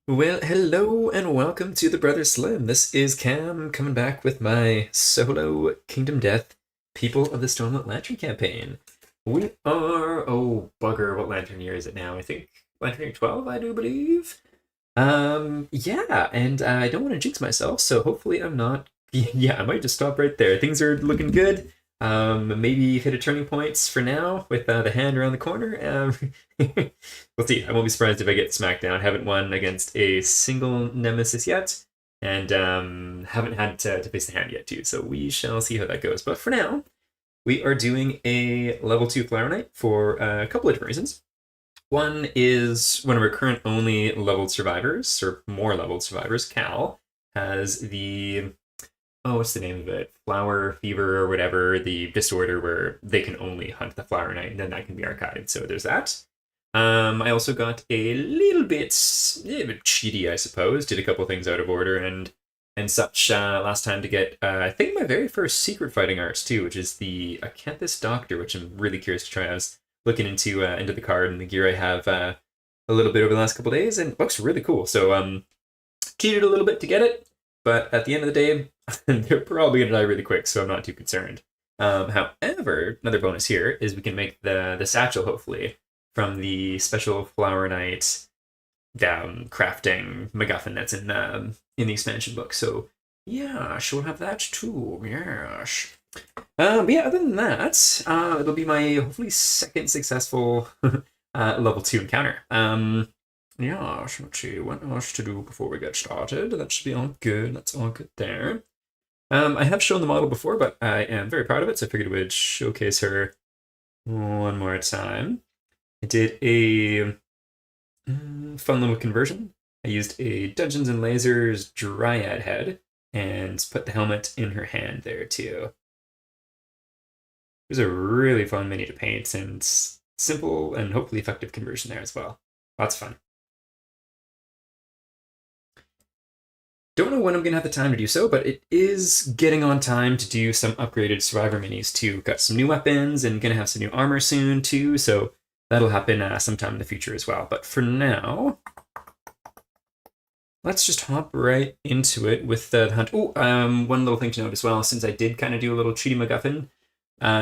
Well, hello and welcome to the Brother Slim. This is Cam coming back with my solo Kingdom Death People of the Stormlit Lantern campaign. We are, oh bugger, what lantern year is it now? I think lantern year 12, I do believe. Yeah, and I don't want to jinx myself, so hopefully I'm not. Yeah, I might just stop right there. Things are looking good. Maybe hit a turning points for now with the hand around the corner. We'll see. I won't be surprised if I get smacked down. Haven't won against a single nemesis yet, and haven't had to face the hand yet too. So we shall see how that goes. But for now, we are doing a level 2 Flower Knight for a couple of different reasons. One is one of our current only leveled survivors, or more leveled survivors, Cal, has the what's the name of it? Flower fever or whatever, the disorder where they can only hunt the Flower Knight, and then that can be archived. So there's that. I also got a little bit cheaty, I suppose. Did a couple things out of order and such last time to get, I think, my very first secret fighting arts too, which is the Acanthus Doctor, which I'm really curious to try. I was looking into the card and the gear I have a little bit over the last couple days, and it looks really cool. So cheated a little bit to get it, but at the end of the day, they're probably gonna die really quick, so I'm not too concerned. However, another bonus here is we can make the satchel hopefully from the special Flower Knight crafting MacGuffin that's in the expansion book. So yeah, she'll have that too. Yes. But yeah, other than that, it'll be my hopefully second successful level 2 encounter. Yeah, let's see what else to do before we get started. That should be all good. That's all good there. I have shown the model before, but I am very proud of it, so I figured I would showcase her one more time. I did a fun little conversion. I used a Dungeons and Lasers Dryad head and put the helmet in her hand there too. It was a really fun mini to paint and simple and hopefully effective conversion there as well. Lots of fun. Don't know when I'm going to have the time to do so, but it is getting on time to do some upgraded Survivor minis too. Got some new weapons and going to have some new armor soon too, so that'll happen sometime in the future as well. But for now, let's just hop right into it with the hunt. Oh, one little thing to note as well, since I did kind of do a little cheaty MacGuffin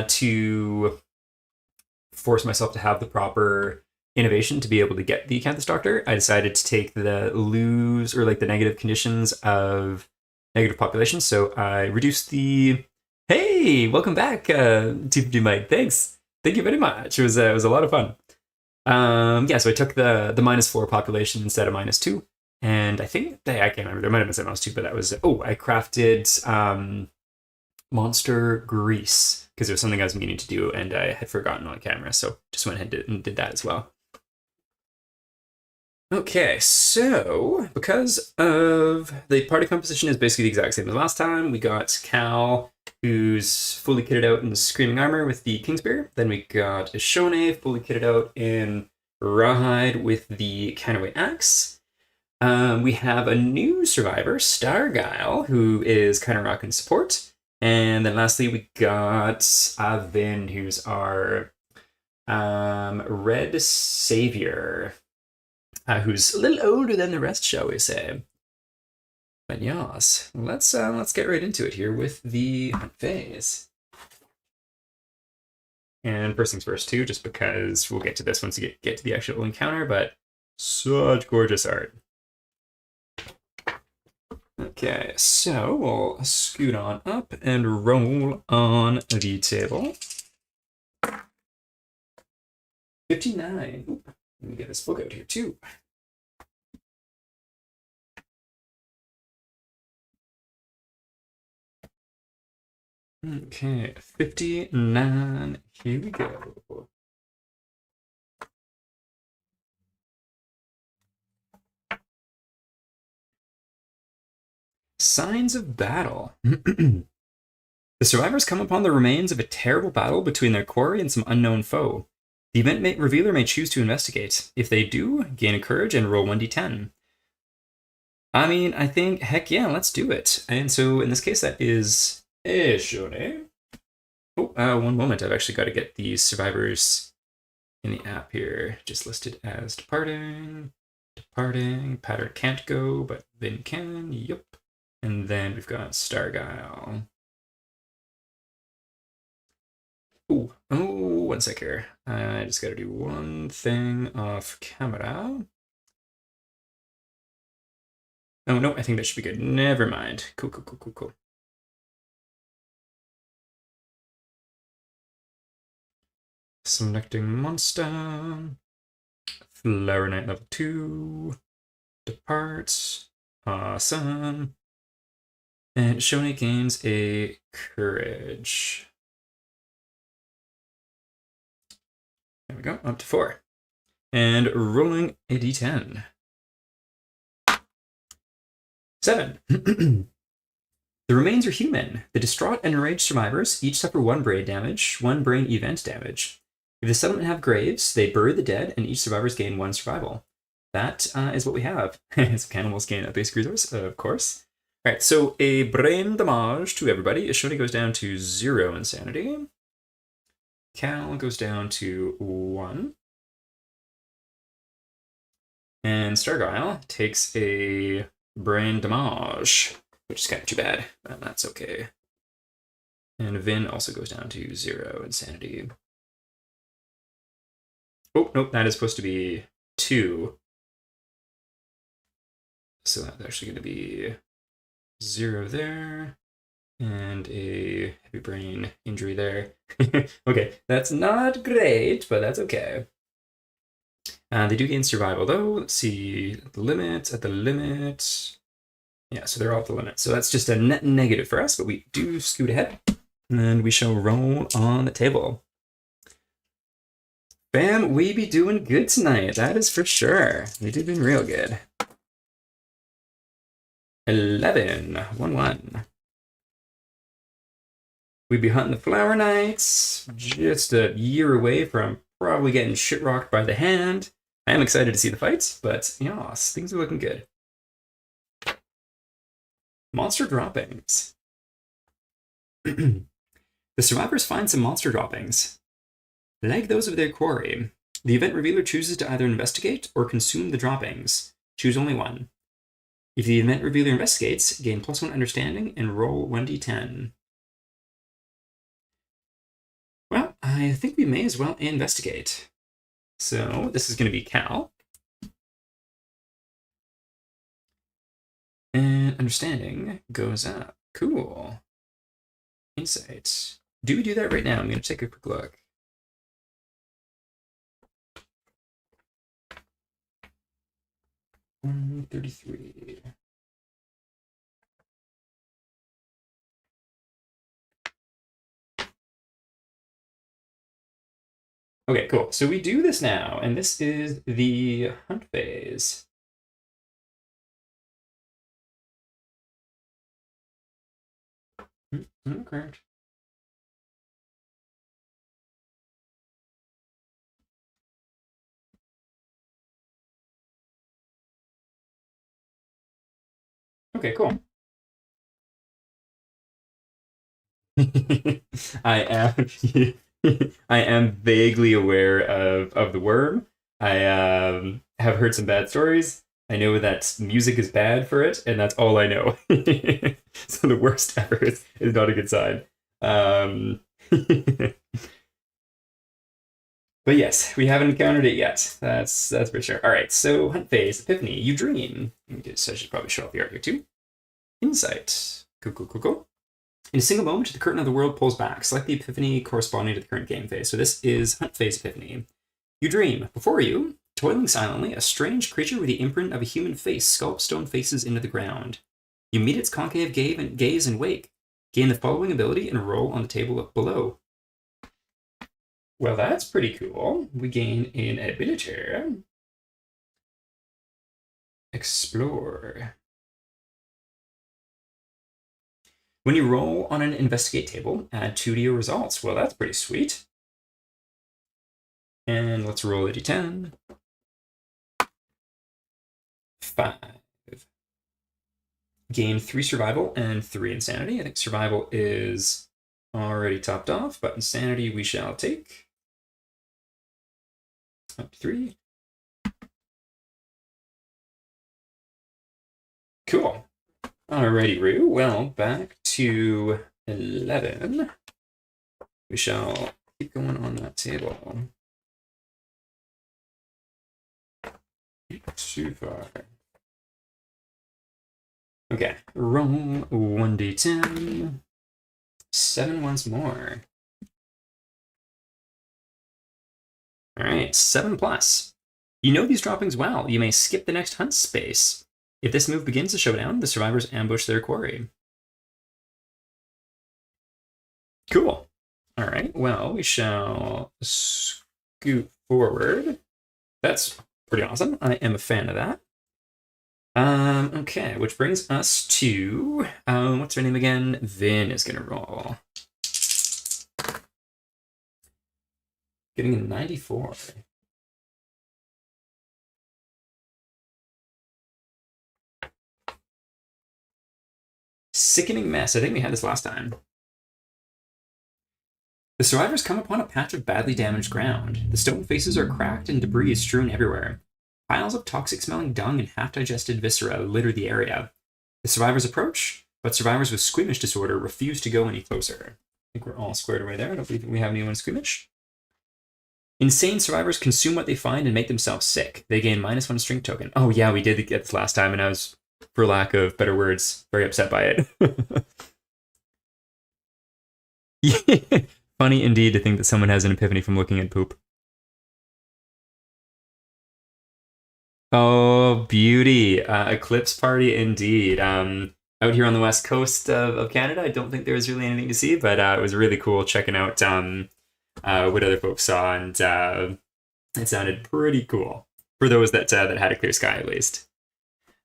to force myself to have the proper innovation to be able to get the Acanthus Doctor, I decided to take the lose or like the negative conditions of negative population. So I reduced the. Hey, welcome back, TPG Mike. Thanks, thank you very much. It was a lot of fun. Yeah, so I took the -4 population instead of -2, and I think I can't remember. There might have been something else too, but that was I crafted monster grease because it was something I was meaning to do and I had forgotten on camera, so just went ahead and did that as well. Okay, so because of the party composition is basically the exact same as last time, we got Cal, who's fully kitted out in Screaming Armor with the Kingspear. Then we got Ishone, fully kitted out in Rawhide with the Canaway Axe. We have a new survivor, Stargyle, who is kind of rocking support. And then lastly, we got Avin, who's our Red Savior. Who's a little older than the rest, shall we say. But yes, let's get right into it here with the hunt phase. And first things first too, just because we'll get to this once we get to the actual encounter, but such gorgeous art. Okay, so we'll scoot on up and roll on the table. 59. Oop. Let me get this book out here too. Okay, 59. Here we go. Signs of battle. The survivors come upon the remains of a terrible battle between their quarry and some unknown foe. The event revealer may choose to investigate. If they do, gain a courage and roll 1d10. I mean, I think, heck yeah, let's do it. And so in this case, that is Ishone. Oh, one moment. I've actually got to get these survivors in the app here just listed as departing. Departing. Pattern can't go, but Vin can. Yep. And then we've got Starguile. Ooh. Oh, one sec here. I just gotta do one thing off camera. Oh, no, I think that should be good. Never mind. Cool. Selecting monster. Flower Knight level 2. Departs. Awesome. And Shoni gains a courage. There we go, up to 4. And rolling a d10. 7. The remains are human. The distraught and enraged survivors each suffer 1 brain damage, 1 brain event damage. If the settlement have graves, they bury the dead, and each survivors gain 1 survival. That is what we have. So cannibals gain a basic resource, of course. All right, so a brain damage to everybody. Ishoni goes down to 0 insanity. Cal goes down to 1. And Starguile takes a brain damage, which is kind of too bad, but that's okay. And Vin also goes down to 0 insanity. Oh, nope, that is supposed to be 2. So that's actually going to be 0 there, and a heavy brain injury there. Okay, that's not great, but that's okay. They do gain survival, though. Let's see, at the limit. Yeah, so they're all at the limit. So that's just a net negative for us, but we do scoot ahead. And we shall roll on the table. Bam, we be doing good tonight. That is for sure. We did been real good. 11. 1-1. We'd be hunting the Flower Knights. Just a year away from probably getting shit rocked by the hand. I am excited to see the fights, but yeah, things are looking good. Monster droppings. The survivors find some monster droppings. Like those of their quarry, the event revealer chooses to either investigate or consume the droppings. Choose only one. If the event revealer investigates, gain +1 understanding and roll 1d10. Well, I think we may as well investigate. So this is going to be Cal. And understanding goes up. Cool. Insight. Do we do that right now? I'm going to take a quick look. $133. Okay, cool. So we do this now, and this is the hunt phase. Okay. Okay, cool. I am I am vaguely aware of the worm. I have heard some bad stories. I know that music is bad for it, and that's all I know. So the worst ever is not a good sign. But yes, we haven't encountered it yet. That's for sure. All right, so hunt phase, epiphany, you dream. So I should probably show off the art here too. Insight. Cool. In a single moment, the curtain of the world pulls back. Select the epiphany corresponding to the current game phase. So this is hunt phase epiphany. You dream. Before you, toiling silently, a strange creature with the imprint of a human face sculpts stone faces into the ground. You meet its concave gaze and wake. Gain the following ability and roll on the table up below. Well, that's pretty cool. We gain an ability. Explore. When you roll on an investigate table, add 2 to your results. Well, that's pretty sweet. And let's roll a d10. 5. Gain 3 survival and 3 insanity. I think survival is already topped off, but insanity we shall take. Up to 3. Cool. Alrighty, Roo. Well, back to 11. We shall keep going on that table. Too far. Okay, roll 1d10. 7 once more. Alright, 7 plus. You know these droppings well. You may skip the next hunt space. If this move begins the showdown, the survivors ambush their quarry. Cool. Alright, well, we shall scoot forward. That's pretty awesome. I am a fan of that. Okay, which brings us to, what's her name again? Vin is gonna roll. Getting a 94. Sickening mess. I think we had this last time. The survivors come upon a patch of badly damaged ground. The stone faces are cracked and debris is strewn everywhere. Piles of toxic-smelling dung and half-digested viscera litter the area. The survivors approach, but survivors with squeamish disorder refuse to go any closer. I think we're all squared away there. I don't believe we have anyone squeamish. Insane survivors consume what they find and make themselves sick. They gain -1 strength token. Oh yeah, we did get this last time, and I was, for lack of better words, very upset by it. Funny indeed to think that someone has an epiphany from looking at poop. Oh, beauty. Eclipse party indeed. Out here on the west coast of Canada, I don't think there was really anything to see, but it was really cool checking out what other folks saw, and it sounded pretty cool for those that had a clear sky at least.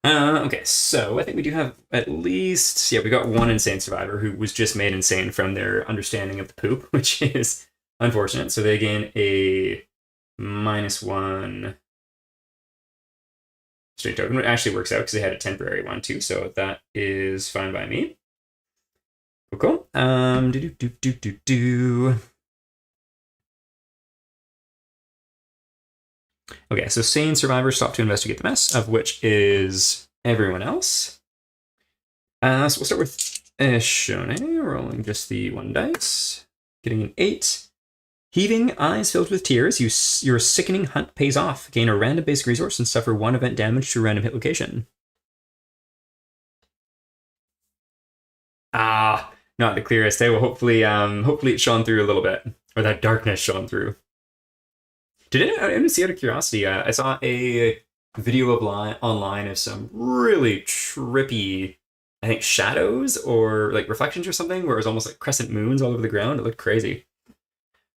Okay, so I think we do have at least, yeah, we got one insane survivor who was just made insane from their understanding of the poop, which is unfortunate. So they gain a -1 straight token. It actually works out because they had a temporary one too, so that is fine by me. Cool. Okay, so sane survivors stop to investigate the mess, of which is everyone else. So we'll start with Shone, rolling just the 1 dice, getting an 8. Heaving, eyes filled with tears, your sickening hunt pays off. Gain a random basic resource and suffer 1 event damage to a random hit location. Ah, not the clearest. Well, hopefully it shone through a little bit, or that darkness shone through. I didn't see out of curiosity. I saw a video online of some really trippy, I think, shadows or like reflections or something, where it was almost like crescent moons all over the ground. It looked crazy.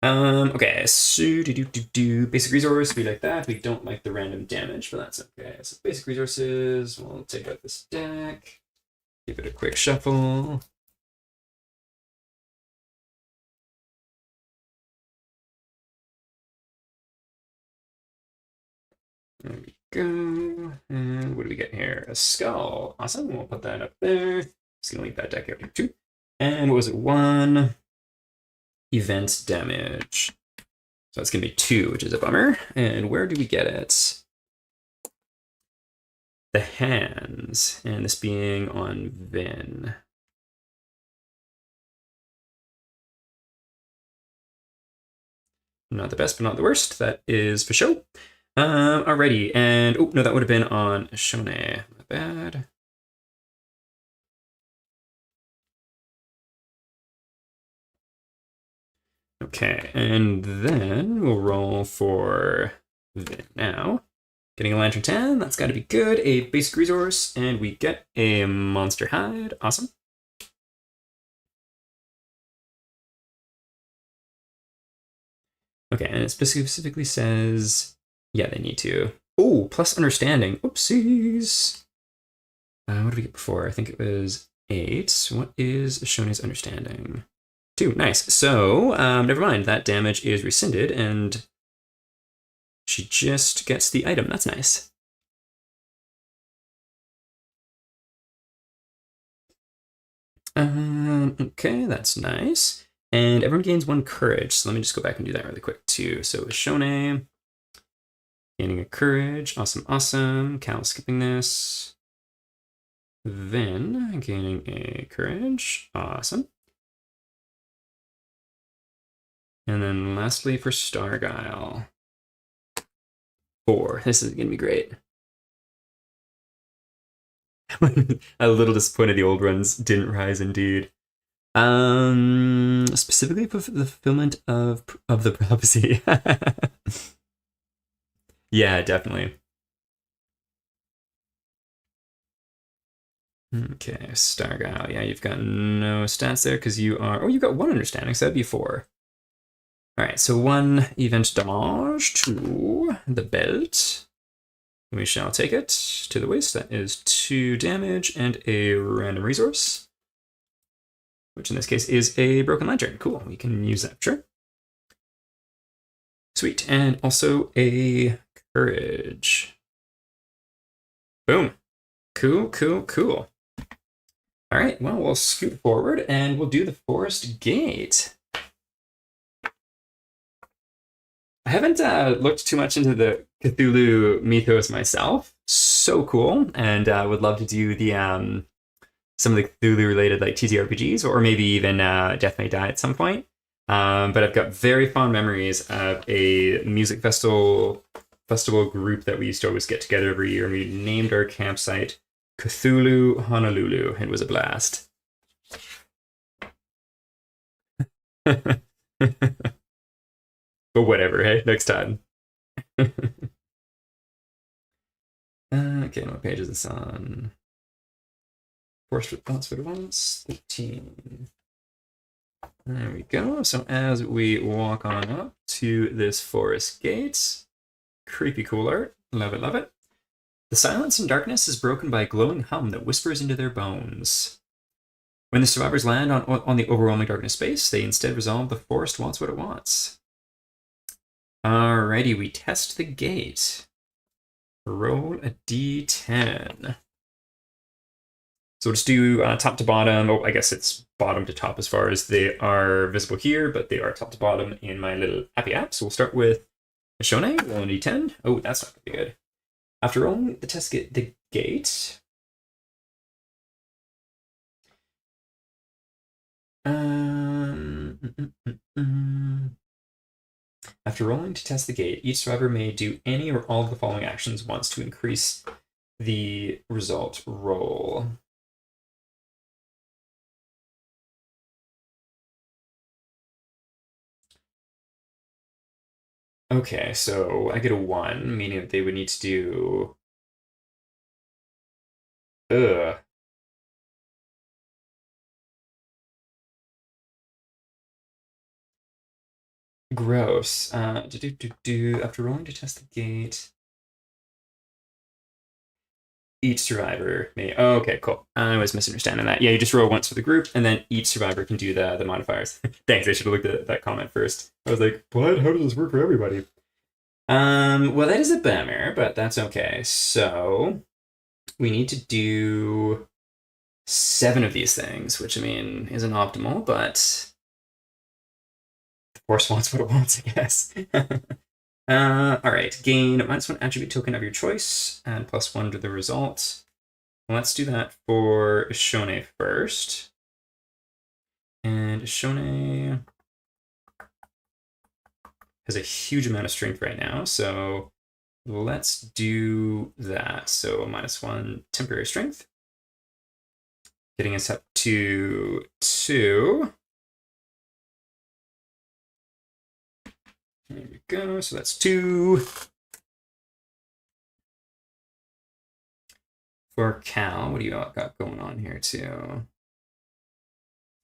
Okay, so basic resource, we like that. We don't like the random damage, but that's okay. So basic resources, we'll take out this deck, give it a quick shuffle. There we go. And what do we get here? A skull. Awesome. We'll put that up there. Just gonna leave that deck out here too. And what was it? 1 event damage. So that's gonna be 2, which is a bummer. And where do we get it? The hands. And this being on Vin. Not the best, but not the worst. That is for sure. Alrighty, and oh no, that would have been on Shone. My bad. Okay, and then we'll roll for Vin now. Getting a Lantern 10, that's got to be good. A basic resource, and we get a monster hide. Awesome. Okay, and it specifically says, yeah, they need to. Oh, plus understanding. Oopsies. What did we get before? I think it was 8. What is Shone's understanding? 2. Nice. So, never mind. That damage is rescinded, and she just gets the item. That's nice. Okay, that's nice. And everyone gains 1 courage. So let me just go back and do that really quick too. So Shone gaining a courage. Awesome, awesome. Cal skipping this. Then gaining a courage. Awesome. And then lastly for Starguile. 4. This is going to be great. A little disappointed the old ones didn't rise indeed. Specifically for the fulfillment of the prophecy. Yeah, definitely. Okay, Starguile. Yeah, you've got no stats there because you are. Oh, you got 1 understanding, so that'd be 4. All right, so 1 event damage to the belt. We shall take it to the waist. That is 2 damage and a random resource, which in this case is a broken lantern. Cool, we can use that, sure. Sweet, and also a courage. Boom. Cool, cool, cool. All right, well, we'll scoot forward and we'll do the forest gate. I haven't looked too much into the Cthulhu mythos myself. So cool, and would love to do the some of the Cthulhu related like TTRPGs, or maybe even Death May Die at some point. But I've got very fond memories of a music festival group that we used to always get together every year, and we named our campsite Cthulhu Honolulu. It was a blast. But whatever, hey, next time. Okay, what page is this on? Forced response for once, 13. There we go. So as we walk on up to this forest gate, creepy cool art. Love it, love it. The silence and darkness is broken by a glowing hum that whispers into their bones. When the survivors land on the overwhelming darkness space, they instead resolve the forest wants what it wants. Alrighty, we test the gate. Roll a d10. So we'll just do top to bottom. Oh, I guess it's bottom to top as far as they are visible here, but they are top to bottom in my little happy app. So we'll start with Shone, roll a d10. Oh, that's not going to be good. After rolling the test the gate, after rolling to test the gate, each survivor may do any or all of the following actions once to increase the result roll. Okay, so I get a 1, meaning that they would need to do. Ugh. Gross. After rolling to test the gate, each survivor may. Oh, okay, cool. I was misunderstanding that. Yeah, you just roll once for the group, and then each survivor can do the modifiers. Thanks. I should have looked at that comment first. I was like, what? How does this work for everybody? Well, that is a bummer, but that's okay. So we need to do 7 of these things, which I mean isn't optimal, but the force wants what it wants, I guess. All right, gain -1 attribute token of your choice, and +1 to the result. Let's do that for Shone first. And Shone has a huge amount of strength right now, so let's do that. So -1 temporary strength, getting us up to 2. There we go. So that's 2. For Cal, what do you got going on here too?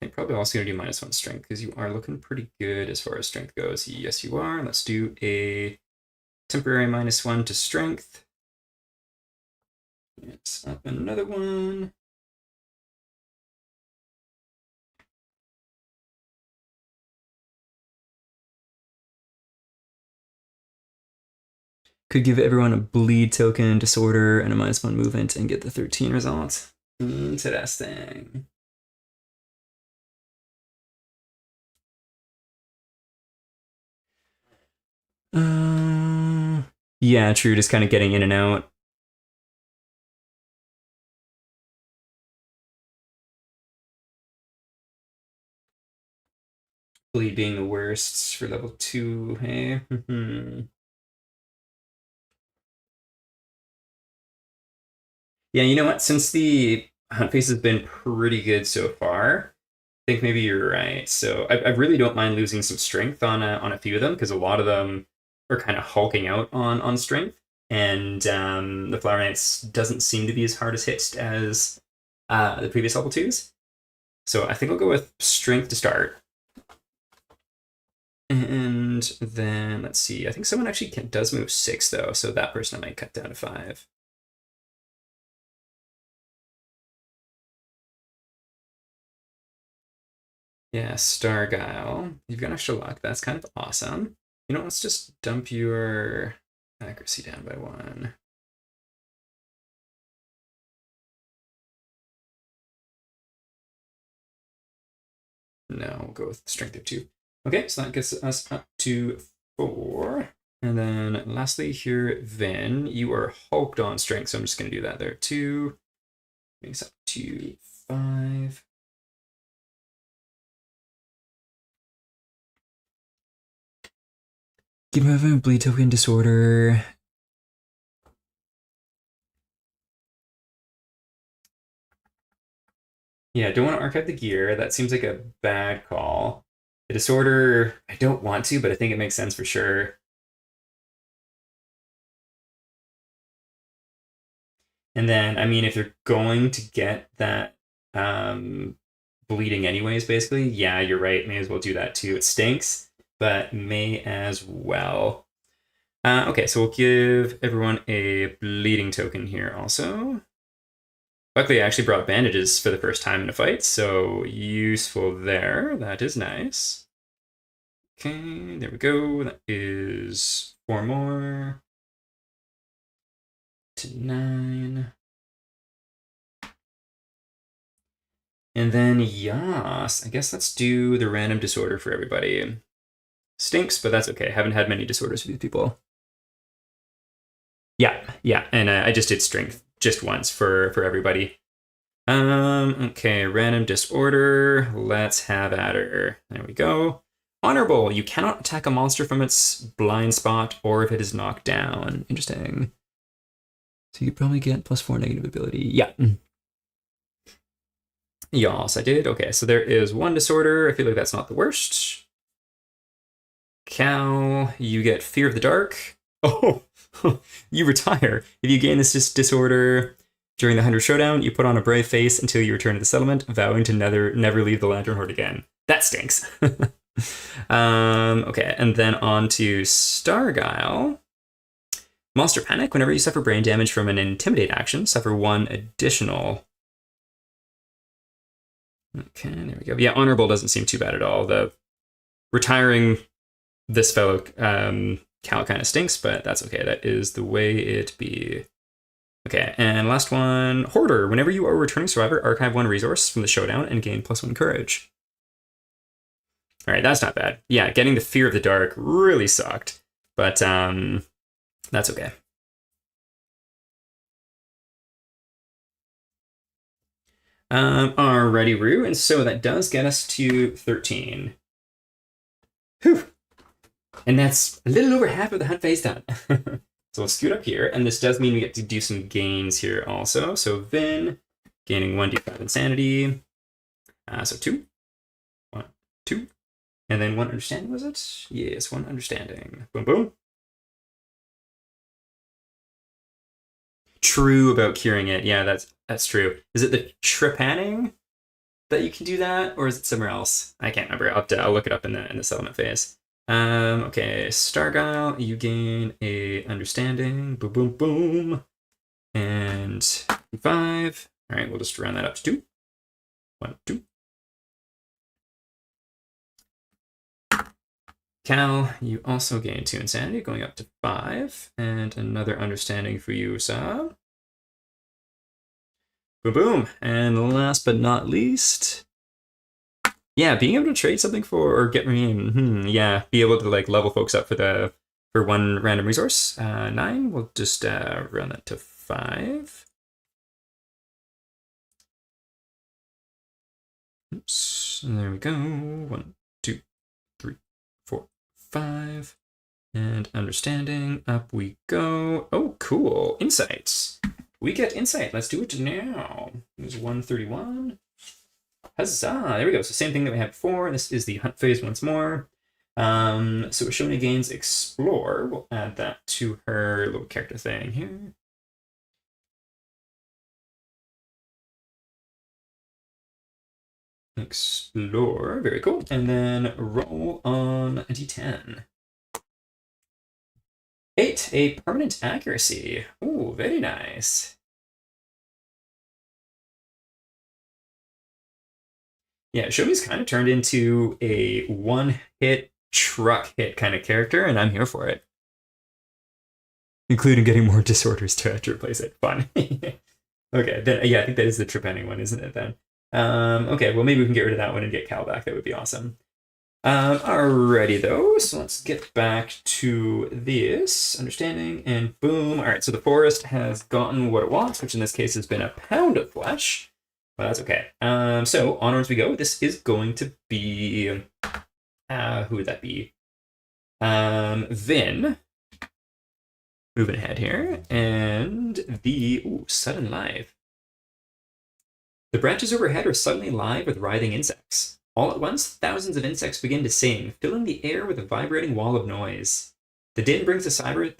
I think probably also gonna do -1 strength because you are looking pretty good as far as strength goes. Yes, you are. Let's do a temporary -1 to strength. It's up another 1. Could give everyone a bleed token, disorder, and a -1 movement and get the 13 result. Interesting. Yeah, true. Just kind of getting in and out. Bleed being the worst for level 2, hey? Yeah, you know what? Since the hunt phase has been pretty good so far, I think maybe you're right. So I really don't mind losing some strength on a few of them because a lot of them are kind of hulking out on strength, and the Flower Knights doesn't seem to be as hard as hit as the previous level 2s. So I think I'll go with strength to start. And then let's see. I think someone actually does move 6 though, so that person I might cut down to 5. Yeah, Starguile. You've got extra luck. That's kind of awesome. You know, let's just dump your accuracy down by 1. No, we'll go with strength of 2. Okay, so that gets us up to 4. And then lastly here, Vin, you are hulked on strength, so I'm just going to do that there. 2, makes up to 5. Give me a bleed token disorder. Yeah, don't want to archive the gear. That seems like a bad call. The disorder, I don't want to, but I think it makes sense for sure. And then, I mean, if you're going to get that bleeding anyways, basically, yeah, you're right. May as well do that too. It stinks, but may as well. Okay, so we'll give everyone a bleeding token here also. Luckily, I actually brought bandages for the first time in a fight, so useful there. That is nice. Okay, there we go. That is 4 more. To 9. And then, yes, I guess let's do the random disorder for everybody. Stinks, but that's okay. Haven't had many disorders for these people. Yeah, and I just did strength just once for everybody. Okay, random disorder. Let's have at her. There we go. Honorable. You cannot attack a monster from its blind spot or if it is knocked down. Interesting. So you probably get +4 negative ability. Yeah. Yes, I did. Okay, so there is 1 disorder. I feel like that's not the worst. Cal, you get Fear of the Dark. Oh, you retire. If you gain this disorder during the Hunter Showdown, you put on a brave face until you return to the settlement, vowing to never leave the Lantern Horde again. That stinks. Okay, and then on to Starguile. Monster Panic. Whenever you suffer brain damage from an Intimidate action, suffer 1 additional. Okay, there we go. Yeah, Honorable doesn't seem too bad at all. The retiring this fellow Cal kind of stinks, but that's okay. That is the way it be. Okay, and last one, Hoarder. Whenever you are a returning survivor, archive 1 resource from the showdown and gain +1 courage. All right, that's not bad. Yeah, getting the Fear of the Dark really sucked, but that's okay. Alrighty, Rue, and so that does get us to 13. Whew. And that's a little over half of the hunt phase done. So we'll scoot up here, and this does mean we get to do some gains here also. So Vin, gaining 1d5 insanity. So 2. 1, 2. And then 1 understanding, was it? Yes, 1 understanding. Boom, boom. True about curing it. Yeah, that's true. Is it the trepanning that you can do that, or is it somewhere else? I can't remember. I'll look it up in the settlement phase. Okay, Starguile, you gain a understanding. Boom, boom, boom. And 5. All right, we'll just round that up to 2. 1, 2. Cal, you also gain 2 insanity, going up to 5. And another understanding for you, Sam. Boom, boom. And last but not least, yeah, being able to trade something for or get yeah, be able to like level folks up for 1 random resource. 9. We'll just run that to 5. Oops. And there we go. 1, 2, 5. And understanding, up we go. Oh, cool. Insights. We get insight. Let's do it now. It was 131. Huzzah! There we go. So same thing that we had before. This is the hunt phase once more. So Shoni gains explore. We'll add that to her little character thing here. Explore. Very cool. And then roll on a d10. 8. A permanent accuracy. Ooh, very nice. Yeah, Shomi's kind of turned into a one-hit truck hit kind of character, and I'm here for it. Including getting more disorders to have to replace it. Fun. Okay, then yeah, I think that is the trepanning one, isn't it then? Okay, well maybe we can get rid of that one and get Cal back. That would be awesome. Alrighty though, so let's get back to this understanding, and boom. All right, so the forest has gotten what it wants, which in this case has been a pound of flesh. Well, that's okay. So onwards we go. This is going to be, who would that be? Vin. Moving ahead here, and the sudden live. The branches overhead are suddenly live with writhing insects. All at once, thousands of insects begin to sing, filling the air with a vibrating wall of noise. The din brings the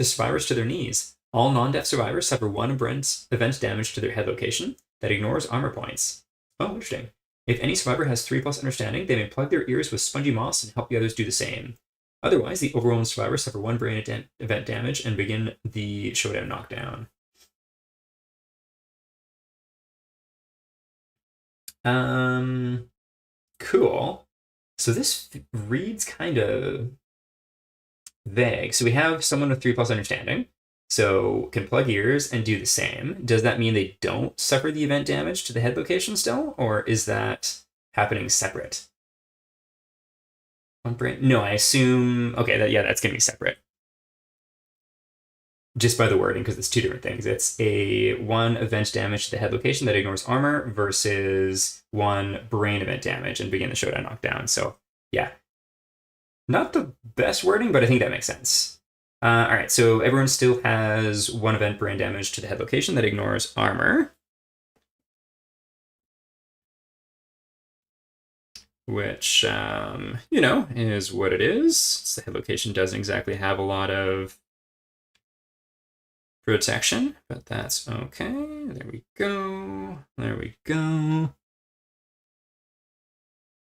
survivors to their knees. All non-death survivors suffer one event damage to their head location that ignores armor points. Oh, interesting. If any survivor has 3+ understanding, they may plug their ears with spongy moss and help the others do the same. Otherwise, the overwhelmed survivors suffer one brain event damage and begin the showdown knockdown. Cool. So this reads kind of vague. So we have someone with 3+ understanding, so can plug ears and do the same. Does that mean they don't suffer the event damage to the head location still, or is that happening separate? One brain? No, I assume. Okay, that's gonna be separate. Just by the wording, because it's two different things. It's a 1 event damage to the head location that ignores armor versus 1 brain event damage and begin the showdown knockdown. So yeah, not the best wording, but I think that makes sense. All right, so everyone still has 1 event brain damage to the head location that ignores armor. Which, is what it is. The head location doesn't exactly have a lot of protection, but that's okay. There we go. There we go.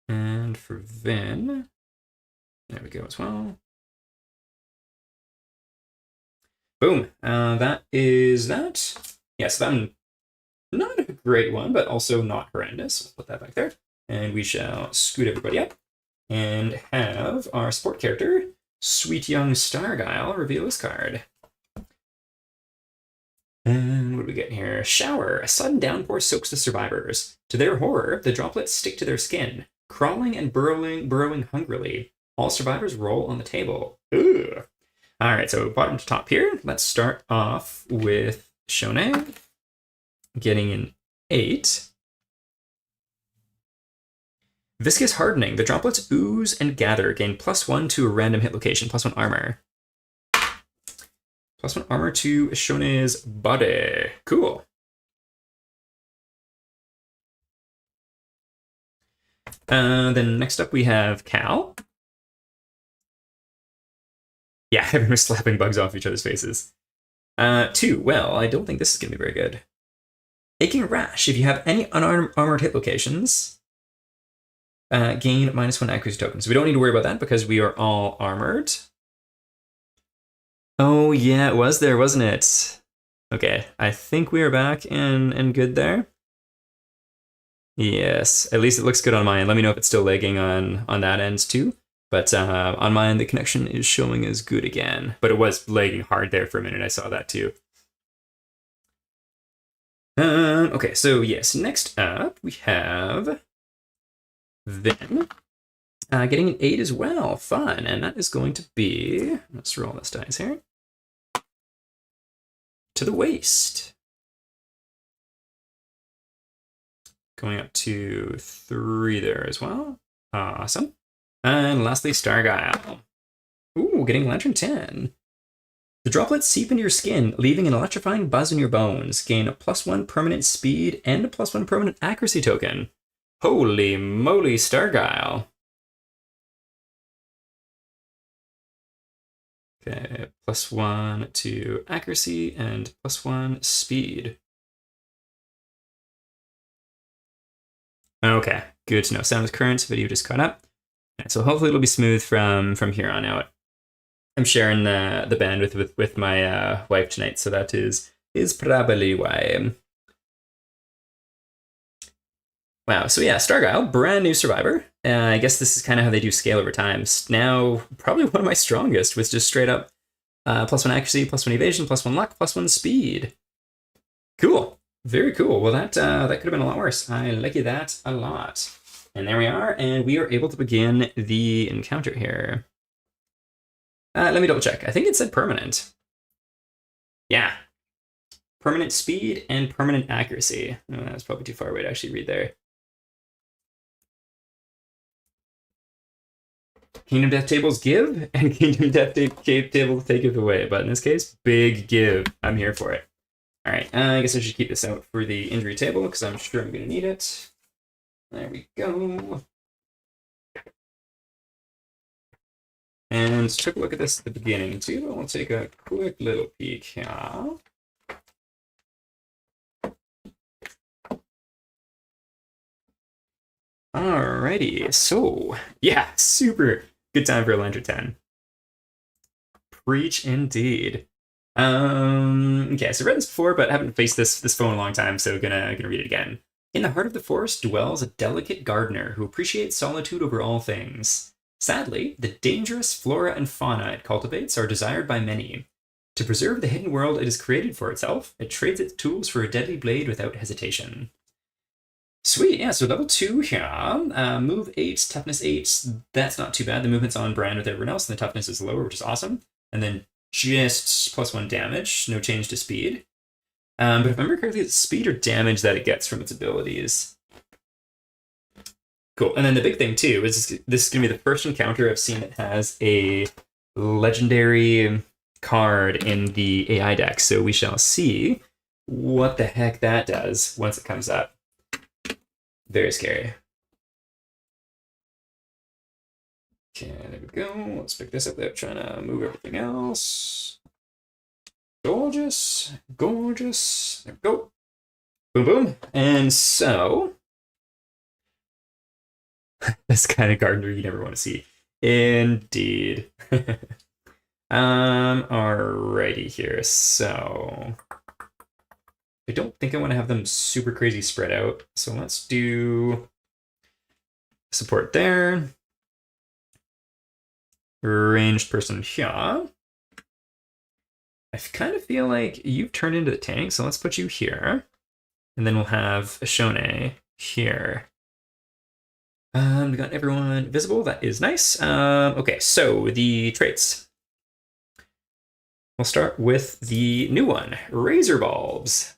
And for Vin, there we go as well. Boom. That is that. Yes, that one, not a great one, but also not horrendous. We'll put that back there. And we shall scoot everybody up and have our sport character, Sweet Young Starguile, reveal his card. And what do we get here? Shower. A sudden downpour soaks the survivors. To their horror, the droplets stick to their skin, crawling and burrowing hungrily. All survivors roll on the table. Ugh. All right, so bottom to top here. Let's start off with Shone getting an 8. Viscous hardening. The droplets ooze and gather. Gain +1 to a random hit location. +1 armor. +1 armor to Shone's body. Cool. Then next up we have Cal. Yeah, everyone was slapping bugs off each other's faces. 2. Well, I don't think this is going to be very good. Aching rash. If you have any unarmored hit locations, gain -1 accuracy token. So we don't need to worry about that because we are all armored. Oh, yeah, it was there, wasn't it? Okay, I think we are back and good there. Yes, at least it looks good on mine. Let me know if it's still lagging on that end too. But on mine, the connection is showing as good again. But it was lagging hard there for a minute. I saw that too. Okay, so yes, next up we have Vin. Getting an 8 as well. Fun. And that is going to be, let's roll this dice here. To the waist. Going up to 3 there as well. Awesome. And lastly, Starguile. Ooh, getting Lantern 10. The droplets seep into your skin, leaving an electrifying buzz in your bones. Gain a +1 permanent speed and a +1 permanent accuracy token. Holy moly, Starguile. Okay, +1 to accuracy and +1 speed. Okay, good to know. Sound is current, video just caught up. So hopefully it'll be smooth from here on out. I'm sharing the bandwidth with my wife tonight, so that is probably why. Wow, so yeah, Starguile, brand new survivor. I guess this is kind of how they do scale over time. Now, probably one of my strongest with just straight up +1 accuracy, +1 evasion, +1 luck, +1 speed. Cool, very cool. Well, that could have been a lot worse. I like that a lot. And there we are, and we are able to begin the encounter here. Let me double check. I think it said permanent. Yeah. Permanent speed and permanent accuracy. Oh, that's probably too far away to actually read there. Kingdom Death tables give, and Kingdom Death tables taketh away. But in this case, big give. I'm here for it. All right, I guess I should keep this out for the injury table because I'm sure I'm going to need it. There we go. And took a look at this at the beginning too, but we'll take a quick little peek here. Alrighty, so yeah, super good time for a Lantern 10. Preach indeed. Okay, so I've read this before, but haven't faced this foe in a long time, so gonna read it again. In the heart of the forest dwells a delicate gardener who appreciates solitude over all things. Sadly, the dangerous flora and fauna it cultivates are desired by many. To preserve the hidden world it has created for itself, it trades its tools for a deadly blade without hesitation. Sweet, yeah, so level 2 here. Move 8, toughness 8. That's not too bad. The movement's on brand with everyone else, and the toughness is lower, which is awesome. And then just +1 damage, no change to speed. But if I remember correctly, it's speed or damage that it gets from its abilities. Cool. And then the big thing, too, is this is going to be the first encounter I've seen that has a legendary card in the AI deck. So we shall see what the heck that does once it comes up. Very scary. Okay, there we go. Let's pick this up without trying to move everything else. Gorgeous. Gorgeous. There we go. Boom, boom. And so, this kind of gardener you never want to see. Indeed. Alrighty here. So, I don't think I want to have them super crazy spread out. So let's do support there. Ranged person here. I kind of feel like you've turned into the tank, so let's put you here. And then we'll have Ashone here. We got everyone visible. That is nice. Okay, so the traits. We'll start with the new one, Razor Bulbs.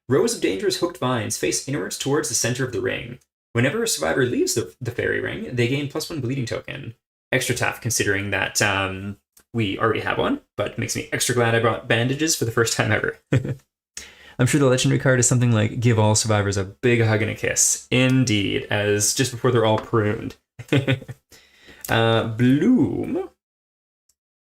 Rows of dangerous hooked vines face inwards towards the center of the ring. Whenever a survivor leaves the fairy ring, they gain +1 bleeding token. Extra tough considering that we already have one, but makes me extra glad I brought bandages for the first time ever. I'm sure the legendary card is something like give all survivors a big hug and a kiss. Indeed, as just before they're all pruned. Bloom.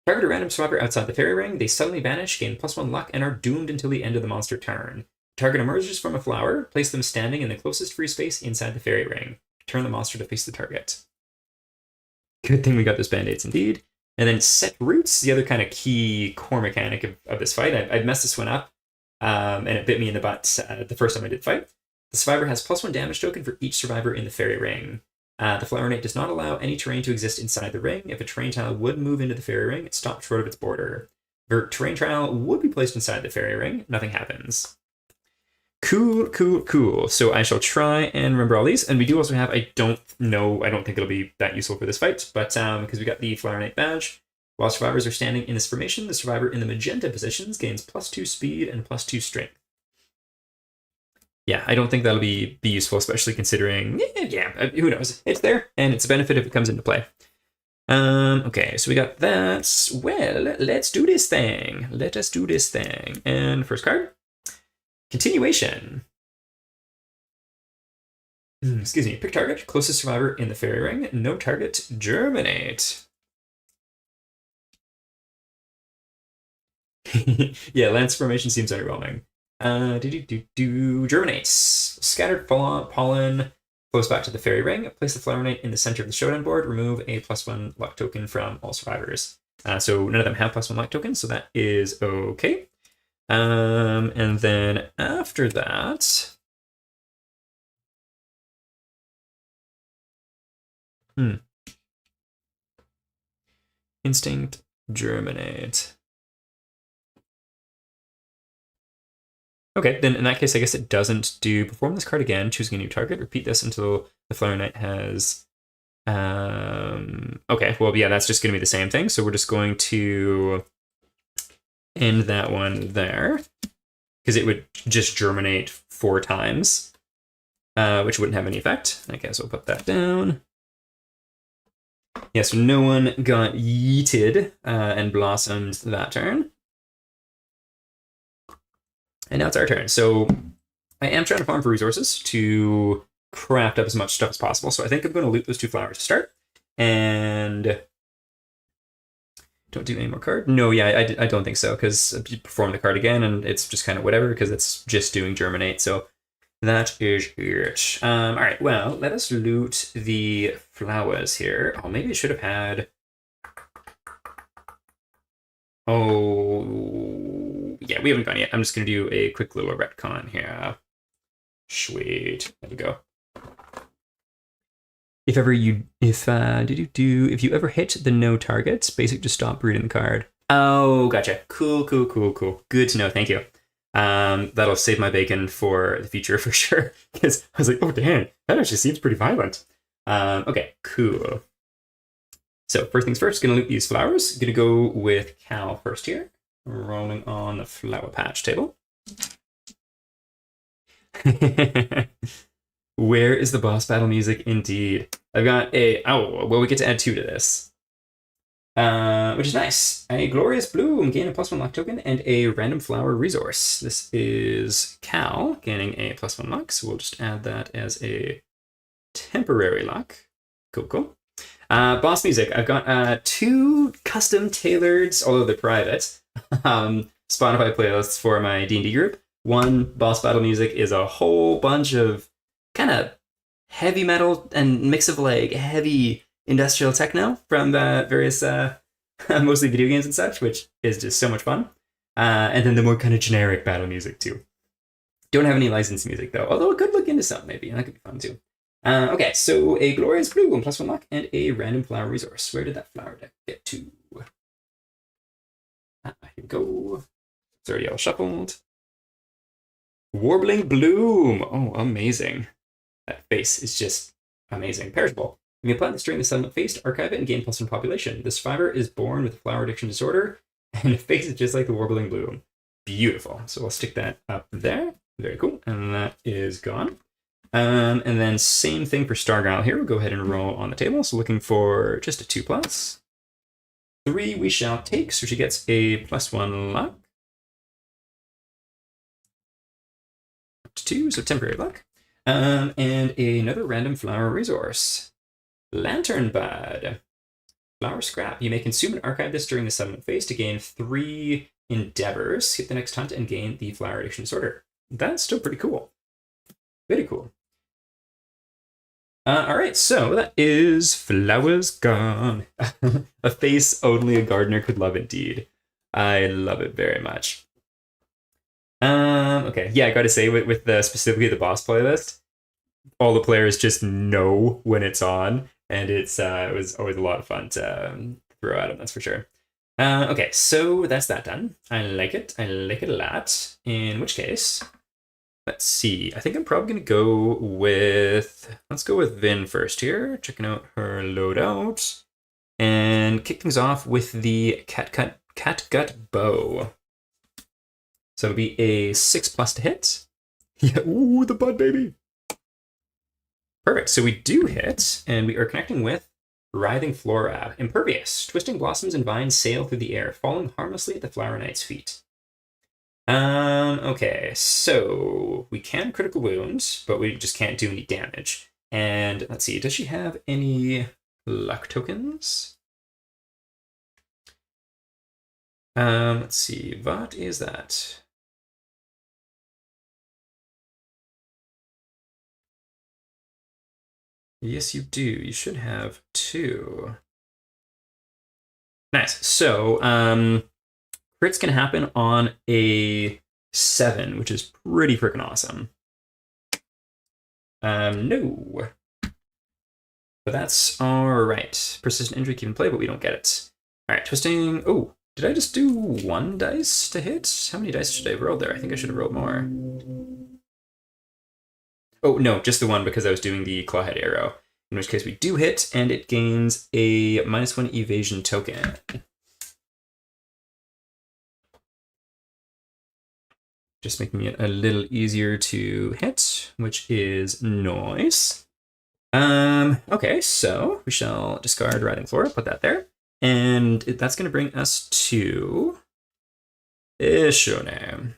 Target a random survivor outside the fairy ring, they suddenly vanish, gain +1 luck, and are doomed until the end of the monster turn. Target emerges from a flower, place them standing in the closest free space inside the fairy ring. Turn the monster to face the target. Good thing we got those band-aids indeed. And then set roots, the other kind of key core mechanic of this fight. I messed this one up, and it bit me in the butt the first time I did fight. The survivor has +1 damage token for each survivor in the fairy ring. The flower knight does not allow any terrain to exist inside the ring. If a terrain tile would move into the fairy ring, it stops short of its border. If a terrain tile would be placed inside the fairy ring, nothing happens. Cool, cool, cool. So I shall try and remember all these. And we do also have, I don't think it'll be that useful for this fight, but because we got the Flower Knight badge. While survivors are standing in this formation, the survivor in the magenta positions gains +2 speed and +2 strength. Yeah, I don't think that'll be useful, especially considering, who knows? It's there, and it's a benefit if it comes into play. Okay, so we got that. Well, let's do this thing. Let us do this thing. And first card, continuation. Excuse me. Pick target, closest survivor in the fairy ring. No target, germinate. Yeah, lance formation seems underwhelming. Germinates. Scattered pollen flows back to the fairy ring. Place the flower knight in the center of the showdown board. Remove a +1 luck token from all survivors. So none of them have +1 luck tokens, so that is okay. And then after that, instinct, germinate. Okay, then in that case, I guess it doesn't do perform this card again, choosing a new target. Repeat this until the Flower Knight has. Okay, well, yeah, that's just going to be the same thing. So we're just going to end that one there because it would just germinate 4 times, which wouldn't have any effect. I guess we'll put that down. Yeah, so no one got yeeted and blossomed that turn. And now it's our turn. So I am trying to farm for resources to craft up as much stuff as possible. So I think I'm going to loot those 2 flowers to start. And don't do any more card. No, yeah, I don't think so, because you perform the card again, and it's just kind of whatever, because it's just doing germinate. So that is it. All right, well, let us loot the flowers here. Oh, maybe I should have had... Oh, yeah, we haven't gone yet. I'm just going to do a quick little retcon here. Sweet. There we go. If you ever hit the no targets, basic just stop reading the card. Oh, gotcha. Cool. Good to know. Thank you. That'll save my bacon for the future for sure. Because I was like, oh damn, that actually seems pretty violent. Okay, cool. So first things first, gonna loot these flowers. Gonna go with Cal first here. Rolling on the flower patch table. Where is the boss battle music? Indeed. I've got we get to add 2 to this. Which is nice. A glorious bloom, gain a +1 luck token, and a random flower resource. This is Cal gaining a +1 luck, so we'll just add that as a temporary luck. Cool. Boss music. I've got 2 custom tailored, although they're private, Spotify playlists for my D&D group. One, boss battle music is a whole bunch of kind of heavy metal and mix of like heavy industrial techno from various mostly video games and such, which is just so much fun. And then the more kind of generic battle music too. Don't have any licensed music though, although I could look into some maybe, and that could be fun too. Okay, so a glorious bloom, +1 luck, and a random flower resource. Where did that flower deck get to? Here we go. It's already all shuffled. Warbling Bloom. Oh, amazing. That face is just amazing. Perishable. You can plant this during the settlement phase to archive it and gain +1 population. The survivor is born with a flower addiction disorder, and the face is just like the Warbling Bloom. Beautiful. So I'll stick that up there. Very cool. And that is gone. And then same thing for Stargile here. We'll go ahead and roll on the table. So looking for just a 2+. 3 we shall take, so she gets a +1 luck. 2, so temporary luck. And another random flower resource. Lantern Bud. Flower scrap. You may consume and archive this during the settlement phase to gain 3 endeavors. Hit the next hunt and gain the flower addiction disorder. That's still pretty cool. Very cool. All right, so that is Flowers Gone. A face only a gardener could love indeed. I love it very much. Okay, yeah, I gotta say, with the specifically the boss playlist, all the players just know when it's on, and it was always a lot of fun to throw at them, that's for sure. Okay, so that's that done. I like it a lot, in which case... Let's see. I think I'm probably going to go with... Let's go with Vin first here. Checking out her loadout. And kick things off with the Catgut Bow. So it'll be a 6+ to hit. Yeah, ooh, the bud baby. Perfect. So we do hit, and we are connecting with Writhing flora. Impervious. Twisting blossoms and vines sail through the air, falling harmlessly at the flower knight's feet. Okay, so we can critical wounds, but we just can't do any damage. And let's see, does she have any luck tokens? Let's see, what is that? Yes, you do. You should have 2. Nice. So, crits can happen on a 7, which is pretty freaking awesome. No. But that's alright. Persistent injury can play, but we don't get it. Alright, twisting. Oh, did I just do 1 dice to hit? How many dice should I have rolled there? I think I should have rolled more. Oh, no, just the 1 because I was doing the clawhead arrow. In which case we do hit, and it gains a -1 evasion token. Just making it a little easier to hit, which is nice. Okay, so we shall discard Writhing Flora, put that there. And that's going to bring us to Ishone.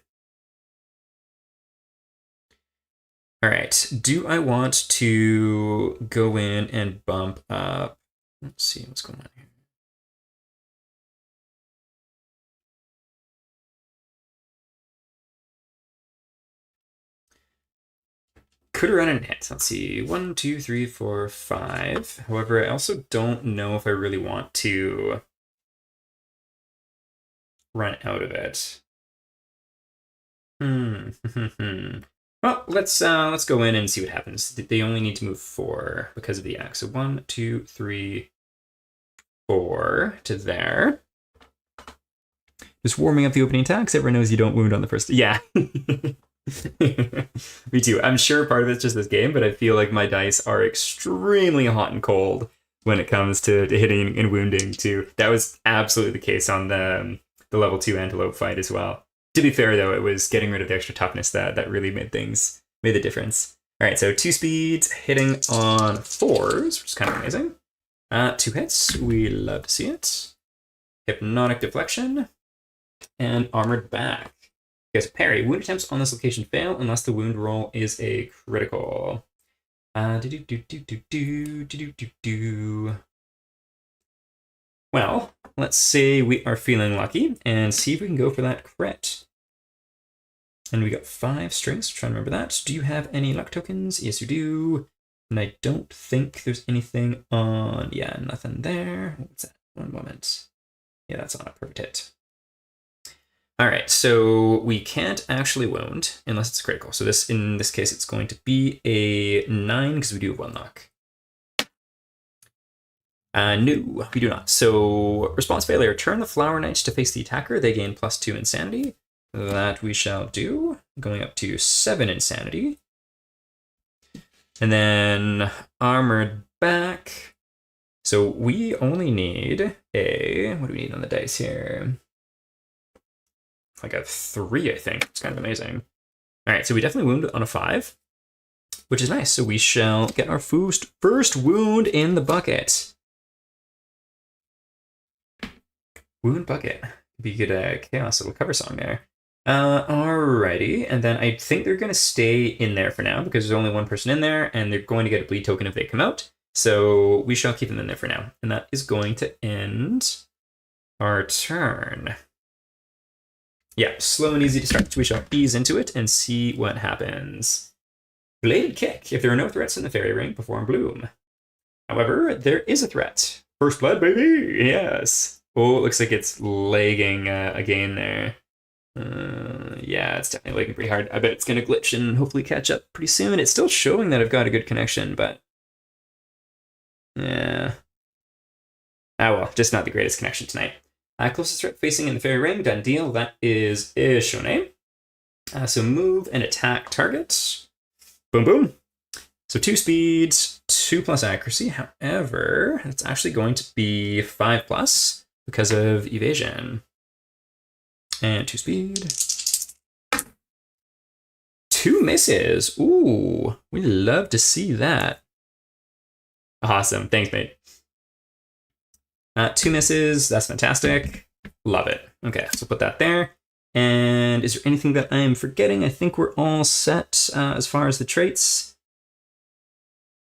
All right, do I want to go in and bump up? Let's see what's going on here. Could run and hit. Let's see. 1, 2, 3, 4, 5. However, I also don't know if I really want to run out of it. Well, let's go in and see what happens. They only need to move 4 because of the axe. So 1, 2, 3, 4 to there. Just warming up the opening attacks. Everyone knows you don't wound on the first. Yeah. Me too. I'm sure part of it's just this game, but I feel like my dice are extremely hot and cold when it comes to hitting and wounding too. That was absolutely the case on the level 2 antelope fight as well. To be fair though, it was getting rid of the extra toughness that really made the difference. All right, so 2 speeds hitting on 4s, which is kind of amazing. 2 hits, we love to see it. Hypnotic deflection and armored back. Because parry, wound attempts on this location fail unless the wound roll is a critical. Well, let's say we are feeling lucky and see if we can go for that crit. And we got 5 strengths, try to remember that. Do you have any luck tokens? Yes, you do. And I don't think there's anything on, yeah, nothing there. What's that? 1 moment. Yeah, that's on a perfect hit. All right, so we can't actually wound unless it's critical. So in this case, it's going to be a 9 because we do have 1 luck. No, we do not. So response failure, turn the Flower Knights to face the attacker. They gain +2 insanity. That we shall do, going up to 7 insanity. And then armored back. So we only need a, what do we need on the dice here? Like a 3, I think. It's kind of amazing. All right, so we definitely wound on a 5, which is nice. So we shall get our first wound in the bucket. Wound bucket. Be good chaos little cover song there. Alrighty, and then I think they're gonna stay in there for now because there's only 1 person in there, and they're going to get a bleed token if they come out. So we shall keep them in there for now, and that is going to end our turn. Yeah, slow and easy to start. We shall ease into it and see what happens. Bladed Kick. If there are no threats in the fairy ring, perform Bloom. However, there is a threat. First blood, baby! Yes. Oh, it looks like it's lagging again there. Yeah, it's definitely lagging pretty hard. I bet it's going to glitch and hopefully catch up pretty soon. It's still showing that I've got a good connection, but... yeah. Ah well, just not the greatest connection tonight. Closest threat facing in the fairy ring, done deal. That is Ishone. So move and attack target. Boom, boom. So 2 speeds, 2+ accuracy. However, it's actually going to be 5+ because of evasion. And 2 speed. 2 misses. Ooh, we love to see that. Awesome. Thanks, mate. 2 misses. That's fantastic. Love it. Okay, so put that there. And is there anything that I'm forgetting? I think we're all set as far as the traits.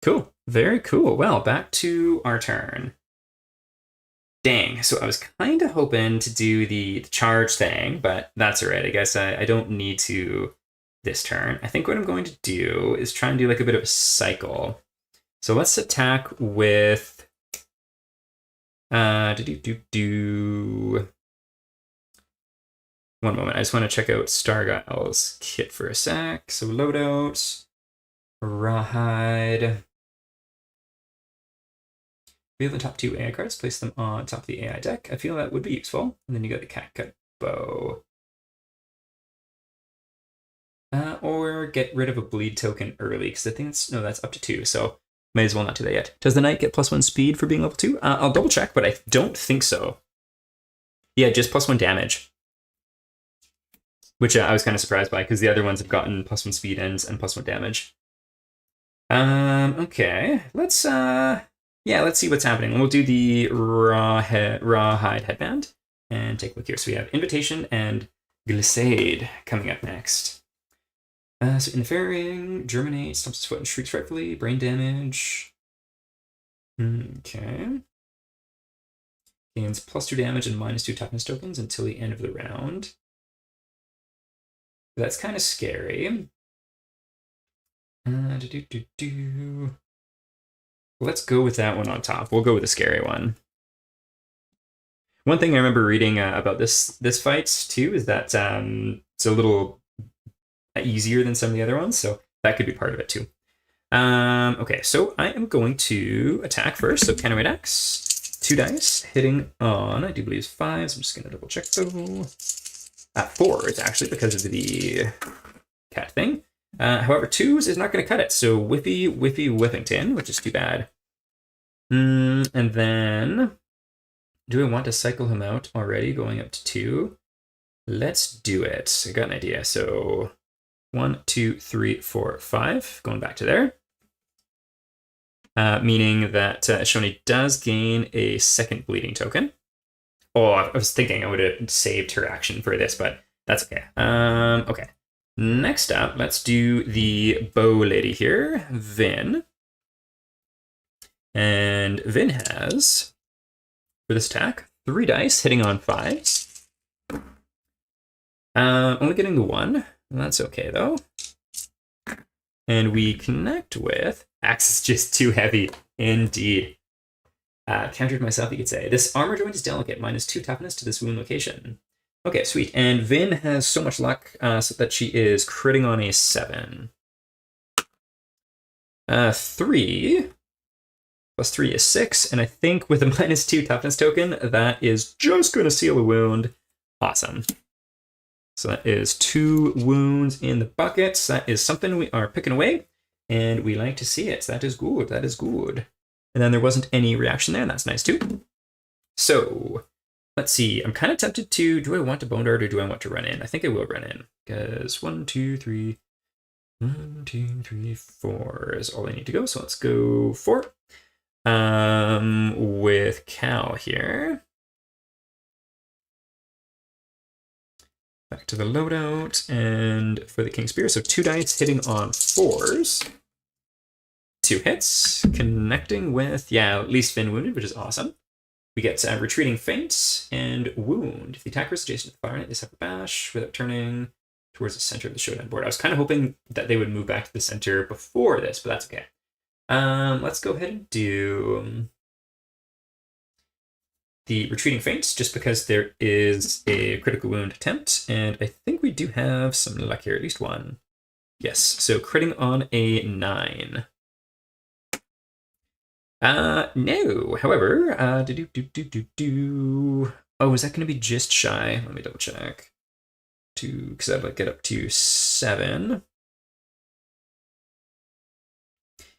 Cool. Very cool. Well, back to our turn. Dang. So I was kind of hoping to do the charge thing, but that's all right. I guess I don't need to this turn. I think what I'm going to do is try and do like a bit of a cycle. So let's attack with... One moment. I just want to check out Stargyle's kit for a sec. So loadout, Rawhide. We have the top 2 AI cards, place them on top of the AI deck. I feel that would be useful. And then you got the Catgut Bow. Or get rid of a bleed token early, because I think that's up to 2, so may as well not do that yet. Does the knight get +1 speed for being level 2? I'll double check, but I don't think so. Yeah, just +1 damage. Which I was kind of surprised by, because the other ones have gotten +1 speed ends and +1 damage. Okay, let's see what's happening. We'll do the Rawhide headband and take a look here. So we have Invitation and Glissade coming up next. So Interfering, Germinate, stomps his foot and shrieks frightfully, brain damage. Okay. Gains +2 damage and -2 toughness tokens until the end of the round. That's kind of scary. Let's go with that one on top. We'll go with the scary one. One thing I remember reading about this fight too is that it's a little easier than some of the other ones, so that could be part of it too. Okay, so I am going to attack first. So counterweight X, 2 dice, hitting on, I do believe, 5. So I'm just going to double check though. 4 is actually because of the cat thing. However, 2s is not going to cut it. So Whippy Whippington, which is too bad. And then, do I want to cycle him out already, going up to 2? Let's do it. I got an idea. So 1, 2, 3, 4, 5. Going back to there. Meaning that Shoni does gain a second bleeding token. Oh, I was thinking I would have saved her action for this, but that's okay. Okay. Next up, let's do the bow lady here, Vin. And Vin has, for this attack, 3 dice, hitting on 5s. Only getting the 1. That's okay, though. And we connect with... Axe is just too heavy, indeed. Countered myself, you could say. This armor joint is delicate. -2 toughness to this wound location. Okay, sweet. And Vin has so much luck so that she is critting on a 7. 3 plus 3 is 6, and I think with a -2 toughness token, that is just going to seal a wound. Awesome. So that is 2 wounds in the buckets. That is something we are picking away, and we like to see it. So that is good. That is good. And then there wasn't any reaction there. That's nice too. So let's see. I'm kind of tempted to, do I want to bone dart or do I want to run in? I think I will run in because 1, 2, 3, 1, 2, 3, 4 is all I need to go. So let's go 4. With Cal here. Back to the loadout and for the King Spear. So 2 dice hitting on 4s. 2 hits, connecting with, at least Finn wounded, which is awesome. We get retreating feint and wound. If the attacker is adjacent to the fire knight, they suffer bash without turning towards the center of the showdown board. I was kind of hoping that they would move back to the center before this, but that's okay. Let's go ahead and do the retreating feint, just because there is a critical wound attempt, and I think we do have some luck here, at least 1. Yes, so critting on a 9. No. However, oh, is that going to be just shy? Let me double check. Because I'd like get up to 7.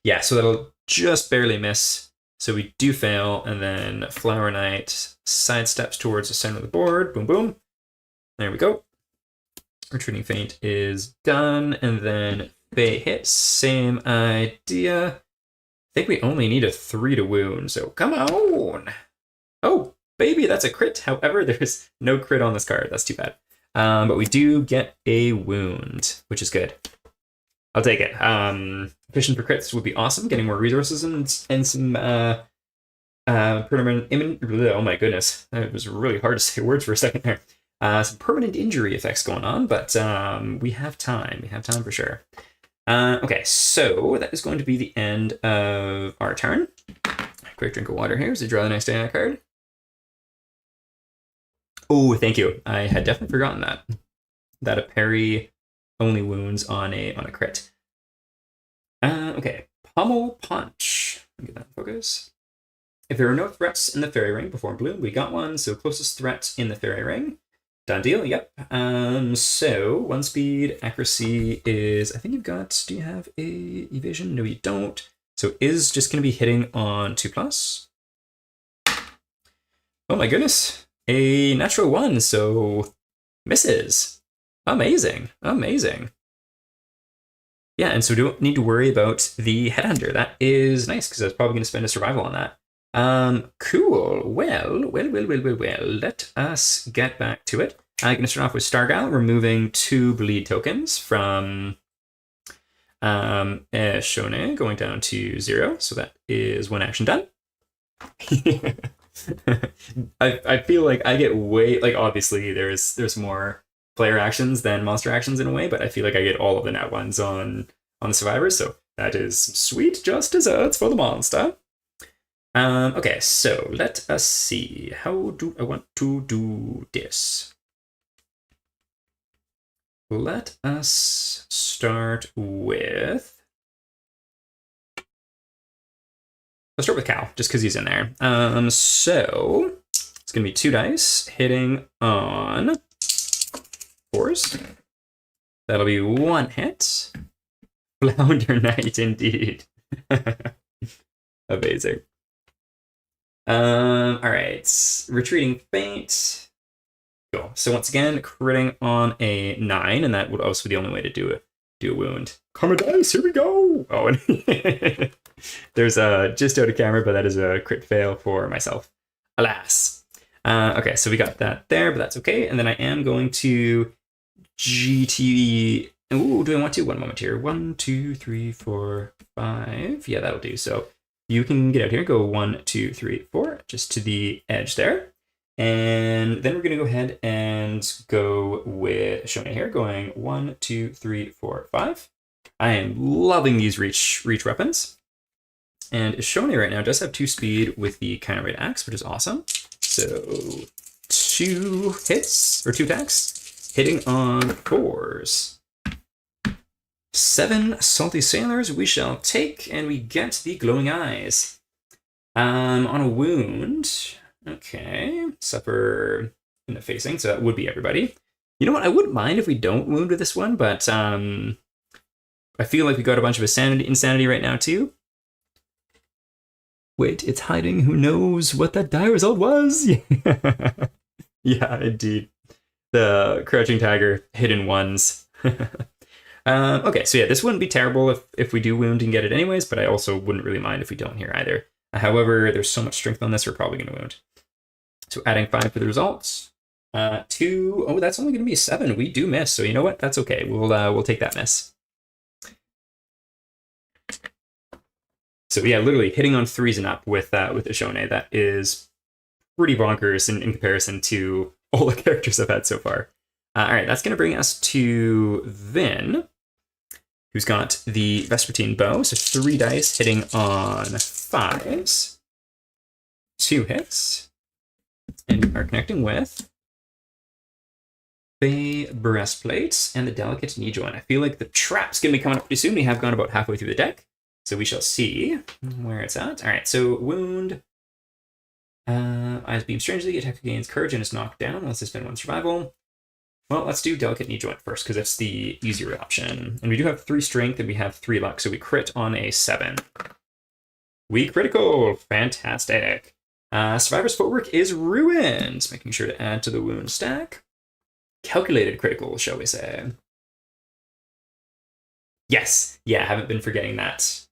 Yeah, so that'll just barely miss. So we do fail, and then Flower Knight sidesteps towards the center of the board. Boom, boom. There we go. Retreating feint is done, and then Fey hits. Same idea. I think we only need a 3 to wound, so come on. Oh, baby, that's a crit. However, there's no crit on this card. That's too bad. But we do get a wound, which is good. I'll take it. Fishing for crits would be awesome. Getting more resources and some permanent. Oh my goodness, it was really hard to say words for a second there. Some permanent injury effects going on, but we have time. We have time for sure. Okay, so that is going to be the end of our turn. Quick drink of water here as we draw the next AI card. Oh, thank you. I had definitely forgotten that. That a parry only wounds on a crit. Okay, Pummel Punch. Get that in focus. If there are no threats in the fairy ring before Bloom, we got one. So closest threat in the fairy ring. Done deal. Yep. So 1 speed, accuracy is. I think you've got. Do you have a evasion? No, you don't. So is just going to be hitting on 2+. Oh my goodness. A natural 1, so misses. Amazing. Amazing. Yeah, and so we don't need to worry about the Headhunter. That is nice, because I was probably going to spend a survival on that. Cool. Well. Let us get back to it. I'm going to start off with Stargyle, removing 2 bleed tokens from Shone, going down to 0. So that is 1 action done. I feel like I get way, like, obviously there's more player actions than monster actions in a way, but I feel like I get all of the nat ones on the survivors, so that is sweet just desserts for the monster. Okay, so let us see. How do I want to do this? Let us start with. Let's start with Cal, just because he's in there. So it's gonna be 2 dice hitting on 4s. That'll be 1 hit. Flounder Knight, indeed. Amazing. All right, retreating feint. Cool. So once again, critting on a 9, and that would also be the only way to do a wound. Karma dice, here we go. Oh, and there's just out of camera, but that is a crit fail for myself. Alas. Okay, so we got that there, but that's okay. And then I am going to GT. Ooh, do I want to? One moment here. 1, 2, 3, 4, 5. Yeah, that'll do. So you can get out here. Go 1, 2, 3, 4, just to the edge there. And then we're going to go ahead and go with Shone here, going 1, 2, 3, 4, 5. I am loving these reach weapons. And Shone right now does have 2 speed with the counterweight axe, which is awesome. So 2 hits, or 2 attacks, hitting on 4s. 7 salty sailors we shall take, and we get the glowing eyes. On a wound, okay, suffer in the facing, so that would be everybody. You know what, I wouldn't mind if we don't wound with this one, but I feel like we got a bunch of insanity right now too. Wait, it's hiding. Who knows what that die result was? Yeah, indeed. The crouching tiger, hidden ones. Okay, so yeah, this wouldn't be terrible if we do wound and get it anyways, but I also wouldn't really mind if we don't here either. However, there's so much strength on this, we're probably going to wound. So adding 5 for the results. 2, oh, that's only going to be 7. We do miss, so you know what? That's okay. We'll take that miss. So yeah, literally hitting on 3s and up with the Shone, that is pretty bonkers in comparison to all the characters I've had so far. All right, that's going to bring us to Vin, who's got the Vespertine bow. So 3 dice hitting on 5s. 2 hits. And we are connecting with the breastplate and the delicate knee joint. I feel like the trap's going to be coming up pretty soon. We have gone about halfway through the deck, so we shall see where it's at. All right, so wound. Eyes beam strangely. Attack gains courage and is knocked down unless they spend 1 survival. Well, let's do delicate knee joint first because it's the easier option. And we do have 3 strength and we have 3 luck, so we crit on a 7. We critical. Fantastic. Survivor's footwork is ruined. Making sure to add to the wound stack. Calculated critical, shall we say. Yes. Yeah, I haven't been forgetting that.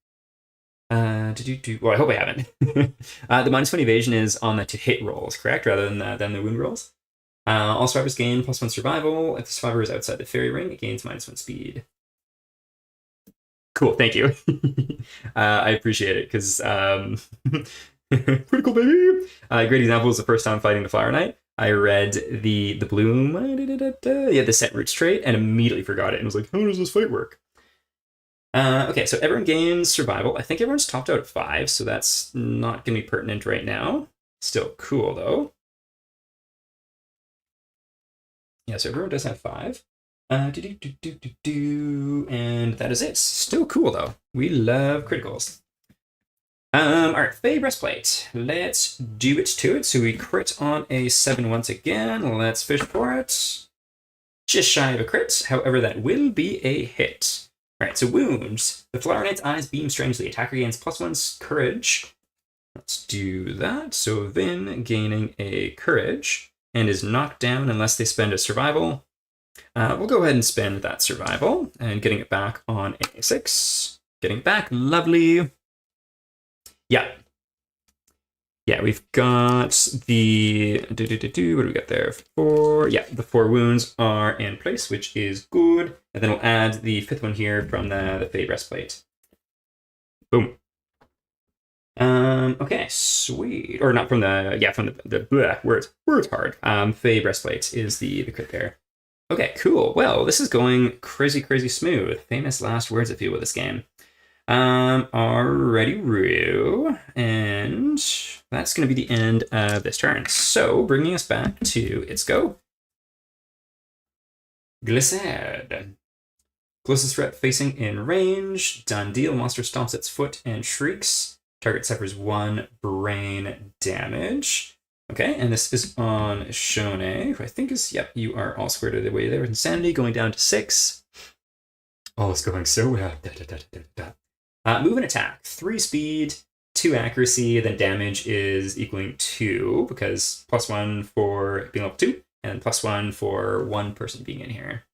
Well, I hope I haven't. The -1 evasion is on the to hit rolls, correct? Rather than the wound rolls. All survivors gain +1 survival. If the survivor is outside the fairy ring, it gains -1 speed. Cool, thank you. I appreciate it because critical baby. Great example is the first time fighting the Flower Knight. I read the bloom, the set roots trait, and immediately forgot it and was like, how does this fight work? Okay, so everyone gains survival. I think everyone's topped out at 5, so that's not going to be pertinent right now. Still cool, though. Yeah, so everyone does have 5. And that is it. Still cool, though. We love criticals. All right, Fey Breastplate. Let's do it to it. So we crit on a 7 once again. Let's fish for it. Just shy of a crit. However, that will be a hit. All right, so wounds. The Flower Knight's eyes beam strangely. Attacker gains +1 courage. Let's do that. So Vin gaining a courage and is knocked down unless they spend a survival. We'll go ahead and spend that survival and getting it back on a 6. Getting it back, lovely. Yeah. Yeah, we've got the... What do we got there? 4. Yeah, the 4 wounds are in place, which is good. And then we'll add the 5th one here from the Fey Breastplate. Boom. Okay, sweet. Or not from the... Yeah, from the words. Words hard. Fey Breastplate is the crit there. Okay, cool. Well, this is going crazy, crazy smooth. Famous last words, I feel, with this game. Alrighty, Roo. And that's going to be the end of this turn. So, bringing us back to its go. Glissade. Closest threat facing in range. Done deal. Monster stomps its foot and shrieks. Target suffers 1 brain damage. Okay, and this is on Shone, who I think is, yep, you are all squared away there. Insanity going down to 6. Oh, it's going so well. Move and attack. 3 speed, 2 accuracy, then damage is equaling 2, because +1 for being level 2, and +1 for 1 person being in here.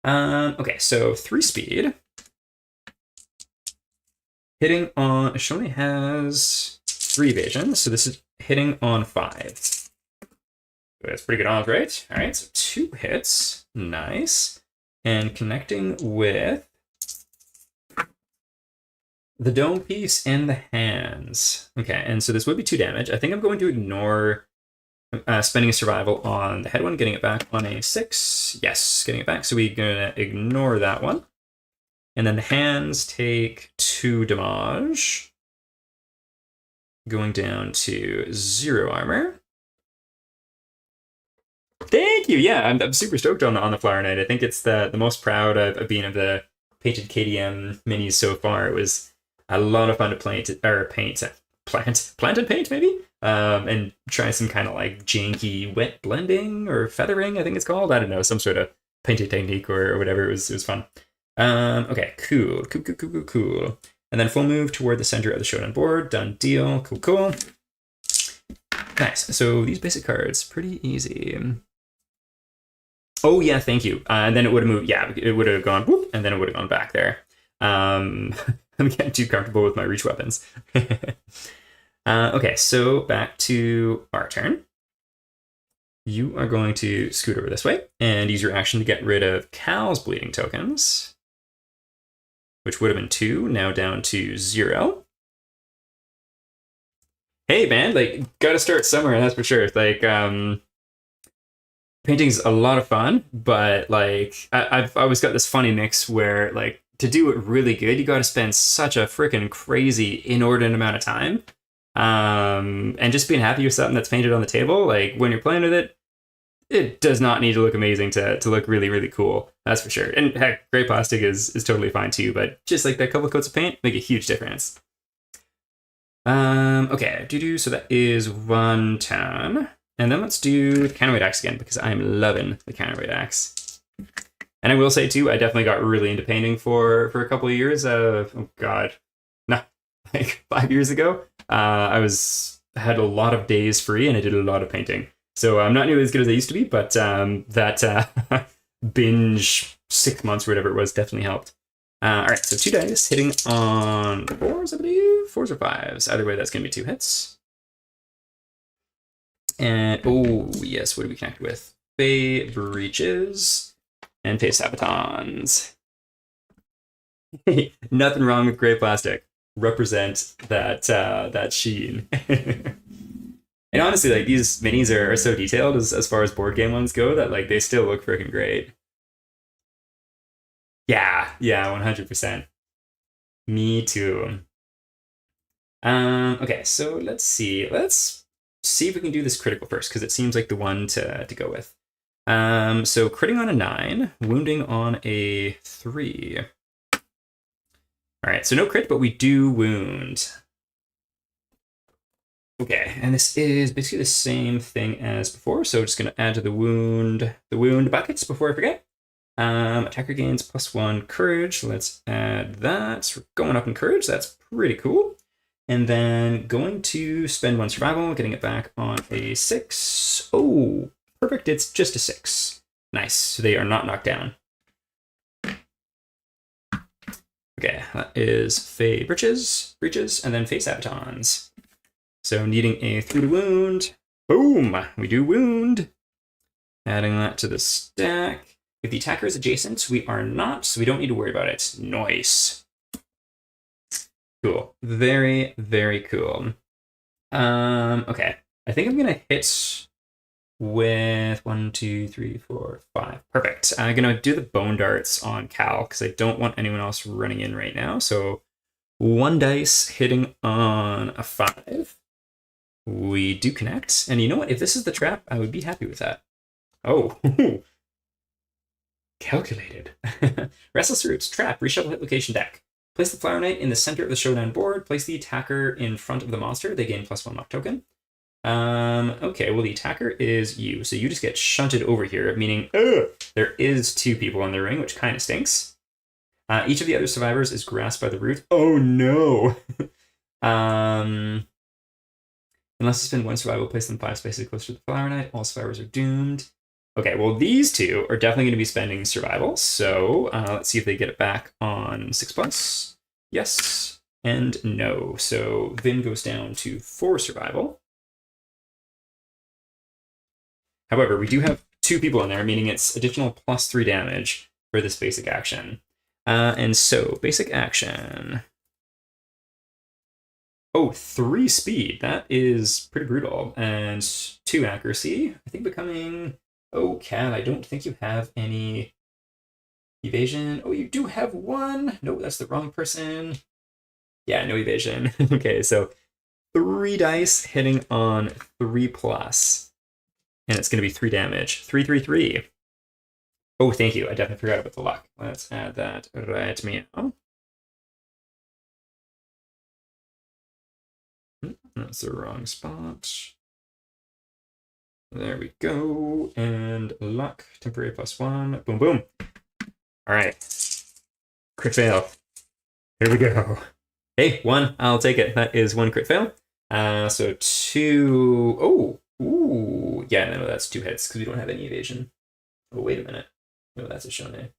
Okay, so 3 speed. Hitting on... Shone has 3 evasion, so this is hitting on 5. That's pretty good odds, right? All right, so 2 hits. Nice. And connecting with the dome piece and the hands. Okay, and so this would be 2 damage. I think I'm going to ignore spending a survival on the head one, getting it back on a 6. Yes, getting it back. So we're going to ignore that one. And then the hands take 2 damage. Going down to 0 armor. Thank you. Yeah, I'm super stoked on the Flower Knight. I think it's the most proud I've been of the painted KDM minis so far. It was a lot of fun to plant and paint maybe, and try some kind of like janky wet blending or feathering. I think it's called. I don't know, some sort of painting technique or whatever. It was fun. Okay, cool. And then full move toward the center of the showdown board. Done deal. Cool. Nice. So these basic cards, pretty easy. Oh yeah, thank you. And then it would have moved. Yeah, it would have gone whoop, and then it would have gone back there. I'm getting too comfortable with my reach weapons. Okay, so back to our turn. You are going to scoot over this way and use your action to get rid of Cal's bleeding tokens, which would have been 2, now down to 0. Hey man, like, gotta start somewhere, that's for sure. Like, painting's a lot of fun, but like, I've always got this funny mix where, like, to do it really good, you gotta spend such a freaking crazy, inordinate amount of time. And just being happy with something that's painted on the table, like, when you're playing with it, it does not need to look amazing to look really, really cool. That's for sure. And heck, gray plastic is totally fine too, but just like that couple coats of paint make a huge difference. Okay, so that is 1 turn. And then let's do the counterweight axe again, because I'm loving the counterweight axe. And I will say too, I definitely got really into painting for a couple of years. Oh god, no, like 5 years ago. I had a lot of days free and I did a lot of painting. So I'm not nearly as good as I used to be, but that binge 6 months or whatever it was definitely helped. All right, so 2 dice hitting on 4s, I believe. 4s or 5s. Either way, that's going to be 2 hits. And, oh, yes, what do we connect with? Fey Breaches and Fey Sabatons. Nothing wrong with gray plastic. Represent that sheen. And honestly, like, these minis are so detailed as far as board game ones go that, like, they still look freaking great. Yeah, 100%. Me too. Okay, so let's see. Let's see if we can do this critical first, because it seems like the one to go with. So critting on a 9, wounding on a 3. All right, so no crit, but we do wound. Okay, and this is basically the same thing as before, so just going to add to the wound buckets before I forget. Attacker gains +1 courage. Let's add that. So we're going up in courage. That's pretty cool. And then going to spend 1 survival, getting it back on a 6. Oh, perfect. It's just a 6. Nice. So they are not knocked down. Okay, that is Fey Breaches, and then Fey Sabatons. So needing a 3 to wound. Boom! We do wound. Adding that to the stack. If the attacker is adjacent, we are not, so we don't need to worry about it. Nice. Cool. Very, very cool. Okay. I think I'm gonna hit with 1, 2, 3, 4, 5. Perfect. I'm gonna do the bone darts on Cal because I don't want anyone else running in right now. So 1 dice hitting on a 5. We do connect. And you know what? If this is the trap, I would be happy with that. Oh. Calculated. Restless Roots, trap, reshuffle hit location deck. Place the Flower Knight in the center of the showdown board. Place the attacker in front of the monster. They gain +1 luck token. Okay, well, the attacker is you, so you just get shunted over here, meaning there is 2 people in the ring, which kind of stinks. Each of the other survivors is grasped by the root. Oh no! Unless you spend 1 survival, place them 5 spaces closer to the Flower Knight. All survivors are doomed. Okay, well, these 2 are definitely going to be spending survival, so let's see if they get it back on 6+. Yes and no. So Vin goes down to 4 survival. However, we do have 2 people in there, meaning it's additional +3 damage for this basic action. And so, basic action. Oh, 3 speed. That is pretty brutal. And 2 accuracy. I think becoming... Oh, Cal, I don't think you have any evasion. Oh, you do have 1. No, that's the wrong person. Yeah, no evasion. Okay, so 3 dice hitting on 3+. And it's going to be 3 damage. 3, 3, 3. Oh, thank you. I definitely forgot about the luck. Let's add that right meow. That's the wrong spot. There we go. And luck, temporary +1. Boom, boom. All right. Crit fail. Here we go. Hey, 1. I'll take it. That is 1 crit fail. So 2. Oh, ooh. Yeah, no, that's 2 hits because we don't have any evasion. Oh, wait a minute. No, that's a Shone.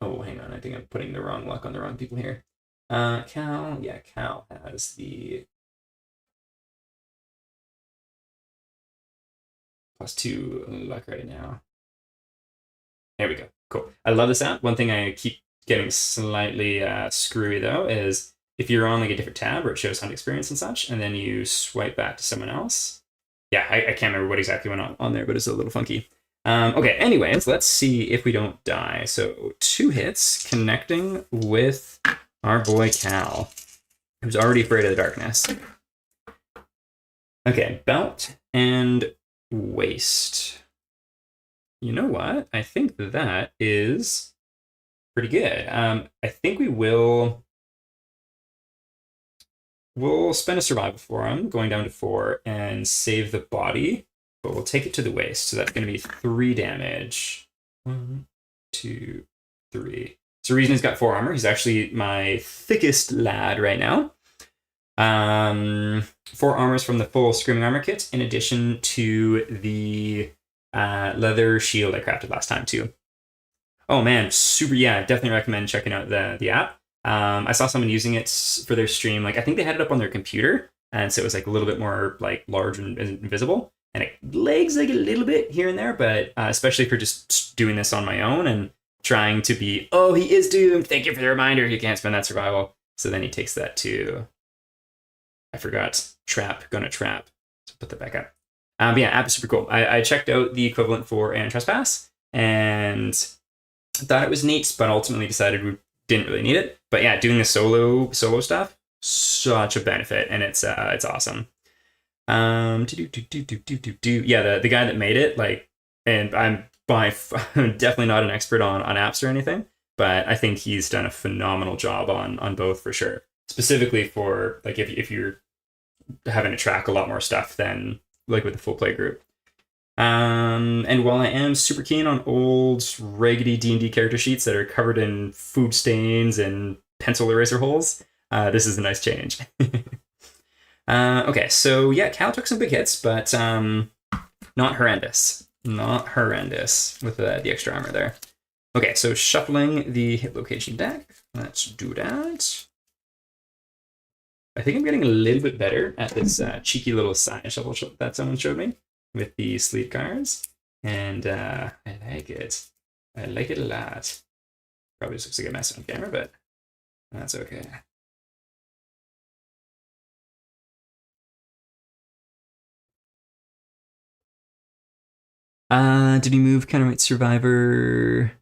Oh, hang on. I think I'm putting the wrong luck on the wrong people here. Cal. Yeah, Cal has the +2 luck right now. There we go. Cool. I love this app. One thing I keep getting slightly screwy, though, is if you're on like a different tab where it shows hunt experience and such, and then you swipe back to someone else. Yeah, I can't remember what exactly went on there, but it's a little funky. Okay, anyways, let's see if we don't die. So 2 hits connecting with our boy Cal, who's already afraid of the darkness. Okay, belt and waist. You know what? I think that is pretty good. I think we'll spend a survival for him, going down to 4, and save the body, but we'll take it to the waist. So that's going to be 3 damage. 1, 2, 3. So the reason he's got 4 armor, he's actually my thickest lad right now. 4 armors from the full Screaming Armor kit, in addition to the leather shield I crafted last time too. Oh man, super! Yeah, definitely recommend checking out the app. I saw someone using it for their stream. Like I think they had it up on their computer, and so it was like a little bit more like large and visible, and it lags like a little bit here and there. But especially for just doing this on my own and trying to be, oh, he is doomed. Thank you for the reminder. He can't spend that survival. So then he takes that to, I forgot, trap, gonna trap. So put that back up. But yeah, app is super cool. I checked out the equivalent for Alien Trespass and thought it was neat, but ultimately decided we didn't really need it. But yeah, doing the solo stuff, such a benefit, and it's awesome. Yeah, the guy that made it, like, and I'm definitely not an expert on apps or anything, but I think he's done a phenomenal job on both for sure. Specifically for like if you're having to track a lot more stuff than like with the full play group. And while I am super keen on old raggedy D&D character sheets that are covered in food stains and pencil eraser holes, this is a nice change. Okay, so yeah, Cal took some big hits, but not horrendous. Not horrendous with the extra armor there. Okay, so shuffling the hit location deck. Let's do that. I think I'm getting a little bit better at this cheeky little side shuffle that someone showed me with the sleeve cards. And I like it. I like it a lot. Probably just looks like a mess on camera, but that's okay. Did he move Counterweight Survivor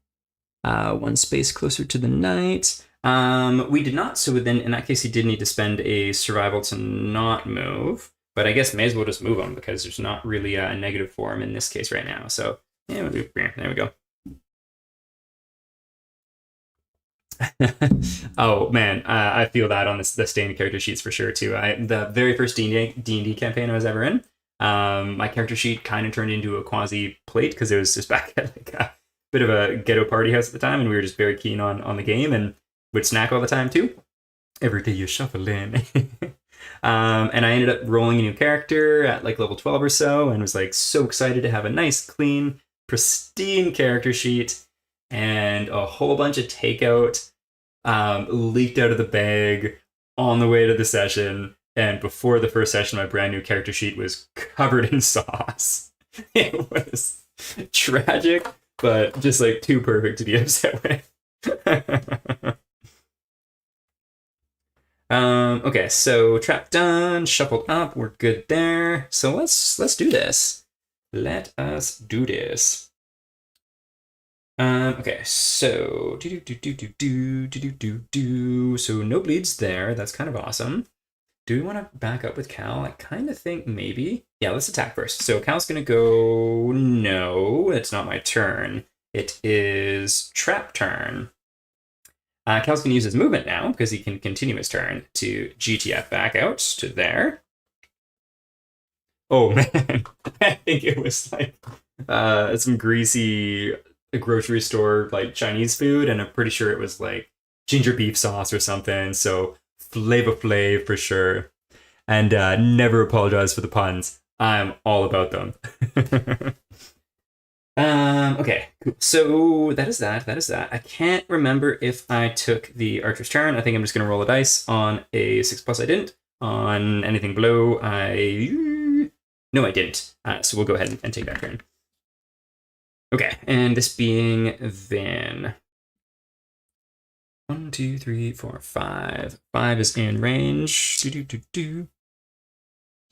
one space closer to the knight? We did not, so then in that case he did need to spend a survival to not move. But I guess may as well just move him because there's not really a negative form in this case right now. So yeah, there we go. Oh man, I feel that on the stained character sheets for sure too. The very first D&D campaign I was ever in, my character sheet kind of turned into a quasi plate because it was just back at like a bit of a ghetto party house at the time, and we were just very keen on the game and would snack all the time too. Every day you shuffle in. And I ended up rolling a new character at like level 12 or so and was like so excited to have a nice, clean, pristine character sheet and a whole bunch of takeout leaked out of the bag on the way to the session. And before the first session, my brand new character sheet was covered in sauce. It was tragic, but just like too perfect to be upset with. Okay, so trap done, shuffled up, we're good there. So let's do this. Let us do this. Okay, so so no bleeds there. That's kind of awesome. Do we want to back up with Cal? I kind of think maybe. Yeah, let's attack first. So Cal's gonna go. No, it's not my turn. It is trap turn. Cal's going to use his movement now because he can continue his turn to GTF back out to there. Oh man, I think it was like some greasy grocery store like Chinese food, and I'm pretty sure it was like ginger beef sauce or something. So Flavor Flav for sure. And never apologize for the puns. I'm all about them. Okay, cool. So that is that. I can't remember if I took the archer's turn. I think I'm just gonna roll a dice. On a 6+, I didn't. On anything below, no, I didn't. So we'll go ahead and take that turn. Okay, and this being then 1, 2, 3, 4, 5. 5 is in range.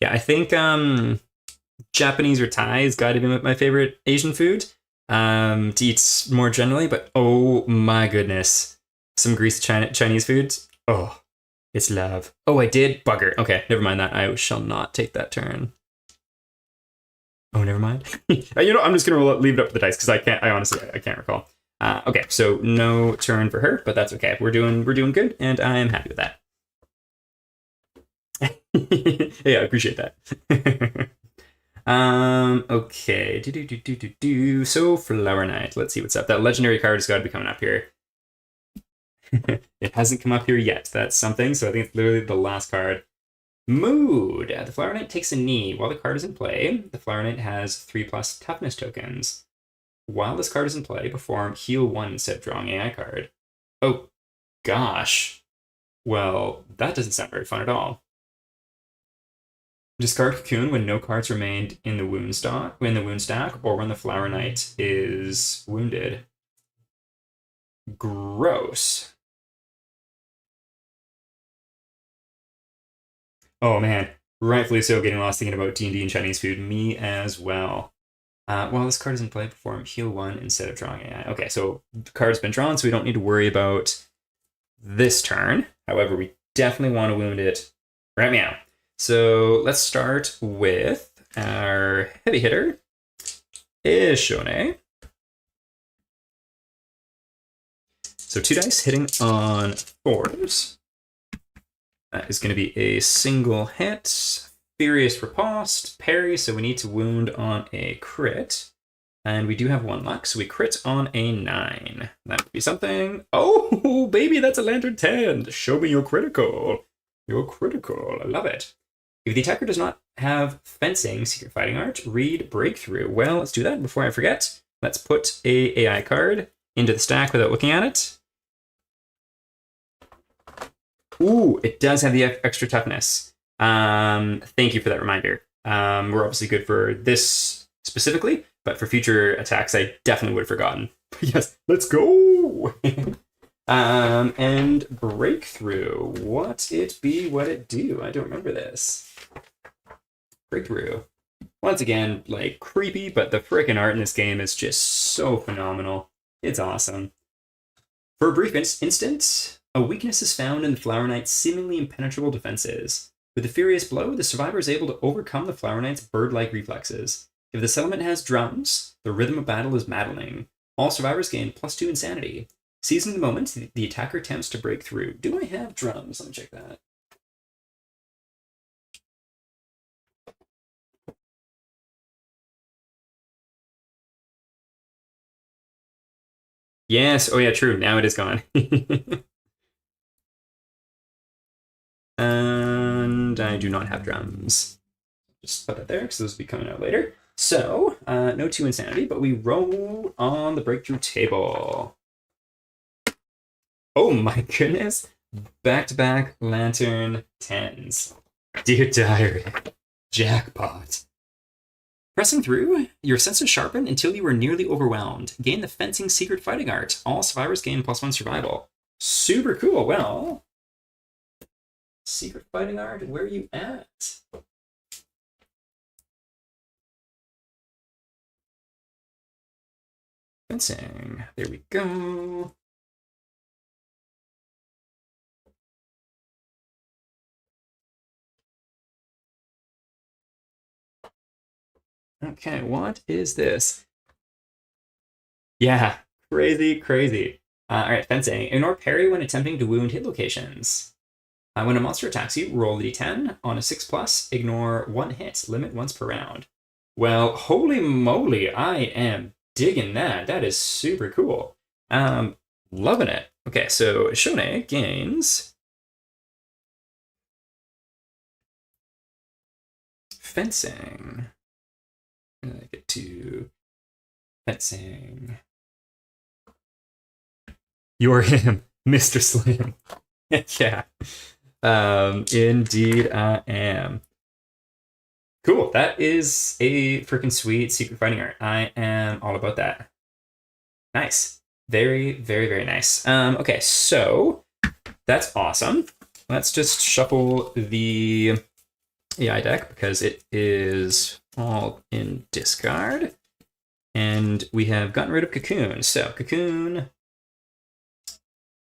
Yeah, I think Japanese or Thai has got to be my favorite Asian food to eat more generally, but oh my goodness, some greasy Chinese foods. Oh, it's love. Oh, I did bugger. Okay, never mind that. I shall not take that turn. Oh, never mind. I'm just gonna leave it up to the dice because I honestly can't recall. Okay, so no turn for her, but that's okay. We're doing good, and I am happy with that. Yeah, I appreciate that. Okay. So Flower Knight. Let's see what's up. That legendary card has got to be coming up here. It hasn't come up here yet. That's something. So I think it's literally the last card. Mood. The Flower Knight takes a knee while the card is in play. The Flower Knight has 3+ toughness tokens. While this card is in play, perform heal 1 instead of drawing AI card. Oh, gosh. Well, that doesn't sound very fun at all. Discard Cocoon when no cards remained in the wound stack, or when the Flower Knight is wounded. Gross. Oh man, rightfully so. Getting lost thinking about D&D and Chinese food. Me as well. While this card is in play, perform heal 1 instead of drawing AI. Okay, so the card's been drawn, so we don't need to worry about this turn. However, we definitely want to wound it right now. So let's start with our heavy hitter, Ishone. So 2 dice hitting on 4s. That is going to be a single hit. Furious Riposte, parry, so we need to wound on a crit. And we do have 1 luck, so we crit on a 9. That would be something. Oh, baby, that's a Lantern 10. Show me your critical. Your critical. I love it. If the attacker does not have fencing, secret fighting art, read breakthrough. Well, let's do that before I forget. Let's put a AI card into the stack without looking at it. Ooh, it does have the extra toughness. Thank you for that reminder. We're obviously good for this specifically, but for future attacks, I definitely would have forgotten. Yes, let's go! And breakthrough. What it be, what it do? I don't remember this. Breakthrough. Once again, like, creepy, but the frickin' art in this game is just so phenomenal. It's awesome. For a brief instant, a weakness is found in the Flower Knight's seemingly impenetrable defenses. With a furious blow, the survivor is able to overcome the Flower Knight's bird-like reflexes. If the settlement has drums, the rhythm of battle is maddening. All survivors gain +2 insanity. Seizing the moment, the attacker attempts to break through. Do I have drums? Let me check that. Yes. Oh yeah, true. Now it is gone. And I do not have drums. Just put that there because those will be coming out later. So, no 2 insanity, but we roll on the breakthrough table. Oh my goodness. Back-to-back Lantern 10s. Dear Diary. Jackpot. Pressing through, your senses sharpen until you are nearly overwhelmed. Gain the fencing secret fighting art. All survivors gain +1 survival. Super cool. Well, secret fighting art, where are you at? Fencing. There we go. Okay, what is this? Yeah, crazy, crazy. All right, fencing. Ignore parry when attempting to wound hit locations. When a monster attacks you, roll a d10. On a 6+, ignore 1 hit, limit once per round. Well, holy moly, I am digging that. That is super cool. Loving it. Okay, so Ishone gains fencing. Get to fencing. You're him, Mr. Slim. Yeah. Indeed I am. Cool. That is a freaking sweet secret fighting art. I am all about that. Nice. Very, very, very nice. Okay, so that's awesome. Let's just shuffle the AI deck because it is all in discard. And we have gotten rid of Cocoon. So Cocoon,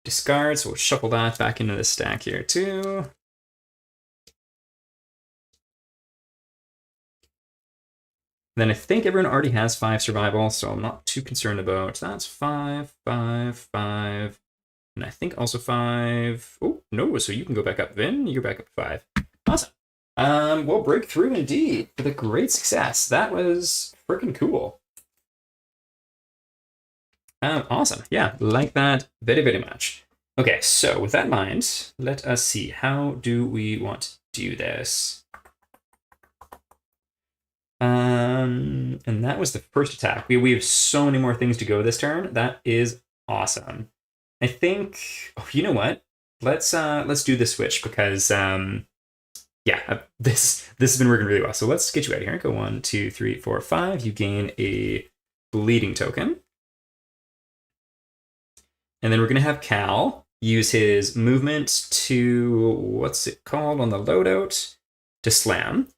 discard, so we'll shuffle that back into the stack here too. Then I think everyone already has 5 survival, so I'm not too concerned about. That's 5, 5, 5. And I think also 5. Oh, no, so you can go back up, Vin. You go back up to 5. Awesome. Well, breakthrough indeed with a great success. That was freaking cool. Awesome. Yeah, like that very, very much. Okay, so with that in mind, let us see. How do we want to do this? And that was the first attack. We have so many more things to go this turn. That is awesome. I think. Oh, you know what? Let's do the switch because yeah, this has been working really well. So let's get you out of here. Go 1, 2, 3, 4, 5. You gain a bleeding token, and then we're gonna have Cal use his movement to what's it called on the loadout to slam.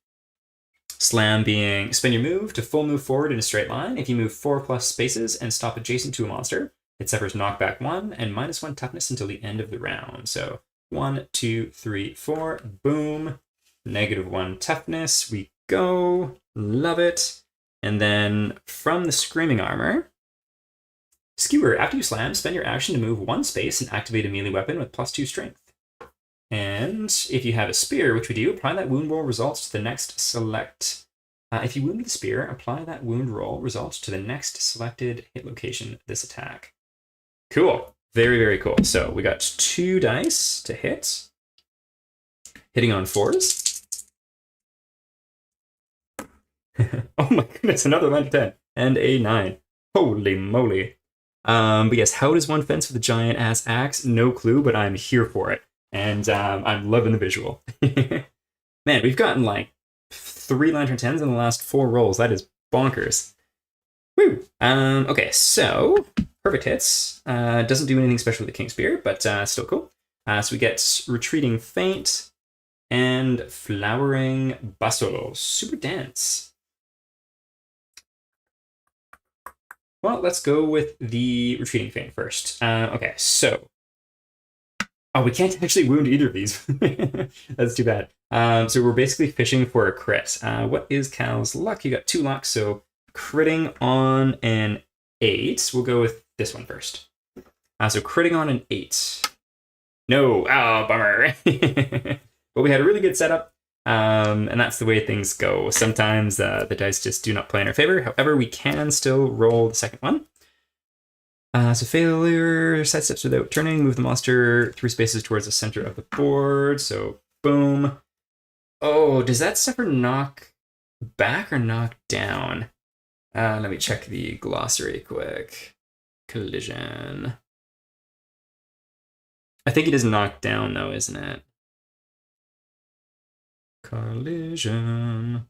Slam being spin your move to full move forward in a straight line. If you move 4+ spaces and stop adjacent to a monster, it suffers knockback 1 and -1 toughness until the end of the round. So 1, 2, 3, 4. Boom. -1 toughness. We go. Love it. And then from the Screaming Armor, Skewer, after you slam, spend your action to move 1 space and activate a melee weapon with +2 strength. And if you have a spear, which we do, apply that wound roll results to the next select. If you wound with a spear, apply that wound roll results to the next selected hit location of this attack. Cool. Very, very cool. So we got 2 dice to hit. Hitting on 4s. Oh my goodness, another 9-10. And a 9. Holy moly. But yes, how does one fence with a giant ass axe? No clue, but I'm here for it. And I'm loving the visual. Man, we've gotten like 3 Lantern 10s in the last 4 rolls. That is bonkers. Woo! Okay, so perfect hits. Doesn't do anything special with the King Spear, but still cool. So we get Retreating Feint and Flowering Bustle. Super dense. Well, let's go with the Retreating Feint first. Okay, so. Oh, we can't actually wound either of these. That's too bad. So we're basically fishing for a crit. What is Cal's luck? You got 2 luck, so critting on an 8. We'll go with this one first. So critting on an 8. No, oh, bummer. But we had a really good setup, and that's the way things go. Sometimes the dice just do not play in our favor. However, we can still roll the second one. So failure, sidesteps without turning, move the monster 3 spaces towards the center of the board. So boom. Oh, does that suffer knock back or knock down? Let me check the glossary quick. Collision. I think it is knocked down though, isn't it? Collision.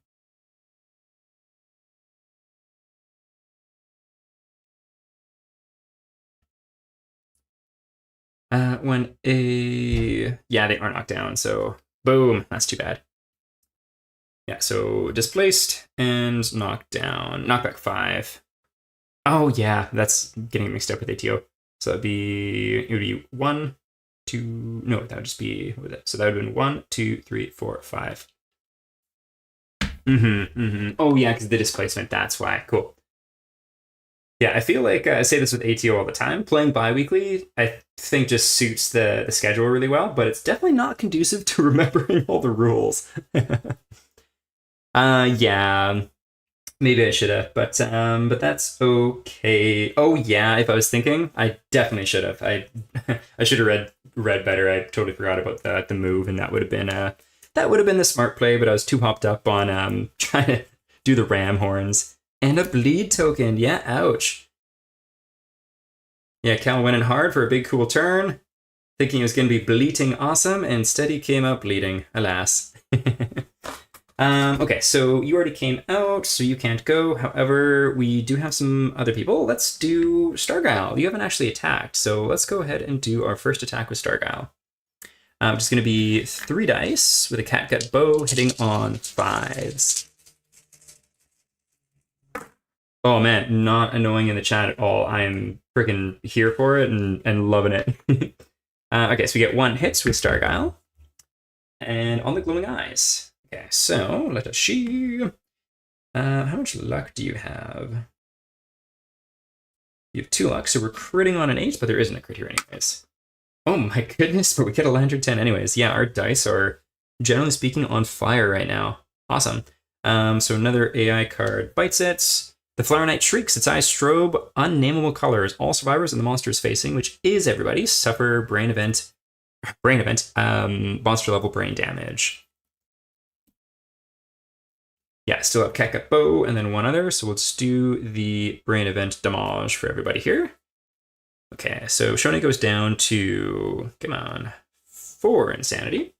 Yeah, they are knocked down, so boom, that's too bad. Yeah, so displaced and knocked down. Knockback 5. Oh yeah, that's getting mixed up with ATO. So it would be 1, 2, no, that would just be, so that would have been 1, 2, 3, 4, 5. Oh yeah, because the displacement, that's why. Cool. Yeah, I feel like I say this with ATO all the time. Playing bi-weekly, I think just suits the schedule really well, but it's definitely not conducive to remembering all the rules. Yeah, maybe I should have, but that's okay. Oh yeah, if I was thinking, I definitely should have. I should have read better. I totally forgot about the move, and that would have been the smart play. But I was too hopped up on trying to do the ram horns. And a bleed token. Yeah, ouch. Yeah, Cal went in hard for a big cool turn, thinking it was going to be bleating awesome, and instead he came out bleeding, alas. Okay, so you already came out, so you can't go. However, we do have some other people. Let's do Stargyle. You haven't actually attacked, so let's go ahead and do our first attack with Stargyle. Which is going to be 3 dice with a catgut bow hitting on 5s. Oh man, not annoying in the chat at all. I am freaking here for it and loving it. Okay, so we get 1 hits with Stargyle. And on the glowing eyes. Okay, so let us see. How much luck do you have? You have 2 luck, so we're critting on an 8, but there isn't a crit here anyways. Oh my goodness, but we get a Lantern 10 anyways. Yeah, our dice are, generally speaking, on fire right now. Awesome. So another AI card bites it. The Flower Knight shrieks, its eyes strobe unnameable colors. All survivors and the monster is facing, which is everybody, suffer monster level brain damage. Yeah, still have Cat Bow and then one other. So let's do the brain event damage for everybody here. Okay, so Shoni goes down to, come on, 4 insanity.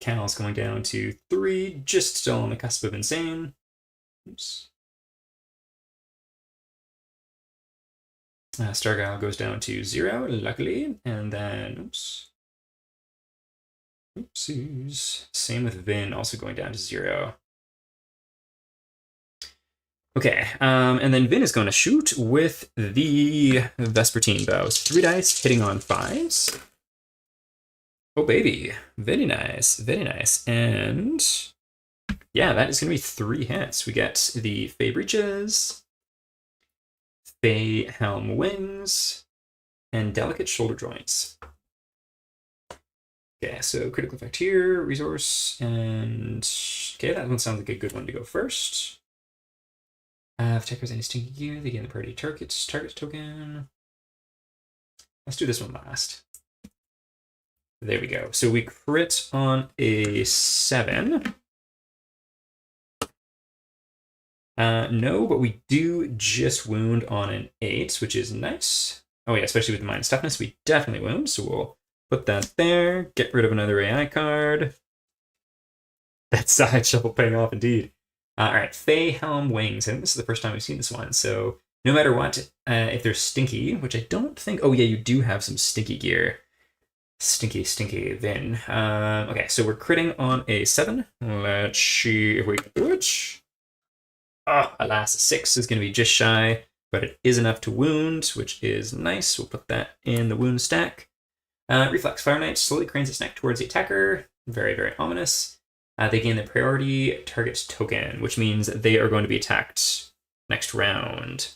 Cal's going down to 3, just still on the cusp of insane. Oops. Stargile goes down to 0, luckily, and then, oops. Oopsies. Same with Vin, also going down to 0. Okay, and then Vin is going to shoot with the Vespertine bows. 3 dice, hitting on 5s. Oh, baby. Very nice, very nice. And yeah, that is going to be 3 hits. We get the Fey Breeches, Fey Helm Wings, and Delicate Shoulder Joints. Okay, so critical effect here, resource, and okay, that one sounds like a good one to go first. If attackers any stinky gear, they gain the priority target token. Let's do this one last. There we go. So we crit on a 7. No, but we do just wound on an 8, which is nice. Oh yeah, especially with the minus toughness, we definitely wound. So we'll put that there. Get rid of another AI card. That side shuffle paying off indeed. All right, Fey Helm Wings. I think this is the first time we've seen this one. So no matter what, if they're stinky, which I don't think. Oh yeah, you do have some stinky gear. Stinky Vin. Okay, so we're critting on a 7. Let's see if we can do it. Oh, alas, a 6 is going to be just shy, but it is enough to wound, which is nice. We'll put that in the wound stack. Reflex. Fire Knight slowly cranes its neck towards the attacker. Very, very ominous. They gain the priority target token, which means they are going to be attacked next round.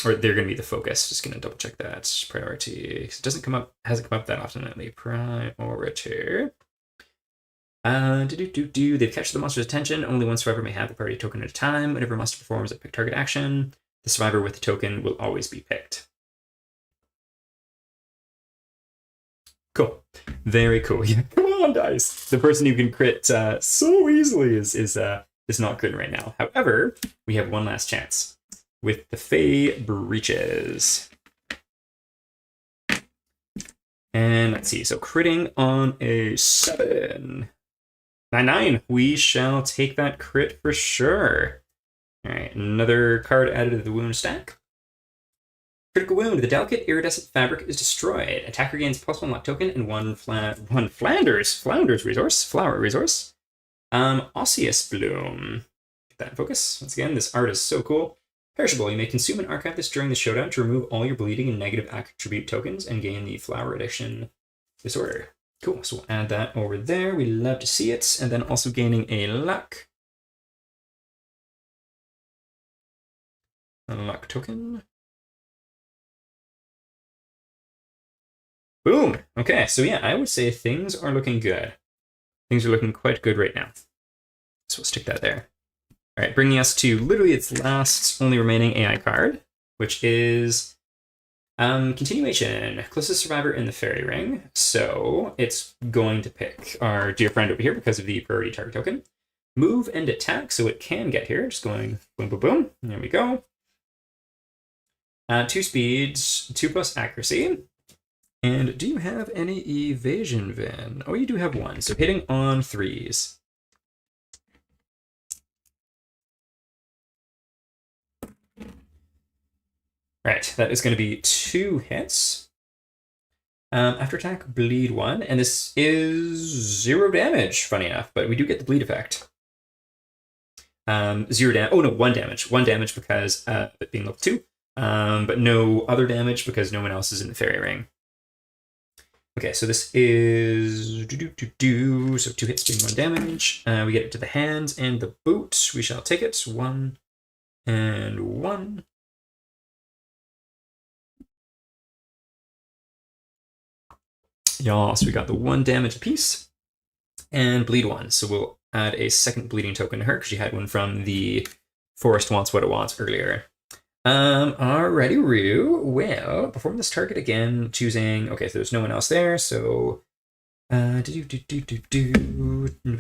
Or they're going to be the focus. Just going to double check that. Priority. It hasn't come up that often lately. Priority. They've captured the monster's attention. Only one survivor may have the priority token at a time. Whenever a monster performs a pick target action, the survivor with the token will always be picked. Cool. Very cool. Yeah, come on, dice. The person who can crit so easily is not critting right now. However, we have one last chance with the Fey Breeches. And let's see. So critting on a 7. 9. We shall take that crit for sure. All right, another card added to the wound stack. Critical wound. The delicate iridescent fabric is destroyed. Attacker gains +1 luck token and one flounders resource. Flower resource. Osseous Bloom. Get that in focus. Once again, this art is so cool. Perishable. You may consume and archive this during the showdown to remove all your bleeding and negative attribute tokens and gain the Flower Addiction disorder. Cool. So we'll add that over there. We love to see it. And then also gaining a luck. A luck token. Boom. Okay, so yeah, I would say things are looking good. Things are looking quite good right now. So we'll stick that there. All right, bringing us to literally its last only remaining AI card, which is continuation. Closest survivor in the fairy ring. So it's going to pick our dear friend over here because of the priority target token. Move and attack, so it can get here. Just going boom, boom, boom. There we go. 2 speeds, 2+ accuracy. And do you have any evasion, Vin? Oh, you do have 1. So hitting on 3s. Right, that is going to be 2 hits. After attack, bleed 1. And this is 0 damage, funny enough. But we do get the bleed effect. 0 damage. Oh, no, 1 damage. 1 damage because of it being level 2. But no other damage because no one else is in the fairy ring. Okay, so this is so 2 hits doing 1 damage. We get it to the hands and the boot. We shall take it. 1 and 1. Yeah, so we got the 1 damage piece and bleed 1. So we'll add a second bleeding token to her because she had one from the Forest Wants What It Wants earlier. Alrighty, Rue. Well, perform this target again, choosing. Okay, so there's no one else there, so With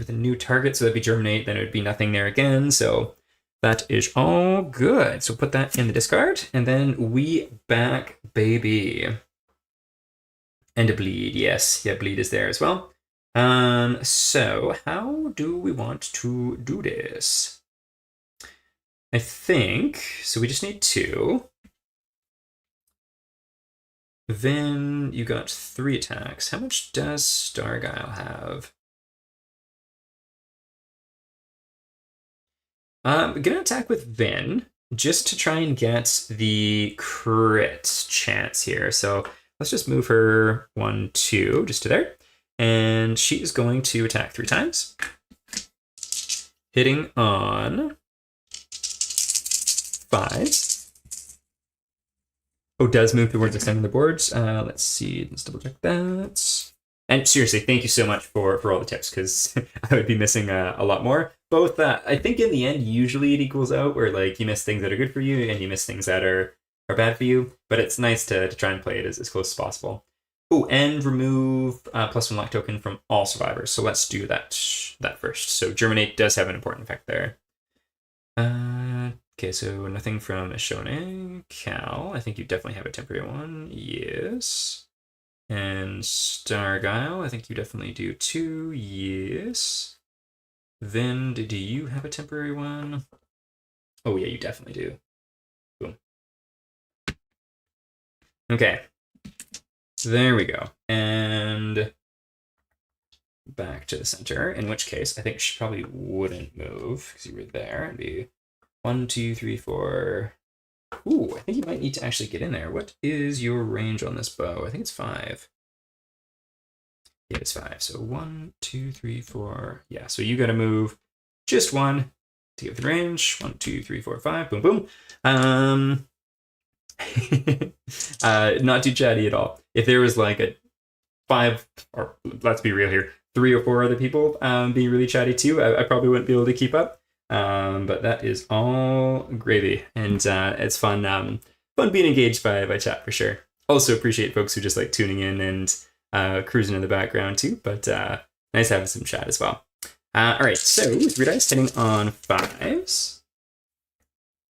a new target, so that'd be germinate, then it would be nothing there again. So that is all good. So put that in the discard, and then we back baby. And a bleed, yes. Yeah, bleed is there as well. So how do we want to do this? I think, so we just need 2. Then you got 3 attacks. How much does Starguile have? I'm gonna attack with Vin just to try and get the crit chance here. So let's just move her 1, 2, just to there. And she is going to attack 3 times. Hitting on 5. Oh, does move towards extending the boards. Let's see. Let's double check that. And seriously, thank you so much for all the tips, because I would be missing a lot more. Both, I think in the end, usually it equals out, where like you miss things that are good for you and you miss things that are bad for you. But it's nice to try and play it as close as possible. Oh, and remove +1 luck token from all survivors. So let's do that first. So germinate does have an important effect there. Okay, so nothing from Ashone. Cal, I think you definitely have a temporary one. Yes. And Starguile, I think you definitely do too. Yes. Then, do you have a temporary one? Oh yeah, you definitely do. Boom. Okay. There we go. And back to the center, in which case I think she probably wouldn't move because you were there. It'd be 1, 2, 3, 4. Ooh, I think you might need to actually get in there. What is your range on this bow? I think it's 5. Yeah, it's 5. So 1, 2, 3, 4. Yeah, so you got to move just 1 to get the range. 1, 2, 3, 4, 5. Boom, boom. Not too chatty at all. If there was like a 5, or let's be real here, 3 or 4 other people being really chatty too, I probably wouldn't be able to keep up. But that is all gravy, and it's fun being engaged by chat for sure. Also appreciate folks who just like tuning in and cruising in the background too, but nice having some chat as well. All right, so 3 dice hitting on 5s.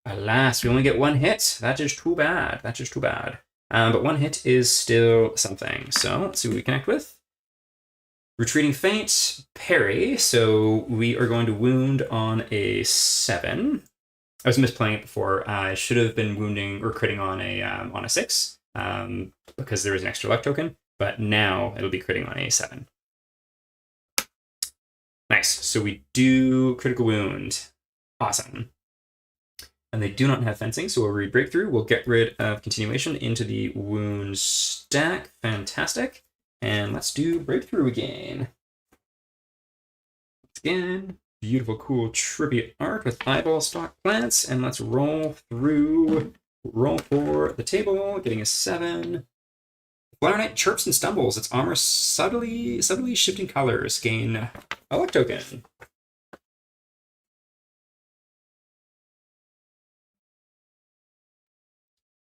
Alas, we only get 1 hit. That is too bad. That is too bad. But 1 hit is still something. So let's see what we connect with. Retreating Feint, parry. So we are going to wound on a 7. I was misplaying it before. I should have been wounding or critting on a 6 because there was an extra luck token. But now it'll be critting on a 7. Nice. So we do critical wound. Awesome. And they do not have fencing, so we'll read breakthrough. We'll get rid of continuation into the wound stack. Fantastic. And let's do breakthrough again. Again, beautiful, cool, trippy art with eyeball stalk plants. And let's roll through. Roll for the table, getting a 7. Flower Knight chirps and stumbles. Its armor subtly shifting colors. Gain a luck token.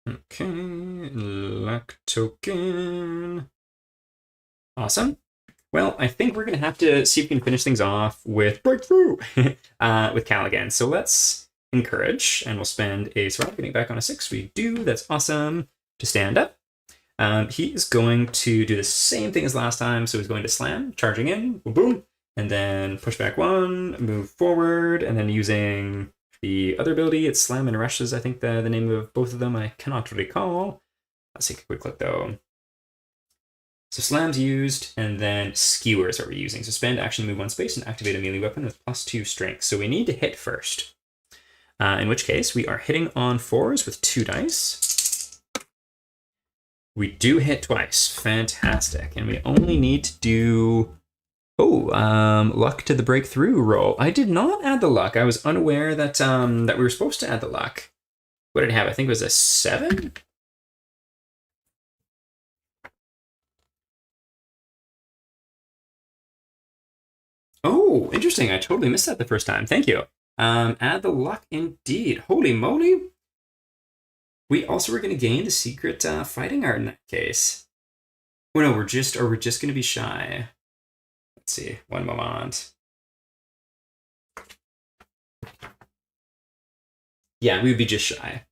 Okay, luck token. Awesome. Well, I think we're going to have to see if we can finish things off with breakthrough with Cal again. So let's encourage, and we'll spend a survival getting back on a 6. We do. That's awesome. To stand up. He is going to do the same thing as last time. So he's going to slam, charging in, boom, boom, and then push back 1, move forward, and then using the other ability, it's Slam and Rushes, I think the name of both of them. I cannot recall. Let's take a quick look, though. So Slam's used, and then Skewers are we using. So spend action to move 1 space and activate a melee weapon with +2 strength. So we need to hit first. In which case, we are hitting on 4s with 2 dice. We do hit twice. Fantastic. And we only need to do... luck to the breakthrough roll. I did not add the luck. I was unaware that that we were supposed to add the luck. What did it have? I think it was a 7? Oh, interesting. I totally missed that the first time. Thank you. Add the luck indeed. Holy moly. We also were going to gain the secret fighting art in that case. Oh no, we're just going to be shy. Let's see. One moment. Yeah, we would be just shy.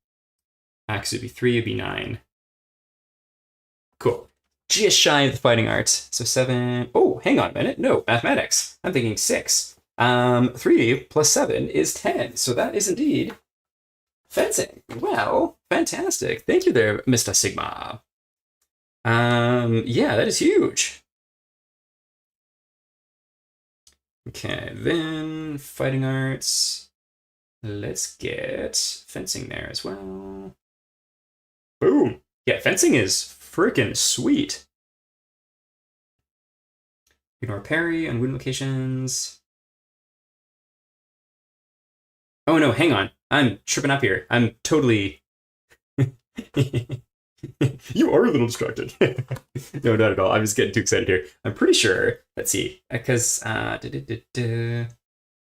Axe would be 3, it'd be 9. Cool. Just shy of the fighting arts. So 7. Oh, hang on a minute. No, mathematics. I'm thinking 6. 3 plus 7 is 10. So that is indeed fencing. Well, fantastic. Thank you there, Mr. Sigma. Yeah, that is huge. Okay, then fighting arts. Let's get fencing there as well. Boom. Yeah, fencing is freaking sweet. Ignore parry on wound locations. Oh no, hang on. I'm tripping up here. I'm totally... You are a little distracted. No, not at all. I'm just getting too excited here. I'm pretty sure. Let's see. Because,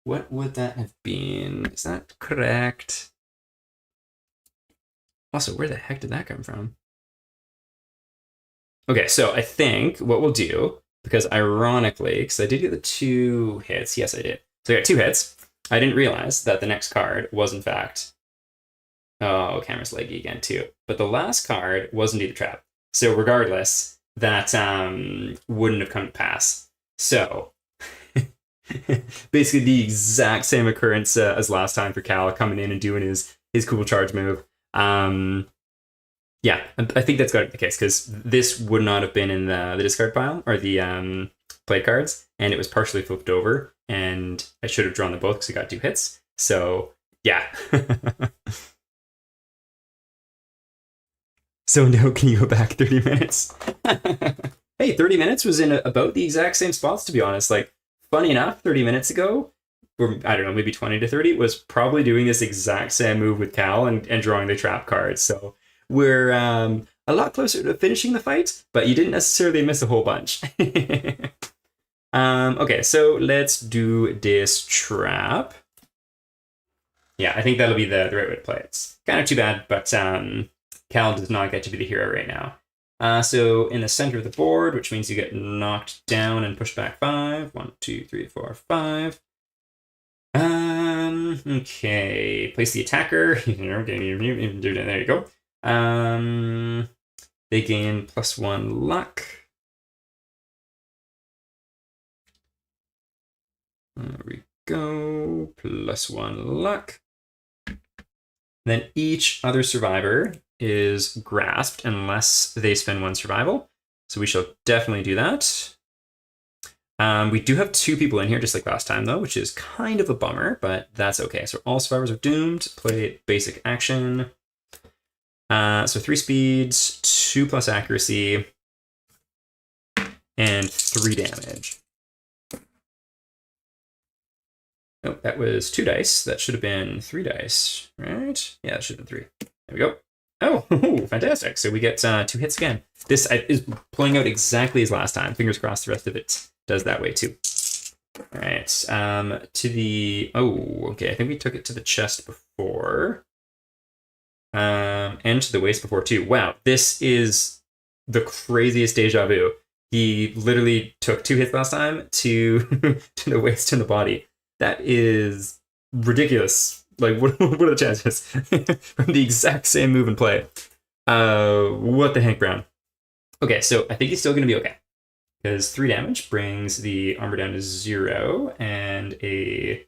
what would that have been? Is that correct? Also, where the heck did that come from? Okay, so I think what we'll do, because ironically, because I did get the 2 hits. Yes, I did. So I got 2 hits. I didn't realize that the next card was, in fact... Oh, camera's laggy again, too. But the last card was indeed a trap. So regardless, that wouldn't have come to pass. So, basically the exact same occurrence as last time for Cal, coming in and doing his cool charge move. Yeah, I think that's got to be the case, because this would not have been in the discard pile, or the play cards, and it was partially flipped over, and I should have drawn them both because I got 2 hits. So, yeah. So no, can you go back 30 minutes? Hey, 30 minutes was in about the exact same spots, to be honest. Like, funny enough, 30 minutes ago, or I don't know, maybe 20 to 30, was probably doing this exact same move with Cal and drawing the trap cards. So we're a lot closer to finishing the fight, but you didn't necessarily miss a whole bunch. Okay, so let's do this trap. Yeah, I think that'll be the right way to play it. It's kind of too bad, but Cal does not get to be the hero right now. So in the center of the board, which means you get knocked down and pushed back 5. 1, 2, 3, 4, 5. Okay. Place the attacker. There you go. They gain +1 luck. There we go. +1 luck. Then each other survivor is grasped unless they spend 1 survival. So we shall definitely do that. We do have 2 people in here, just like last time, though, which is kind of a bummer, but that's okay. So all survivors are doomed. Play basic action. So 3 speeds, 2 plus accuracy, and 3 damage. Oh, that was 2 dice. That should have been 3 dice, right? Yeah, that should have been 3. There we go. Oh, fantastic. So we get 2 hits again. This is playing out exactly as last time. Fingers crossed the rest of it does that way too. All right. To the... Oh, okay. I think we took it to the chest before. And to the waist before too. Wow. This is the craziest deja vu. He literally took 2 hits last time to the waist and the body. That is ridiculous. Like, what are the chances? From the exact same move and play. What the heck, Brown? Okay, so I think he's still going to be okay. Because 3 damage brings the armor down to 0 and a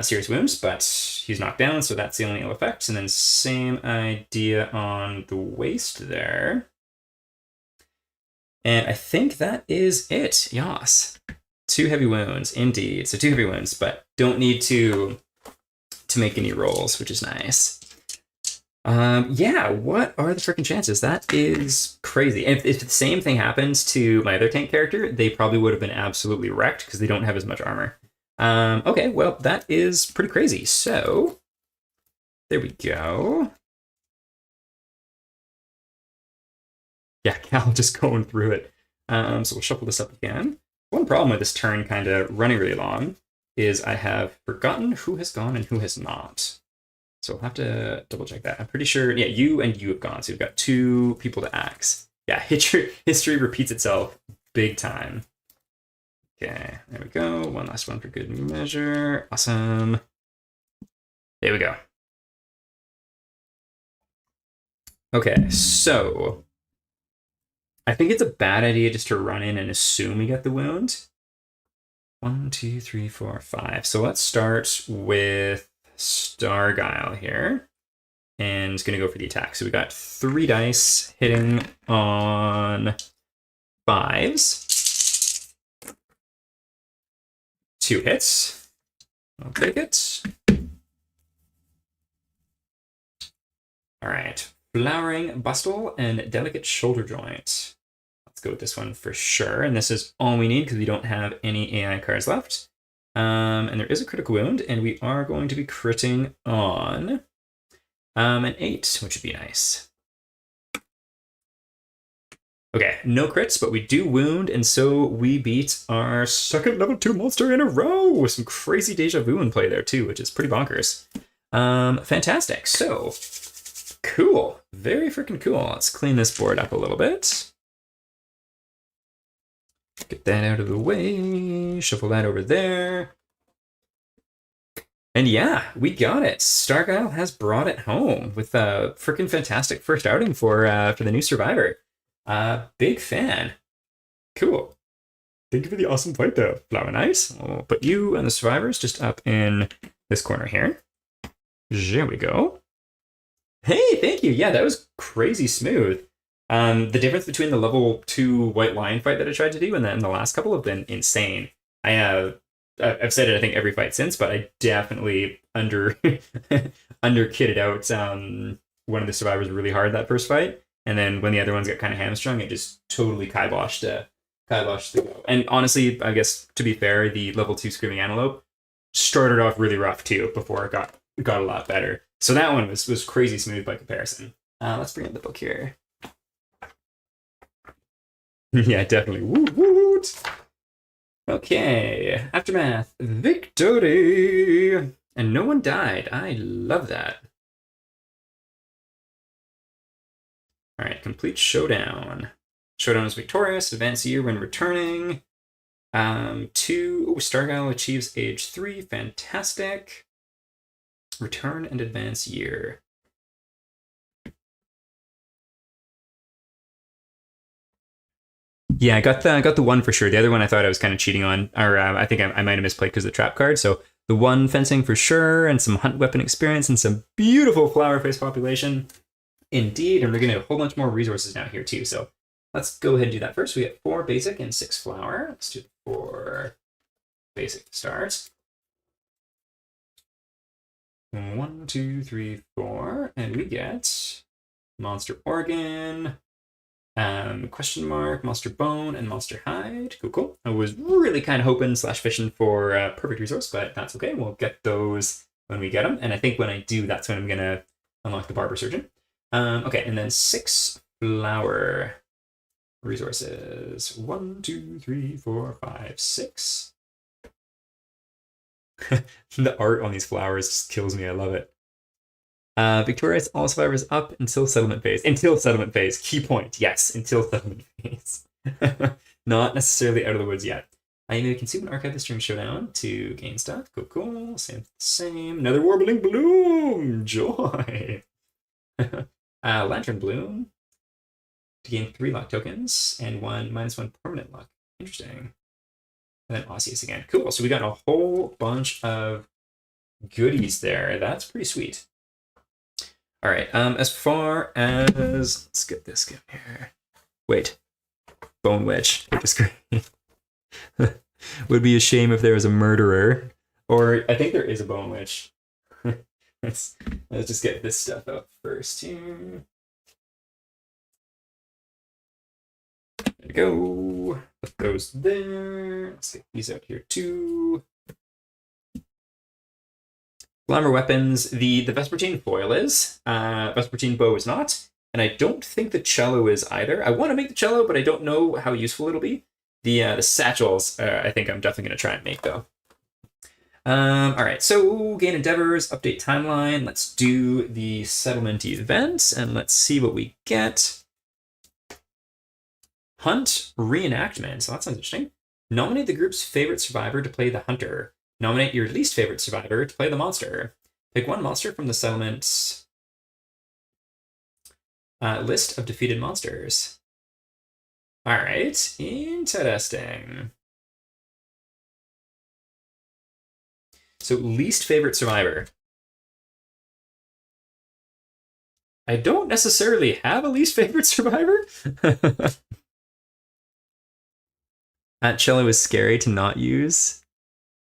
serious wounds, but he's knocked down, so that's the only ill effect. And then same idea on the waist there. And I think that is it. Yas. 2 heavy wounds, indeed. So 2 heavy wounds, but don't need to make any rolls, which is nice. Yeah, what are the freaking chances? That is crazy. And if the same thing happens to my other tank character, they probably would have been absolutely wrecked because they don't have as much armor. Okay, well, that is pretty crazy. So, there we go. Yeah, Cal just going through it. So we'll shuffle this up again. One problem with this turn kind of running really long is I have forgotten who has gone and who has not. So we'll have to double check that. I'm pretty sure, yeah, you and you have gone. So we've got 2 people to axe. Yeah, history repeats itself big time. Okay, there we go. One last one for good measure. Awesome. There we go. Okay, so I think it's a bad idea just to run in and assume we get the wound. 1, 2, 3, 4, 5. So let's start with Starguile here. And it's going to go for the attack. So we got 3 dice hitting on 5s. 2 hits. I'll take it. All right. Flowering Bustle and Delicate Shoulder Joint. Let's go with this one for sure. And this is all we need because we don't have any AI cards left. And there is a critical wound, and we are going to be critting on an 8, which would be nice. Okay, no crits, but we do wound, and so we beat our second level 2 monster in a row with some crazy deja vu in play there too, which is pretty bonkers. Fantastic. So, cool. Very freaking cool. Let's clean this board up a little bit. Get that out of the way. Shuffle that over there. And yeah, we got it. Starguile has brought it home with a freaking fantastic first outing for the new Survivor. Big fan. Cool. Thank you for the awesome fight, though. Flower Nice. I'll put you and the Survivors just up in this corner here. There we go. Hey, thank you. Yeah, that was crazy smooth. The difference between the level 2 White Lion fight that I tried to do and then the last couple have been insane. I've said it, I think, every fight since, but I definitely under-kitted out one of the Survivors really hard that first fight. And then when the other ones got kind of hamstrung, it just totally kiboshed the go. And honestly, I guess, to be fair, the level 2 Screaming Antelope started off really rough too before it got a lot better. So that one was crazy smooth by comparison. Let's bring up the book here. Yeah, definitely. Woot woot! Okay, Aftermath. Victory! And no one died. I love that. Alright, complete Showdown. Showdown is victorious. Advance year when returning. 2. Starguile achieves age 3. Fantastic. Return and advance year. Yeah, I got the one for sure. The other one I thought I was kind of cheating on, or I think I might have misplayed because of the trap card. So the one fencing for sure, and some hunt weapon experience, and some beautiful flower face population. Indeed, and we're going to get a whole bunch more resources now here too. So let's go ahead and do that first. We get 4 basic and 6 flower. Let's do 4 basic to start. 1, 2, 3, 4, and we get Monster Organ, question mark, Monster Bone, and Monster Hide. Cool. I was really kind of hoping / fishing for perfect resource, but that's okay. We'll get those when we get them, and I think when I do, that's when I'm gonna unlock the Barber Surgeon. Okay, and then 6 flower resources. 1, 2, 3, 4, 5, 6. The art on these flowers just kills me. I love it. Victorious, all survivors up until settlement phase. Until settlement phase. Key point. Yes, until settlement phase. Not necessarily out of the woods yet. I may consume and archive this during Showdown to gain stuff. Cool. Same. Another Warbling Bloom. Joy. Lantern Bloom. To gain 3 luck tokens and -1 permanent luck. Interesting. And then Osseous again. Cool. So we got a whole bunch of goodies there. That's pretty sweet. All right. As far as let's get this guy here. Wait. Bone Witch. Hit the screen. Would be a shame if there was a murderer. Or I think there is a Bone Witch. let's just get this stuff up first here. There we go. Put those there. Let's get these out here too. Glamour weapons. The Vespertine foil is. Vespertine bow is not. And I don't think the cello is either. I want to make the cello, but I don't know how useful it'll be. The satchels, I think I'm definitely going to try and make, though. All right, so gain endeavors, update timeline. Let's do the settlement events, and let's see what we get. Hunt reenactment. So that sounds interesting. Nominate the group's favorite survivor to play the hunter. Nominate your least favorite survivor to play the monster. Pick one monster from the settlement's list of defeated monsters. All right, interesting. So least favorite survivor. I don't necessarily have a least favorite survivor. Cello is scary to not use.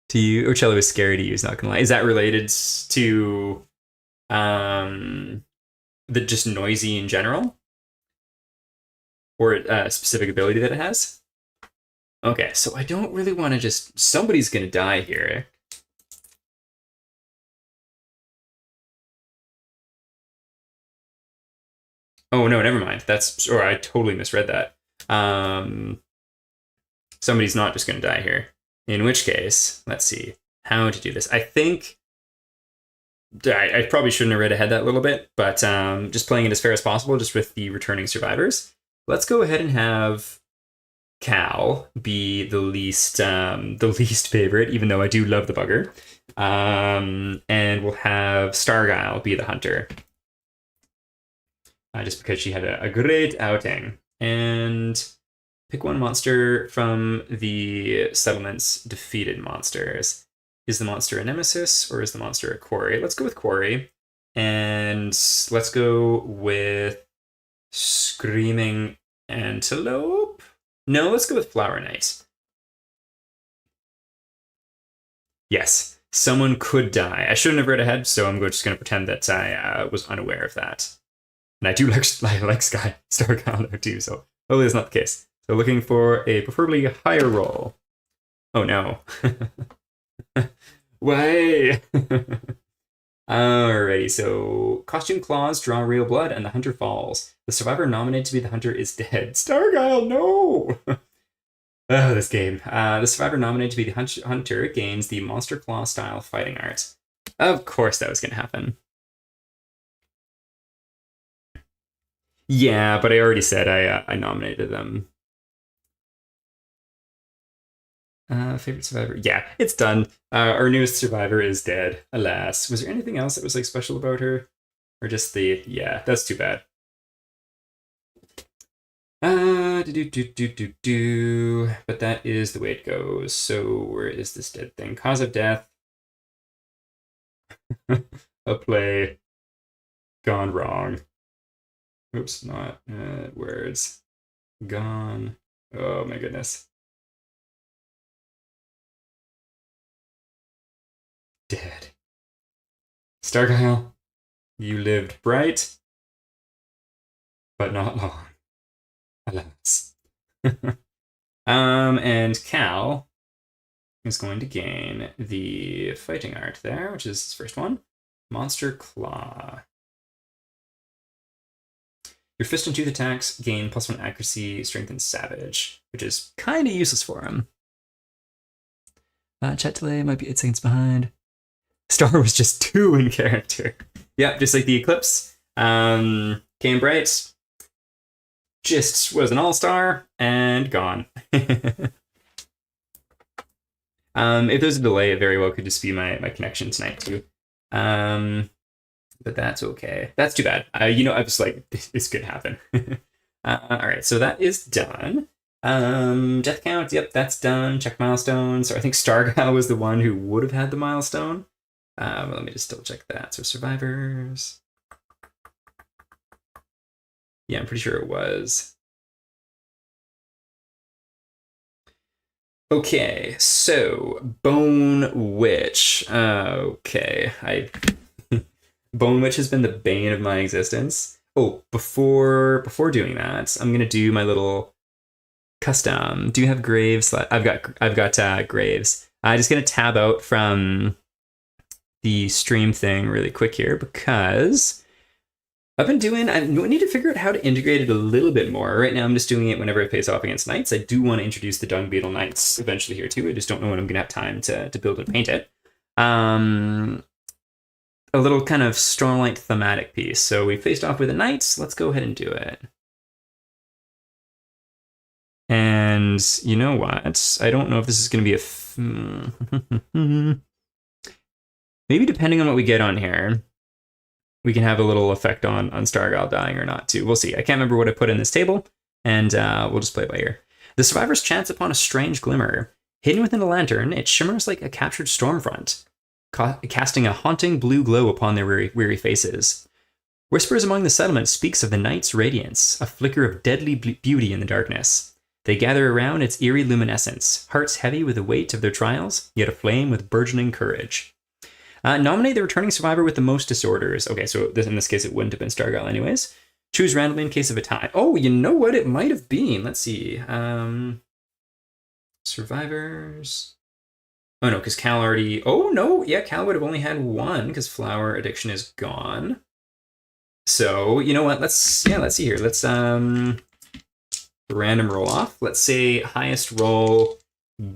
To you, or Cello is scary to use, not gonna lie. Is that related to the just noisy in general? Or a specific ability that it has? Okay, so I don't really want to just... Somebody's gonna die here. Oh, no, never mind. That's... Or I totally misread that. Somebody's not just gonna die here. In which case, let's see how to do this. I think... I probably shouldn't have read ahead that little bit, but just playing it as fair as possible, just with the returning survivors. Let's go ahead and have Cal be the least favorite, even though I do love the bugger. And we'll have Stargyle be the hunter. Just because she had a great outing. And pick one monster from the settlement's defeated monsters. Is the monster a nemesis or is the monster a quarry? Let's go with quarry. And let's go with Screaming Antelope? No, let's go with Flower Knight. Yes, someone could die. I shouldn't have read ahead, so I'm just going to pretend that I was unaware of that. And I do like Stargyle too, so hopefully that's not the case. So looking for a preferably higher roll. Oh no. Why? Alrighty, so costume claws draw real blood and the hunter falls. The survivor nominated to be the hunter is dead. Stargyle, no! Oh, this game. The survivor nominated to be the hunter gains the monster claw style fighting art. Of course that was going to happen. Yeah, but I already said I nominated them. Favorite survivor? Yeah, it's done. Our newest survivor is dead, alas. Was there anything else that was like special about her? Or just the... Yeah, that's too bad. But that is the way it goes. So where is this dead thing? Cause of death. A play gone wrong. Oops, not words. Gone. Oh my goodness. Dead. Stargyle, you lived bright, but not long. Alas. And Cal is going to gain the fighting art there, which is his first one. Monster Claw. Your fist and tooth attacks gain +1 accuracy, strength, and savage, which is kind of useless for him. Chat delay might be 8 seconds behind. Star was just 2 in character. Yeah, just like the Eclipse. Came bright. Just was an all-star and gone. If there's a delay, it very well could just be my connection tonight too. But that's okay. That's too bad. I was like, this could happen. All right, so that is done. Death count, yep, that's done. Check milestones. So I think Stargyle was the one who would have had the milestone. Let me just double check that. So survivors. Yeah, I'm pretty sure it was. Okay, so Bone Witch. Okay, Bone Witch has been the bane of my existence. Oh, before doing that, I'm gonna do my little custom. Do you have graves? I've got graves. I'm just gonna tab out from the stream thing really quick here because I need to figure out how to integrate it a little bit more. Right now I'm just doing it whenever it pays off against knights. I do want to introduce the Dung Beetle Knights eventually here too. I just don't know when I'm gonna have time to build and paint it. A little kind of Stormlight thematic piece. So we faced off with the knights. Let's go ahead and do it. And you know what? I don't know if this is going to be maybe depending on what we get on here, we can have a little effect on Stargyle dying or not too. We'll see. I can't remember what I put in this table, and we'll just play it by ear. The survivors chance upon a strange glimmer. Hidden within a lantern, it shimmers like a captured stormfront, casting a haunting blue glow upon their weary faces. Whispers among the settlement speaks of the night's radiance, a flicker of deadly beauty in the darkness. They gather around its eerie luminescence, hearts heavy with the weight of their trials, yet aflame with burgeoning courage. Nominate the returning survivor with the most disorders. Okay, so in this case, it wouldn't have been Stargyle anyways. Choose randomly in case of a tie. Oh, you know what? It might have been. Let's see. Survivors. Oh, no, because Cal already... Oh, no. Yeah, Cal would have only had one because flower addiction is gone. So, you know what? Let's see here. Let's random roll off. Let's say highest roll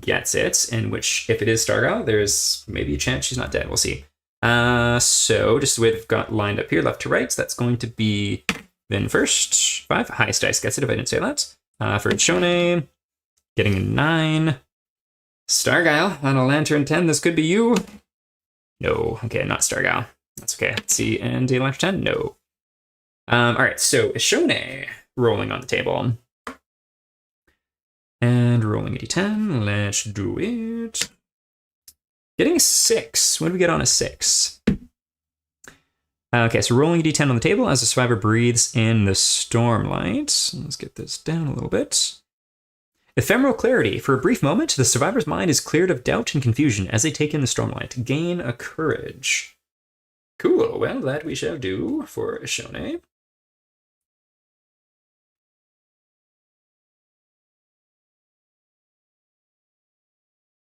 gets it, in which if it is Stargyle, there's maybe a chance she's not dead. We'll see. So just the way we've got lined up here, left to right, so that's going to be Vin first. 5. Highest dice gets it if I didn't say that. For Shone, getting a 9. Stargyle on a Lantern 10. This could be you. No. Okay, not Stargyle. That's okay. Let's see. And Daylight 10. No. All right. So Shone rolling on the table. And rolling a d10. Let's do it. Getting a 6. What do we get on a 6? Okay, so rolling a d10 on the table as the survivor breathes in the stormlight. Let's get this down a little bit. Ephemeral clarity. For a brief moment, the survivor's mind is cleared of doubt and confusion as they take in the stormlight. Gain a courage. Cool. Well, that we shall do for Shone.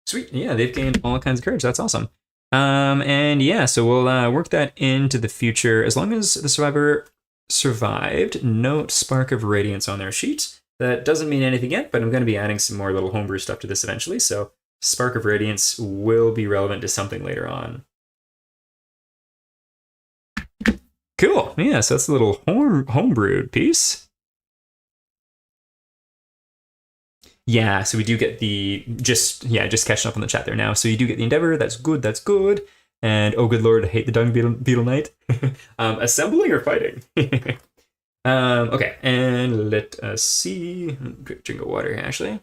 Sweet. Yeah, they've gained all kinds of courage. That's awesome. And yeah, so we'll work that into the future. As long as the survivor survived, note spark of radiance on their sheet. That doesn't mean anything yet, but I'm going to be adding some more little homebrew stuff to this eventually. So spark of radiance will be relevant to something later on. Cool. Yeah, so that's a little homebrewed piece. Yeah, so we do get the just catching up on the chat there now. So you do get the Endeavor. That's good. That's good. And oh, good lord, I hate the Dung Beetle Knight. Assembling or fighting? Okay, and let us see. Quick drink of water here, actually.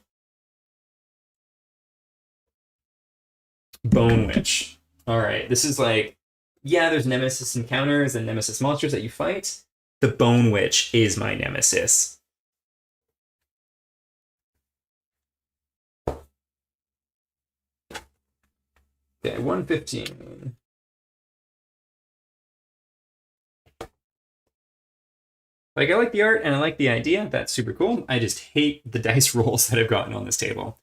Bone Witch. All right, this is like, yeah, there's Nemesis encounters and Nemesis monsters that you fight. The Bone Witch is my Nemesis. Okay, 115. Like, I like the art and I like the idea. That's super cool. I just hate the dice rolls that I've gotten on this table.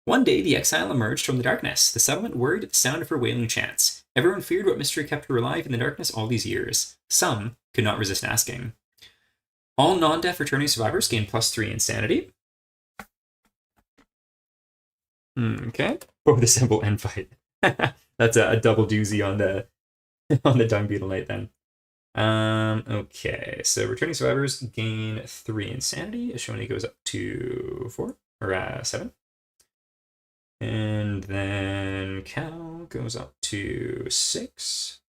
One day, the exile emerged from the darkness. The settlement worried at the sound of her wailing chants. Everyone feared what mystery kept her alive in the darkness all these years. Some could not resist asking. All non-deaf returning survivors gain +3 insanity. Okay. Both assemble and fight. That's a double doozy on the Dung Beetle Knight then. Okay, so returning survivors gain 3 insanity. Ashoni goes up to 4 or 7. And then Cal goes up to 6.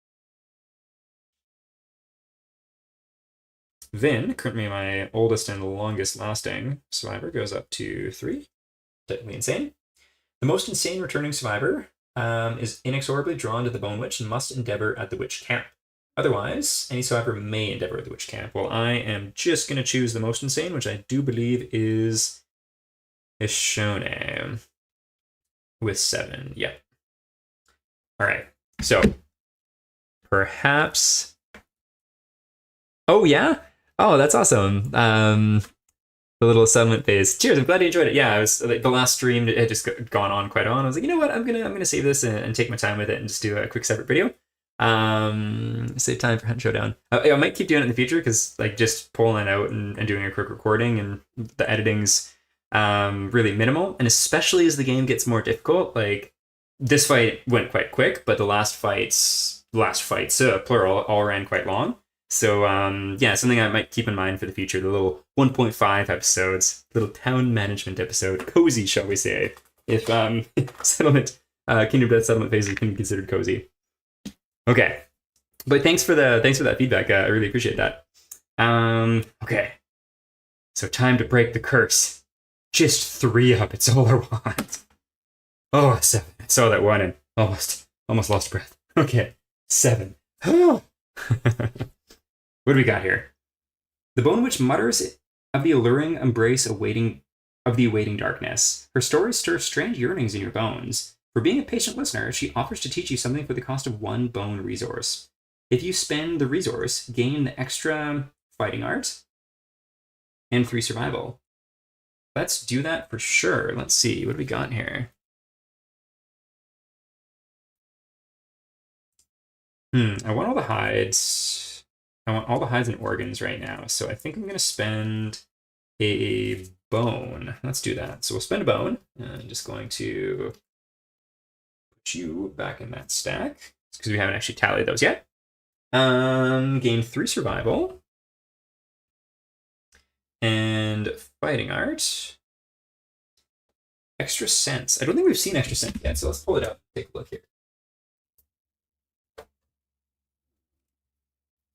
Vin, currently my oldest and longest lasting survivor, goes up to 3. Technically insane. The most insane returning survivor is inexorably drawn to the Bone Witch and must endeavor at the Witch Camp. Otherwise, any survivor may endeavor at the Witch Camp. Well, I am just going to choose the most insane, which I do believe is Ishone with 7. Yep. All right. So, perhaps... Oh, yeah? Oh, that's awesome. The little settlement phase. Cheers, I'm glad you enjoyed it. Yeah, I was like, the last stream had just gone on quite on. I was like, you know what, I'm gonna save this and take my time with it and just do a quick separate video. Save time for Hunt Showdown. I might keep doing it in the future because like just pulling it out and doing a quick recording and the editing's really minimal. And especially as the game gets more difficult, like this fight went quite quick, but the last fights plural all ran quite long. So yeah, something I might keep in mind for the future. The little 1.5 episodes, little town management episode, cozy, shall we say? If settlement, Kingdom Death settlement phases can be considered cozy. Okay, but thanks for that feedback. I really appreciate that. Okay, so time to break the curse. Just 3 up. It's all I want. Oh, 7. I saw that one and almost lost breath. Okay, 7. What do we got here? The Bone Witch mutters of the alluring embrace of the awaiting darkness. Her stories stir strange yearnings in your bones. For being a patient listener, she offers to teach you something for the cost of 1 bone resource. If you spend the resource, gain the extra fighting art and 3 survival. Let's do that for sure. Let's see. What do we got here? I want all the hides. I want all the hides and organs right now. So I think I'm going to spend a bone. Let's do that. So we'll spend a bone. I'm just going to put you back in that stack because we haven't actually tallied those yet. Gain 3 survival and fighting art. Extra sense. I don't think we've seen extra sense yet, so let's pull it up. Take a look here.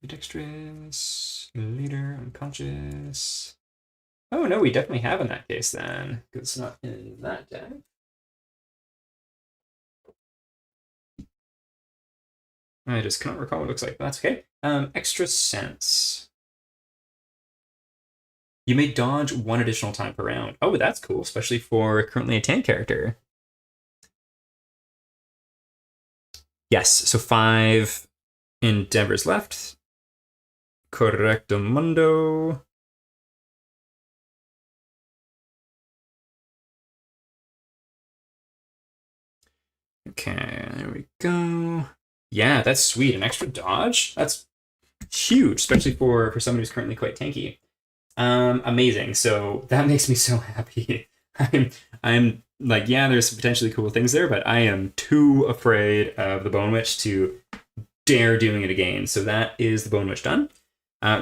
Dexterous, leader, unconscious. Oh no, we definitely have in that case then, because it's not in that deck. I just cannot recall what it looks like, but that's okay. Extra sense. You may dodge 1 additional time per round. Oh, that's cool, especially for currently a tank character. Yes, so 5 endeavors left. Correctamundo. Okay, there we go. Yeah, that's sweet. An extra dodge? That's huge, especially for someone who's currently quite tanky. Amazing. So that makes me so happy. I'm like, yeah, there's potentially cool things there, but I am too afraid of the Bone Witch to dare doing it again. So that is the Bone Witch done.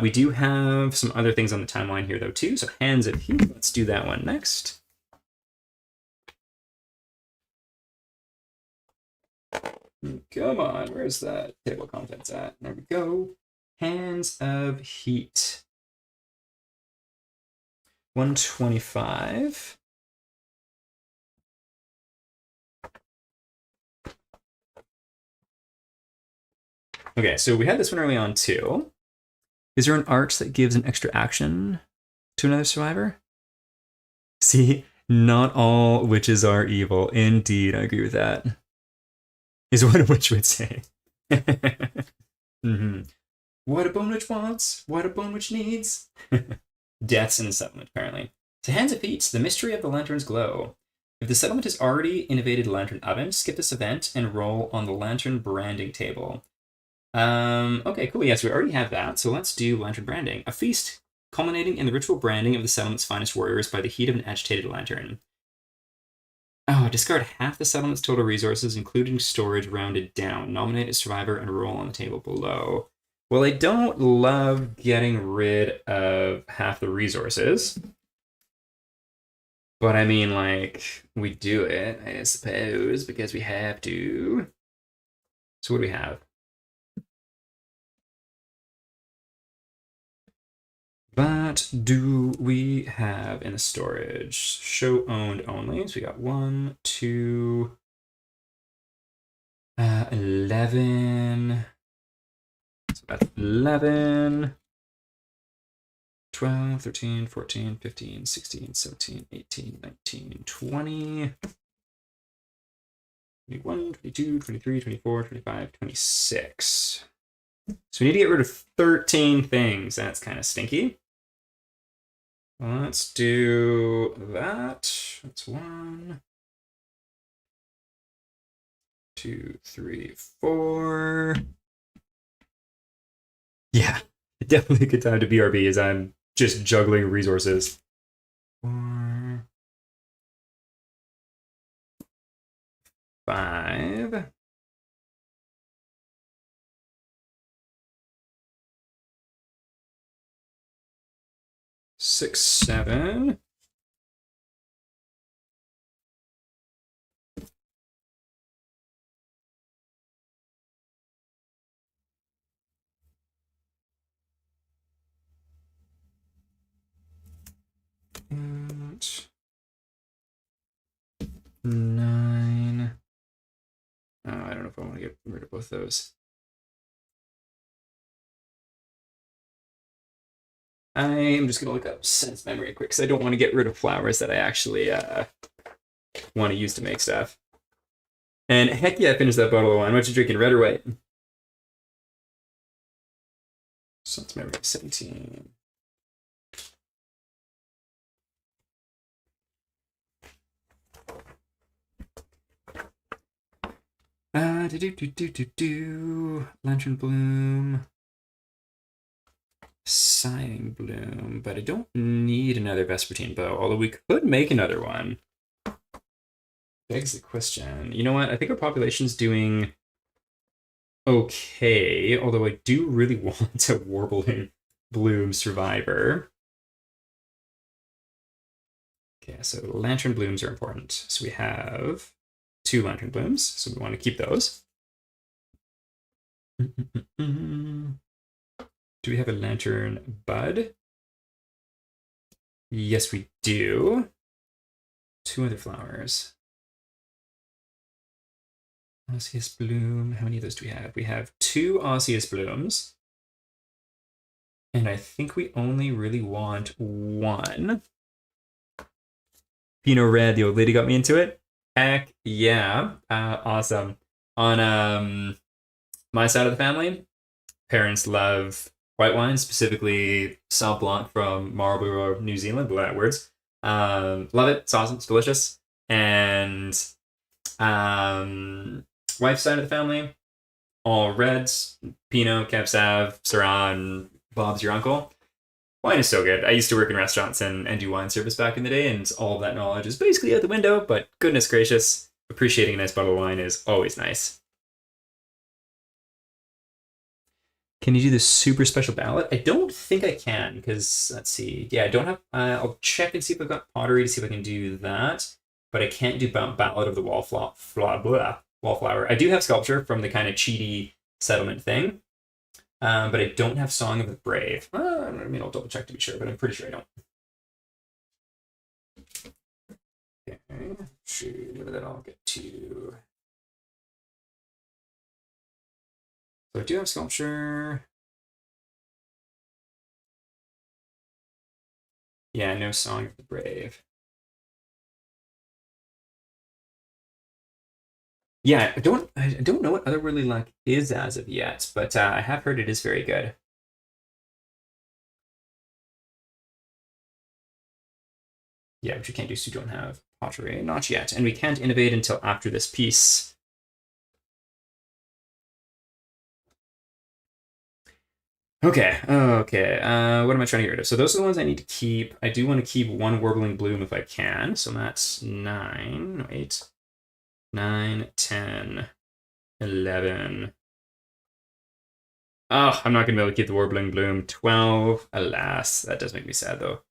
We do have some other things on the timeline here, though, too. So Hands of Heat. Let's do that one next. Come on, where's that table of contents at? There we go. Hands of Heat. 125. Okay, so we had this one early on too. Is there an art that gives an extra action to another survivor? See, not all witches are evil. Indeed, I agree with that. Is what a witch would say. Mm-hmm. What a bone witch wants, what a bone witch needs. Deaths in the settlement, apparently. To Hands of Feet, the mystery of the lantern's glow. If the settlement has already innovated lantern oven, skip this event and roll on the lantern branding table. Okay, cool. Yes, we already have that. So let's do lantern branding. A feast culminating in the ritual branding of the settlement's finest warriors by the heat of an agitated lantern. Oh, discard half the settlement's total resources, including storage rounded down. Nominate a survivor and roll on the table below. Well, I don't love getting rid of half the resources. But I mean, like, we do it, I suppose, because we have to. So what do we have? What do we have in the storage? Show owned only. So we got 1, 2, 11. So that's 11, 12, 13, 14, 15, 16, 17, 18, 19, 20, 21, 22, 23, 24, 25, 26. So we need to get rid of 13 things. That's kind of stinky. Let's do that. That's 1, 2, 3, 4. Yeah, definitely a good time to BRB as I'm just juggling resources. 4, 5. 6, 7. And 9. Oh, I don't know if I want to get rid of both those. I'm just going to look up sense memory quick because I don't want to get rid of flowers that I actually want to use to make stuff. And heck yeah, I finished that bottle of wine. What you drinking, red or white? Sense memory 17. Lantern bloom. Sighing bloom, but I don't need another Vespertine bow, although we could make another one. Begs the question. You know what? I think our population's doing okay, although I do really want a Warbling Bloom Survivor. Okay, so Lantern Blooms are important. So we have 2 Lantern Blooms, so we want to keep those. Do we have a Lantern Bud? Yes, we do. 2 other flowers. Osseous Bloom. How many of those do we have? We have 2 Osseous Blooms. And I think we only really want 1. Pinot Red, the old lady got me into it. Heck yeah. Awesome. On my side of the family, parents love white wine, specifically Sauv Blanc from Marlborough, New Zealand. Blue words. Love it. It's awesome. It's delicious. And wife's side of the family, all reds, Pinot, Cab Sav, Syrah, and Bob's your uncle. Wine is so good. I used to work in restaurants and do wine service back in the day, and all of that knowledge is basically out the window, but goodness gracious, appreciating a nice bottle of wine is always nice. Can you do this super special ballot? I don't think I can, because, let's see. Yeah, I don't have... I'll check and see if I've got pottery to see if I can do that, but I can't do ballot of the wallflower. I do have sculpture from the kind of cheaty settlement thing, but I don't have Song of the Brave. I mean, I'll double check to be sure, but I'm pretty sure I don't. Okay, shoot, what did that all get to? So I do have sculpture. Yeah, no Song of the Brave. Yeah, I don't know what Otherworldly Luck is as of yet, but I have heard it is very good. Yeah, but you can't do so you don't have pottery. Not yet. And we can't innovate until after this piece. Okay, okay. What am I trying to get rid of? So those are the ones I need to keep. I do want to keep 1 Warbling Bloom if I can. So that's 9, wait. 9, 10, 11. Oh, I'm not going to be able to keep the Warbling Bloom. 12. Alas, that does make me sad though.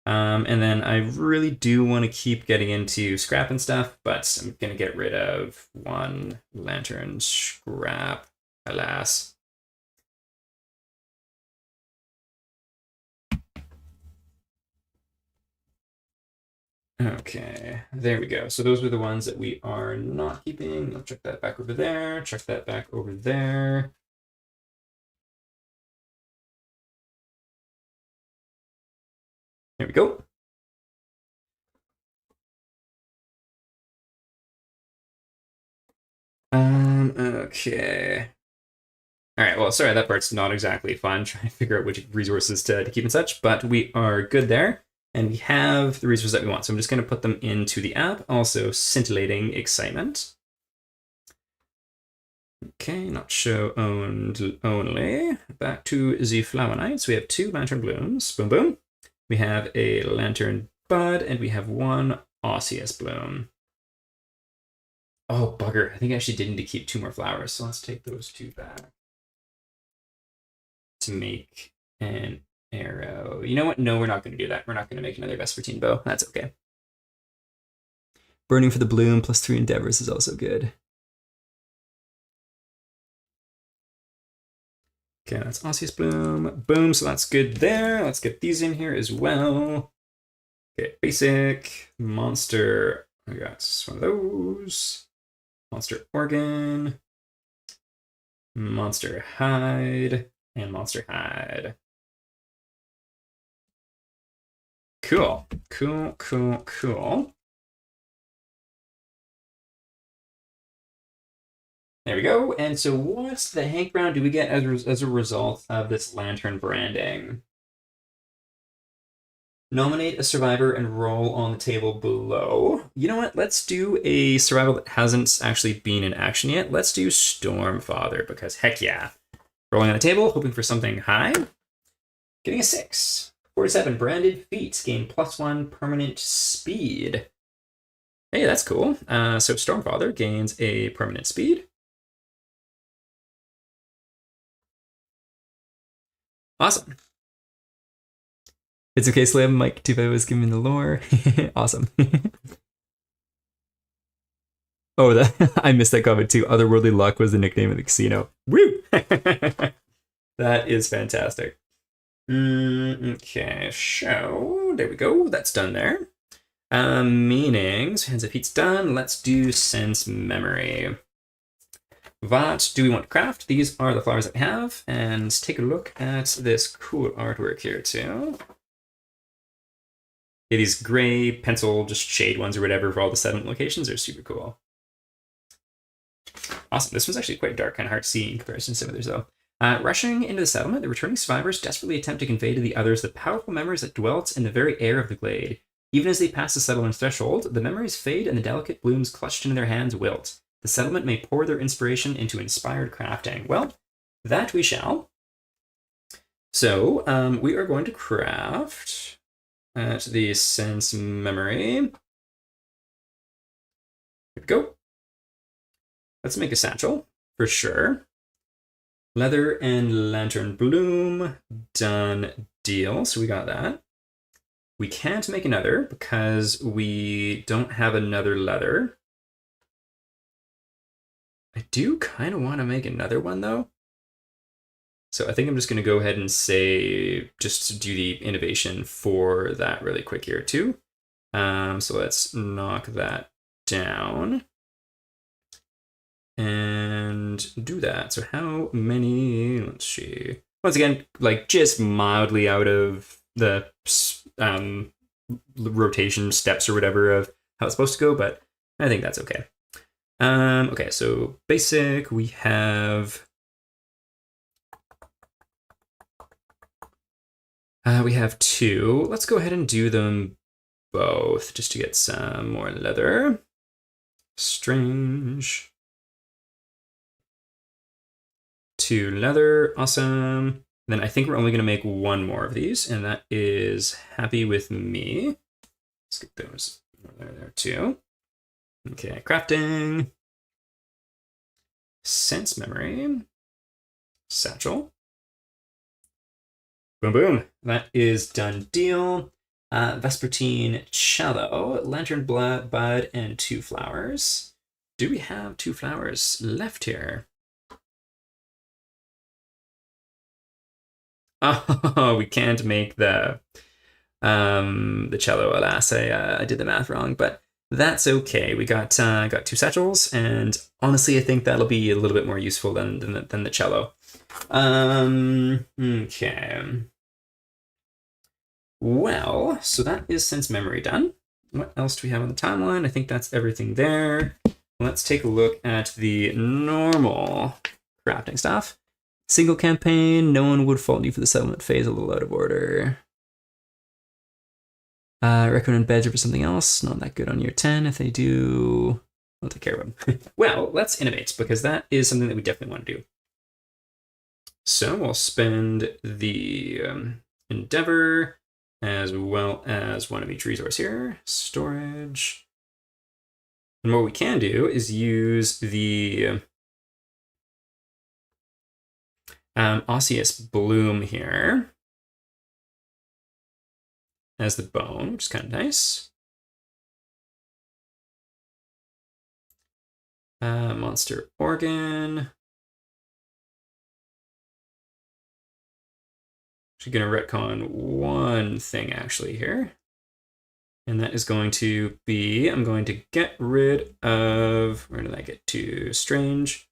And then I really do want to keep getting into scrap and stuff, but I'm going to get rid of 1 lantern scrap. Alas. Okay, there we go. So those were the ones that we are not keeping. I'll check that back over there. Check that back over there. There we go. Okay. All right, well, sorry, that part's not exactly fun, trying to figure out which resources to keep and such, but we are good there, and we have the resources that we want. So I'm just going to put them into the app. Also, scintillating excitement. Okay, not show owned only. Back to the flower nights. We have 2 lantern blooms. Boom, boom. We have a lantern bud, and we have 1 osseous bloom. Oh, bugger. I think I actually did need to keep 2 more flowers, so let's take those 2 back to make an arrow. You know what? No, we're not going to do that. We're not going to make another Vespertine bow. That's okay. Burning for the bloom plus 3 endeavors is also good. Okay, that's Osseous Bloom. Boom, so that's good there. Let's get these in here as well. Okay, basic, monster. I got one of those. Monster organ. Monster hide. And monster hide. Cool. Cool. There we go. And so what the heck round do we get as a result of this lantern branding? Nominate a survivor and roll on the table below. You know what? Let's do a survival that hasn't actually been in action yet. Let's do Stormfather, because heck yeah. Rolling on the table, hoping for something high. Getting a 6. 47 branded feats gain +1 permanent speed. Hey, that's cool. So Stormfather gains a permanent speed. Awesome. It's okay, Slim. Mike Tuvo was giving the lore. Awesome. Oh, I missed that comment too. Otherworldly Luck was the nickname of the casino. Woo! That is fantastic. Okay, so there we go. That's done there. Meanings. Hands of Heat's done. Let's do Sense Memory. What do we want to craft? These are the flowers that we have. And take a look at this cool artwork here too. Yeah, these gray pencil, just shade ones or whatever for all the settlement locations are super cool. Awesome. This one's actually quite dark, kind of hard to see in comparison to some others though. Rushing into the settlement, the returning survivors desperately attempt to convey to the others the powerful memories that dwelt in the very air of the glade. Even as they pass the settlement's threshold, the memories fade and the delicate blooms clutched in their hands wilt. The settlement may pour their inspiration into inspired crafting. Well, that we shall. So, we are going to craft at the Sense Memory. Here we go. Let's make a satchel, for sure. Leather and Lantern Bloom, done deal. So we got that. We can't make another because we don't have another leather. I do kind of want to make another one though. So I think I'm just going to go ahead and say, just to do the innovation for that really quick here too. So let's knock that down. And do that. So how many, let's see. Once again, like just mildly out of the rotation steps or whatever of how it's supposed to go, but I think that's okay. Okay, so basic, we have 2. Let's go ahead and do them both just to get some more leather. Strange. 2 leather, awesome. Then I think we're only going to make 1 more of these, and that is happy with me. Let's get those there too. Okay, crafting. Sense Memory. Satchel. Boom, boom. That is done deal. Vespertine Cello, Lantern Bud, and 2 flowers. Do we have 2 flowers left here? Oh, we can't make the cello. Alas, I did the math wrong, but that's okay. We got 2 satchels, and honestly, I think that'll be a little bit more useful than the cello. Okay. Well, so that is Sense Memory done. What else do we have on the timeline? I think that's everything there. Let's take a look at the normal crafting stuff. Single campaign, no one would fault you for the settlement phase, a little out of order. Recommend beds for something else, not that good on year 10. If they do, I'll take care of them. Well, let's innovate, because that is something that we definitely want to do. So we'll spend the Endeavor, as well as 1 of each resource here. Storage. And what we can do is use the Osseous Bloom here. as the bone, which is kind of nice. Monster organ. Actually going to retcon one thing actually here. And that is going to be, I'm going to get rid of, where did I get to? Strange.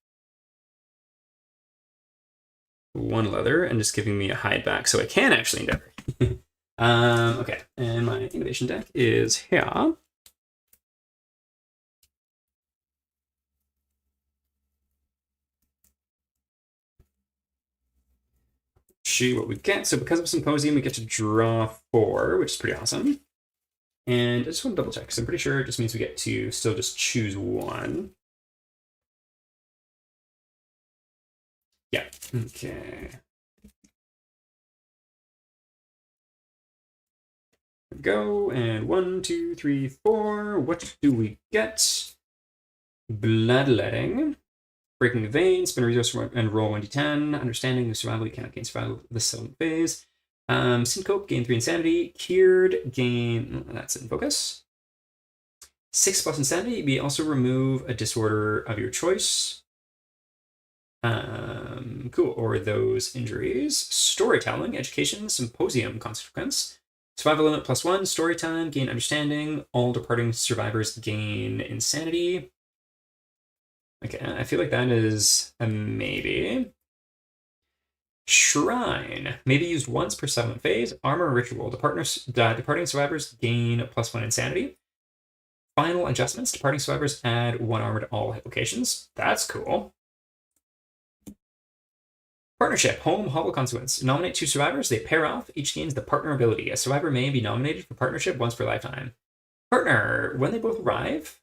One leather and just giving me a hide back so I can actually endeavor. Okay, and my innovation deck is here. See what we get. So because of Symposium, we get to draw 4, which is pretty awesome. And I just want to double check because I'm pretty sure it just means we get to still just choose 1. Yeah. Okay. Go, and 1, 2, 3, 4. What do we get? Bloodletting. Breaking the vein, spin a resource and roll 1d10. Understanding the survival, you cannot gain survival this settlement phase. Syncope, gain 3 insanity. Cured, gain, that's in focus. 6+ insanity, we also remove a disorder of your choice. Cool, or those injuries. Storytelling, education, symposium consequence. Survival limit +1, storytime, gain understanding. All departing survivors gain insanity. Okay, I feel like that is a maybe. Shrine, maybe used once per settlement phase. Armor ritual, departing survivors gain +1 insanity. Final adjustments, departing survivors add 1 armor to all hit locations. That's cool. Partnership, home, hollow consequence. Nominate 2 survivors, they pair off, each gains the partner ability. A survivor may be nominated for partnership once per lifetime. Partner, when they both arrive,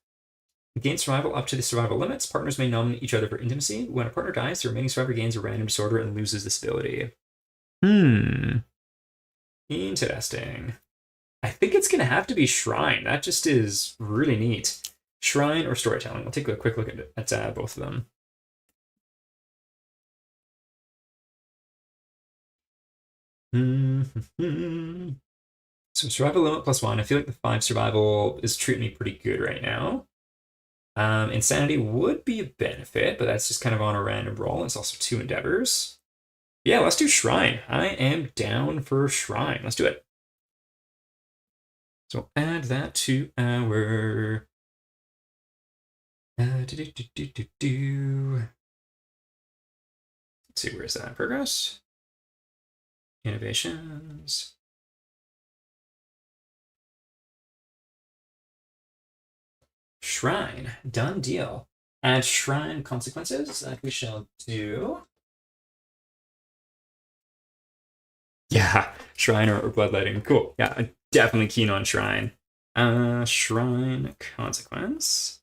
gain survival up to the survival limits. Partners may nominate each other for intimacy. When a partner dies, the remaining survivor gains a random disorder and loses this ability. Interesting. I think it's going to have to be Shrine. That just is really neat. Shrine or storytelling. We'll take a quick look at both of them. So survival limit +1. I feel like the 5 survival is treating me pretty good right now. Insanity would be a benefit, but that's just kind of on a random roll. It's also 2 endeavors. Yeah, let's do Shrine. I am down for Shrine. Let's do it. So add that to our... Let's see, where's that? Progress? Innovations. Shrine. Done deal. Add Shrine consequences that we shall do. Yeah, Shrine or bloodletting. Cool. Yeah, I'm definitely keen on Shrine. Shrine consequence.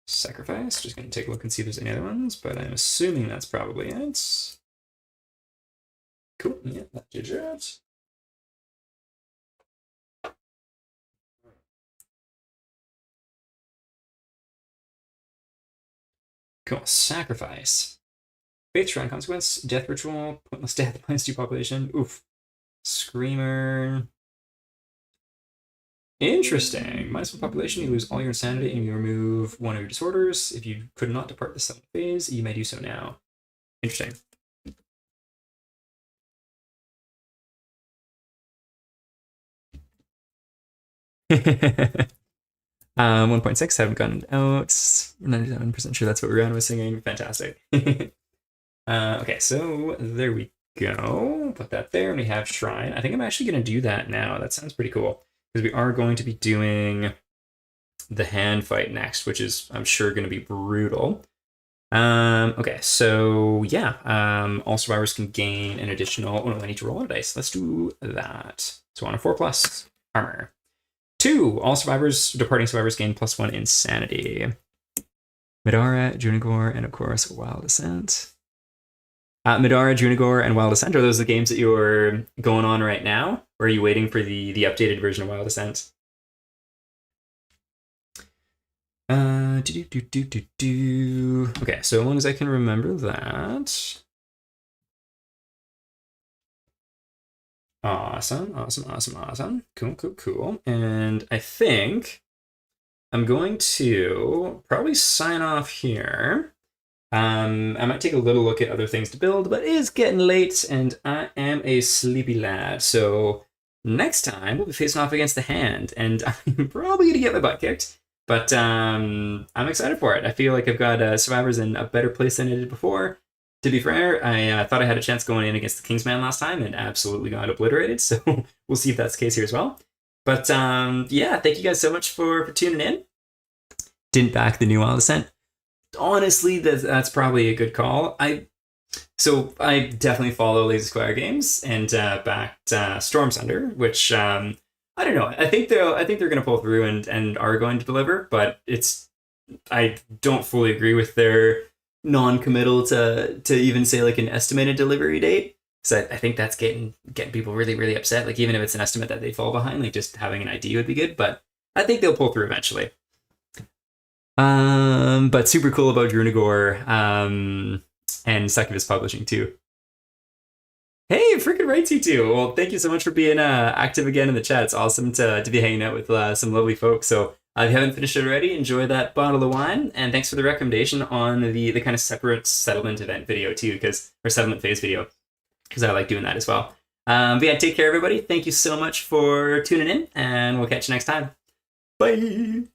Sacrifice. Just going to take a look and see if there's any other ones, but I'm assuming that's probably it. Cool. Yeah, that did it. Cool. Sacrifice. Faith Shrine consequence. Death ritual. Pointless death. -2 population. Oof. Screamer. Interesting. -1 population, you lose all your insanity and you remove 1 of your disorders. If you could not depart the settlement phase, you may do so now. Interesting. Um, 1.6, haven't gotten out. 97% sure that's what Rihanna was singing. Fantastic. Okay, so there we go. Put that there, and we have Shrine. I think I'm actually going to do that now. That sounds pretty cool. Because we are going to be doing the hand fight next, which is, I'm sure, going to be brutal. Okay, so yeah, all survivors can gain an additional... Oh, no, I need to roll a dice. Let's do that. So on a 4+ armor. 2, all survivors, departing survivors gain +1 insanity. Midara, Junigor, and of course, Wild Ascent. Midara, Junigor, and Wild Ascent, are those the games that you're going on right now? Or are you waiting for the updated version of Wild Ascent? Okay, so as long as I can remember that. Awesome, awesome, awesome, awesome. Cool, cool, cool. And I think I'm going to probably sign off here. I might take a little look at other things to build, but it is getting late and I am a sleepy lad. So next time we'll be facing off against the hand, and I'm probably going to get my butt kicked, but I'm excited for it. I feel like I've got survivors in a better place than I did before. To be fair, I thought I had a chance going in against the Kingsman last time and absolutely got obliterated, so we'll see if that's the case here as well. But yeah, thank you guys so much for tuning in. Didn't back the new Wild Descent. Honestly, that's probably a good call. I definitely follow Lazy Squire games and backed Storm Sunder, which I don't know. I think they're going to pull through and are going to deliver, but I don't fully agree with their non-committal to even say like an estimated delivery date. So I think that's getting people really, really upset. Like even if it's an estimate that they fall behind, like just having an idea would be good. But I think they'll pull through eventually. But super cool about Drunagor, and Succubus Publishing too. Hey, freaking rights you too. Well, thank you so much for being active again in the chat. It's awesome to be hanging out with some lovely folks. So if you haven't finished it already, enjoy that bottle of wine. And thanks for the recommendation on the kind of separate settlement event video too, or settlement phase video, because I like doing that as well. But yeah, take care, everybody. Thank you so much for tuning in, and we'll catch you next time. Bye.